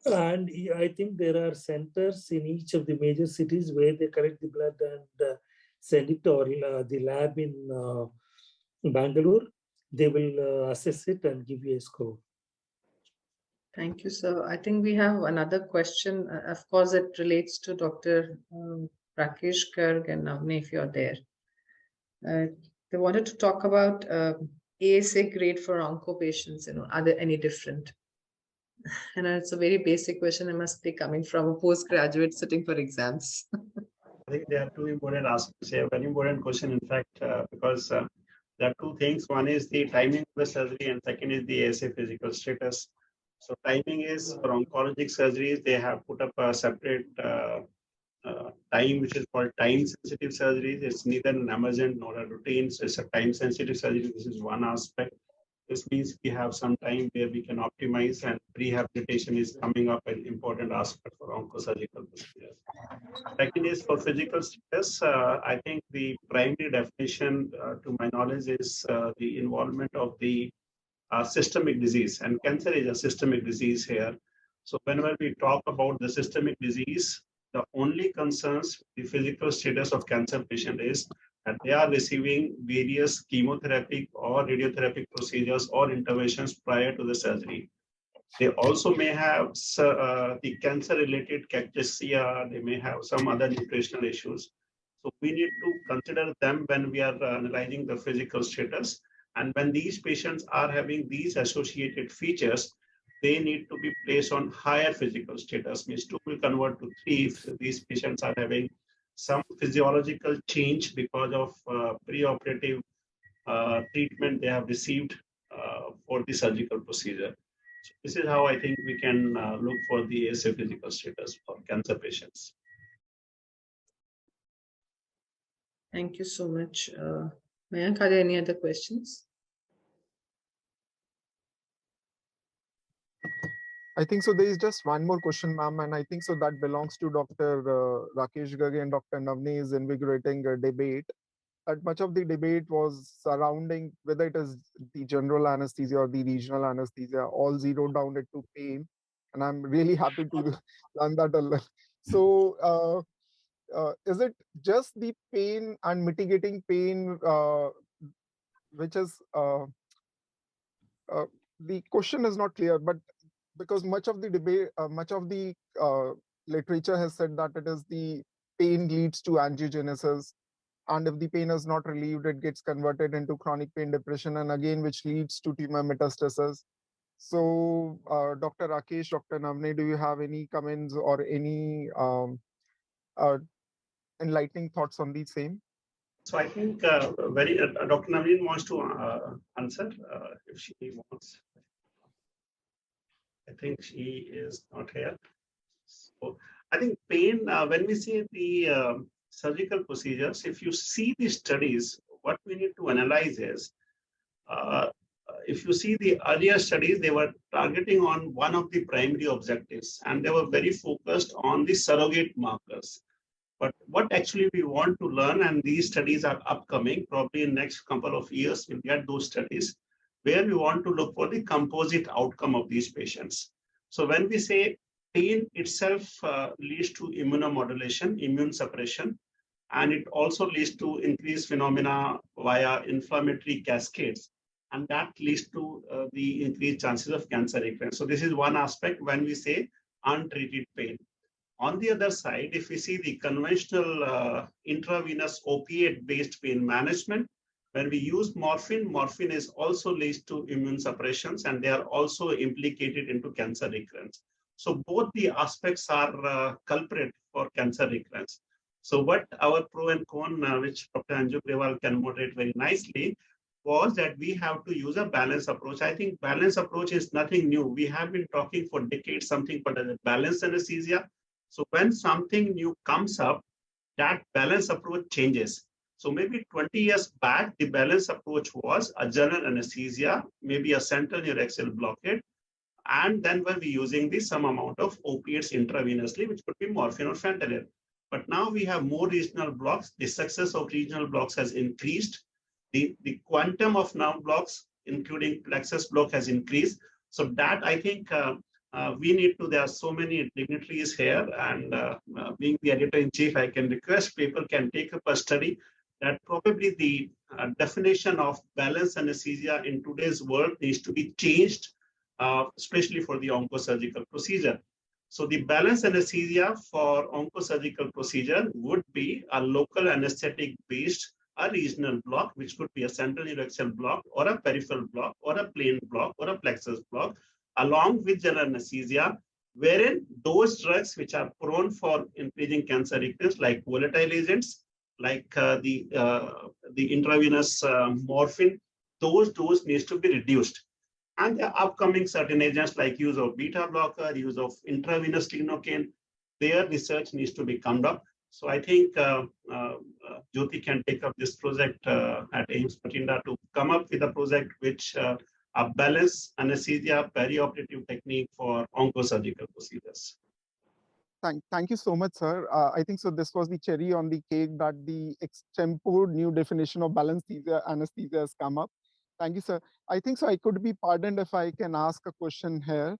And I think there are centers in each of the major cities where they collect the blood and send it, or the lab in Bangalore. They will assess it and give you a score. Thank you, sir. I think we have another question. Of course, it relates to Dr. Rakesh, Garg, and Navneh, if you're there. They wanted to talk about ASA grade for onco patients. Are there any different? And it's a very basic question. It must be coming from a postgraduate sitting for exams. I think there are two important aspects here. Very important question, in fact, because there are two things. One is the timing of the surgery, and second is the ASA physical status. So timing is for oncologic surgeries, they have put up a separate time, which is called time-sensitive surgeries. It's neither an emergent nor a routine, so it's a time-sensitive surgery. This is one aspect. This means we have some time where we can optimize, and rehabilitation is coming up an important aspect for oncosurgical procedures. Second is for physical status. I think the primary definition, to my knowledge, is the involvement of the systemic disease, and cancer is a systemic disease here. So whenever we talk about the systemic disease, the only concerns the physical status of cancer patient is that they are receiving various chemotherapy or radiotherapy procedures or interventions prior to the surgery. They also may have the cancer-related cachexia, they may have some other nutritional issues. So we need to consider them when we are analyzing the physical status. And when these patients are having these associated features, they need to be placed on higher physical status, means 2 will convert to 3 if these patients are having some physiological change because of preoperative treatment they have received for the surgical procedure. So this is how I think we can look for the ASA physical status for cancer patients. Thank you so much. Mayank, are there any other questions? I think so. There is just one more question, ma'am, and I think so that belongs to Dr. Rakesh Garg and Dr. Navneh's invigorating debate. That much of the debate was surrounding whether it is the general anesthesia or the regional anesthesia, all zeroed down it to pain. And I'm really happy to learn that. So is it just the pain and mitigating pain, which is, the question is not clear, but because much of the debate, much of the literature has said that it is the pain leads to angiogenesis. And if the pain is not relieved, it gets converted into chronic pain depression, and again, which leads to tumor metastasis. So, Dr. Rakesh, Dr. Navneh, do you have any comments or any enlightening thoughts on the same? So I think Dr. Navneh wants to answer if she wants. I think she is not here. So I think pain, when we see the surgical procedures, if you see the studies, what we need to analyze is, if you see the earlier studies, they were targeting on one of the primary objectives, and they were very focused on the surrogate markers. But what actually we want to learn, and these studies are upcoming, probably in next couple of years, we'll get those studies, where we want to look for the composite outcome of these patients. So when we say pain itself leads to immunomodulation, immune suppression, and it also leads to increased phenomena via inflammatory cascades, and that leads to the increased chances of cancer recurrence. So this is one aspect when we say untreated pain. On the other side, if we see the conventional intravenous opiate-based pain management, when we use morphine, morphine is also leads to immune suppressions, and they are also implicated into cancer recurrence. So both the aspects are culprit for cancer recurrence. So what our pro and con, which Dr. Anju Grewal can moderate very nicely, was that we have to use a balanced approach. I think balanced approach is nothing new. We have been talking for decades something called as a balanced anesthesia. So when something new comes up, that balanced approach changes. So maybe 20 years back, the balanced approach was a general anesthesia, maybe a central neuraxial blockade, and then we'll be using some amount of opiates intravenously, which could be morphine or fentanyl. But now we have more regional blocks. The success of regional blocks has increased. The quantum of nerve blocks, including plexus block, has increased. So that I think we need to, there are so many dignitaries here, and being the editor-in-chief, I can request people can take up a study that probably the definition of balanced anesthesia in today's world needs to be changed, especially for the oncosurgical procedure. So the balanced anesthesia for oncosurgical procedure would be a local anesthetic based a regional block, which could be a central neuraxial block or a peripheral block or a plain block or a plexus block, along with general anesthesia, wherein those drugs which are prone for increasing cancer recurrence, like volatile agents, like the intravenous morphine, those dose needs to be reduced. And the upcoming certain agents like use of beta blocker, use of intravenous lignocaine, their research needs to be come up. So I think Jyoti can take up this project at AIIMS Bathinda to come up with a project which a balanced anesthesia perioperative technique for oncosurgical procedures. Thank you so much, sir. I think so. This was the cherry on the cake that the extempore new definition of balanced anesthesia has come up. Thank you, sir. I think so. I could be pardoned if I can ask a question here.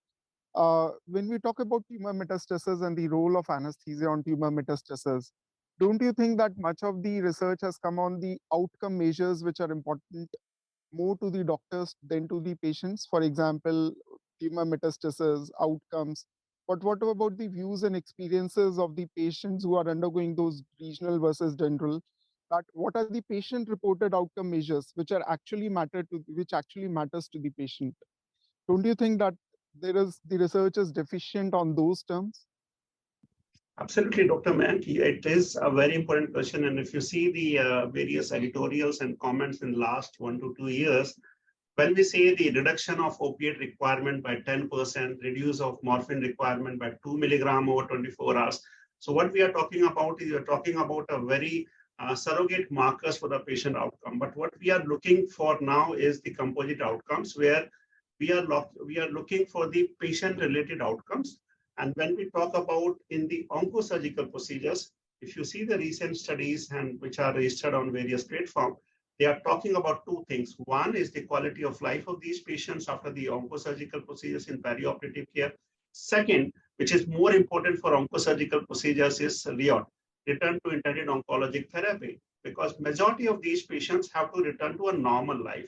When we talk about tumor metastasis and the role of anesthesia on tumor metastasis, don't you think that much of the research has come on the outcome measures which are important more to the doctors than to the patients? For example, tumor metastasis, outcomes. But what about the views and experiences of the patients who are undergoing those regional versus general? That what are the patient-reported outcome measures which are actually matters to the patient? Don't you think that the research is deficient on those terms? Absolutely, Dr. Mayank. It is a very important question. And if you see the various editorials and comments in the last 1 to 2 years, when we say the reduction of opiate requirement by 10%, reduce of morphine requirement by 2 milligram over 24 hours. So what we are talking about is we are talking about a very surrogate markers for the patient outcome. But what we are looking for now is the composite outcomes, where we are looking for the patient-related outcomes. And when we talk about in the oncosurgical procedures, if you see the recent studies and which are registered on various platforms, they are talking about two things. One is the quality of life of these patients after the oncosurgical procedures in perioperative care. Second, which is more important for oncosurgical procedures, is return to intended oncologic therapy, because majority of these patients have to return to a normal life.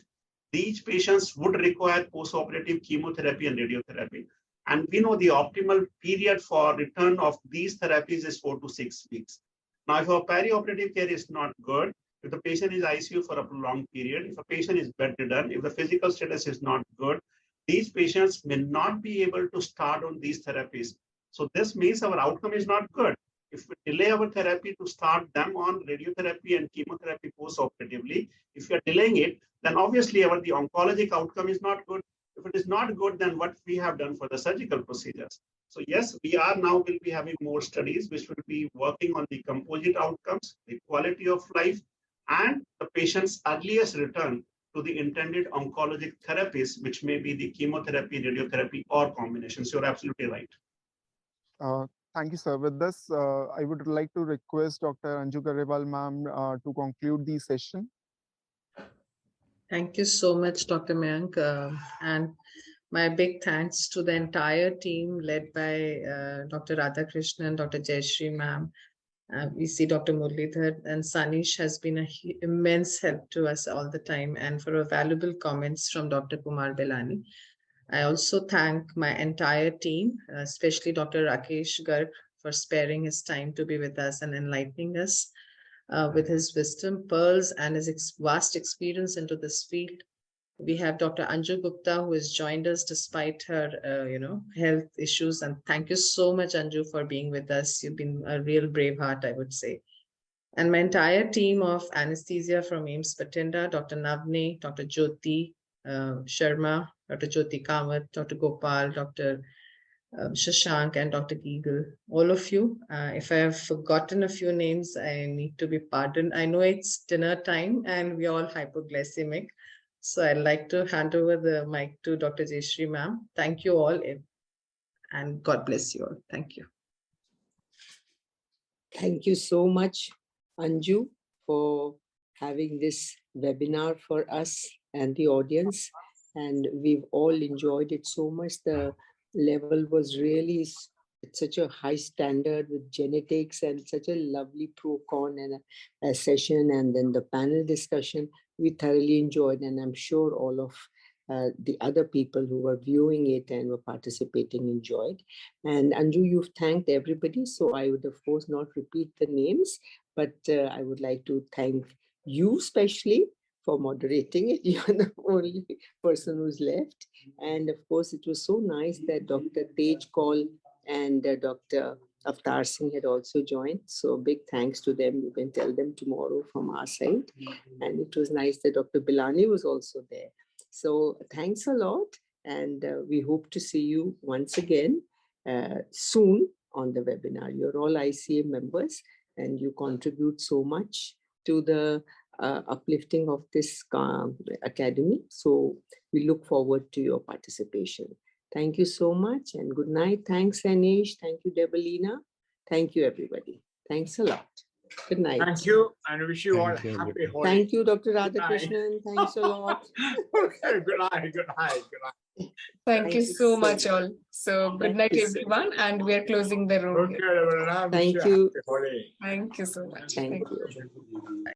These patients would require postoperative chemotherapy and radiotherapy. And we know the optimal period for return of these therapies is 4 to 6 weeks. Now, if our perioperative care is not good, if the patient is ICU for a prolonged period, if a patient is bedridden, if the physical status is not good, these patients may not be able to start on these therapies. So this means our outcome is not good. If we delay our therapy to start them on radiotherapy and chemotherapy post-operatively, if we are delaying it, then obviously the oncologic outcome is not good. If it is not good, then what we have done for the surgical procedures. So yes, we are now will be having more studies which will be working on the composite outcomes, the quality of life, and the patient's earliest return to the intended oncologic therapies, which may be the chemotherapy, radiotherapy, or combinations. You're absolutely right. Thank you, sir. With this, I would like to request Dr. Anju Grewal, ma'am, to conclude the session. Thank you so much, Dr. Mayank. And my big thanks to the entire team led by Dr. Radhakrishnan, Dr. Jayashree, ma'am. We see Dr. Muralidhar, and Saneesh has been an immense help to us all the time, and for a valuable comments from Dr. Kumar Belani. I also thank my entire team, especially Dr. Rakesh Garg, for sparing his time to be with us and enlightening us with his wisdom, pearls, and his vast experience into this field. We have Dr. Anju Gupta, who has joined us despite her, health issues. And thank you so much, Anju, for being with us. You've been a real brave heart, I would say. And my entire team of anesthesia from AIIMS Bathinda, Dr. Navneh, Dr. Jyoti, Sharma, Dr. Jyoti Kanwat, Dr. Gopal, Dr. Shashank, and Dr. Gegal, all of you. If I have forgotten a few names, I need to be pardoned. I know it's dinner time and we're all hypoglycemic. So I'd like to hand over the mic to Dr. Jayashree, ma'am. Thank you all, and God bless you all. Thank you. Thank you so much, Anju, for having this webinar for us and the audience. And we've all enjoyed it so much. The level was really at such a high standard with genetics and such a lovely pro-con and a session, and then the panel discussion. We thoroughly enjoyed, and I'm sure all of the other people who were viewing it and were participating enjoyed. And Anju, you've thanked everybody, so I would of course not repeat the names, but I would like to thank you especially for moderating it. You're the only person who's left. And of course, it was so nice that Dr. Tej Kaul and Dr. Avtar Singh had also joined. So big thanks to them. You can tell them tomorrow from our side. And it was nice that Dr. Bilani was also there. So thanks a lot. And we hope to see you once again soon on the webinar. You're all ICA members and you contribute so much to the uplifting of this academy. So we look forward to your participation. Thank you so much and good night. Thanks, Saneesh. Thank you, Debalina. Thank you, everybody. Thanks a lot. Good night. Thank you and wish you all happy holidays. Thank you, Dr. Radhakrishnan. Thanks a lot. Okay, good night, good night, good night. Thank you so much all. So good night everyone and we are closing the room. Okay, Thank you. Thank you so much. Thank you.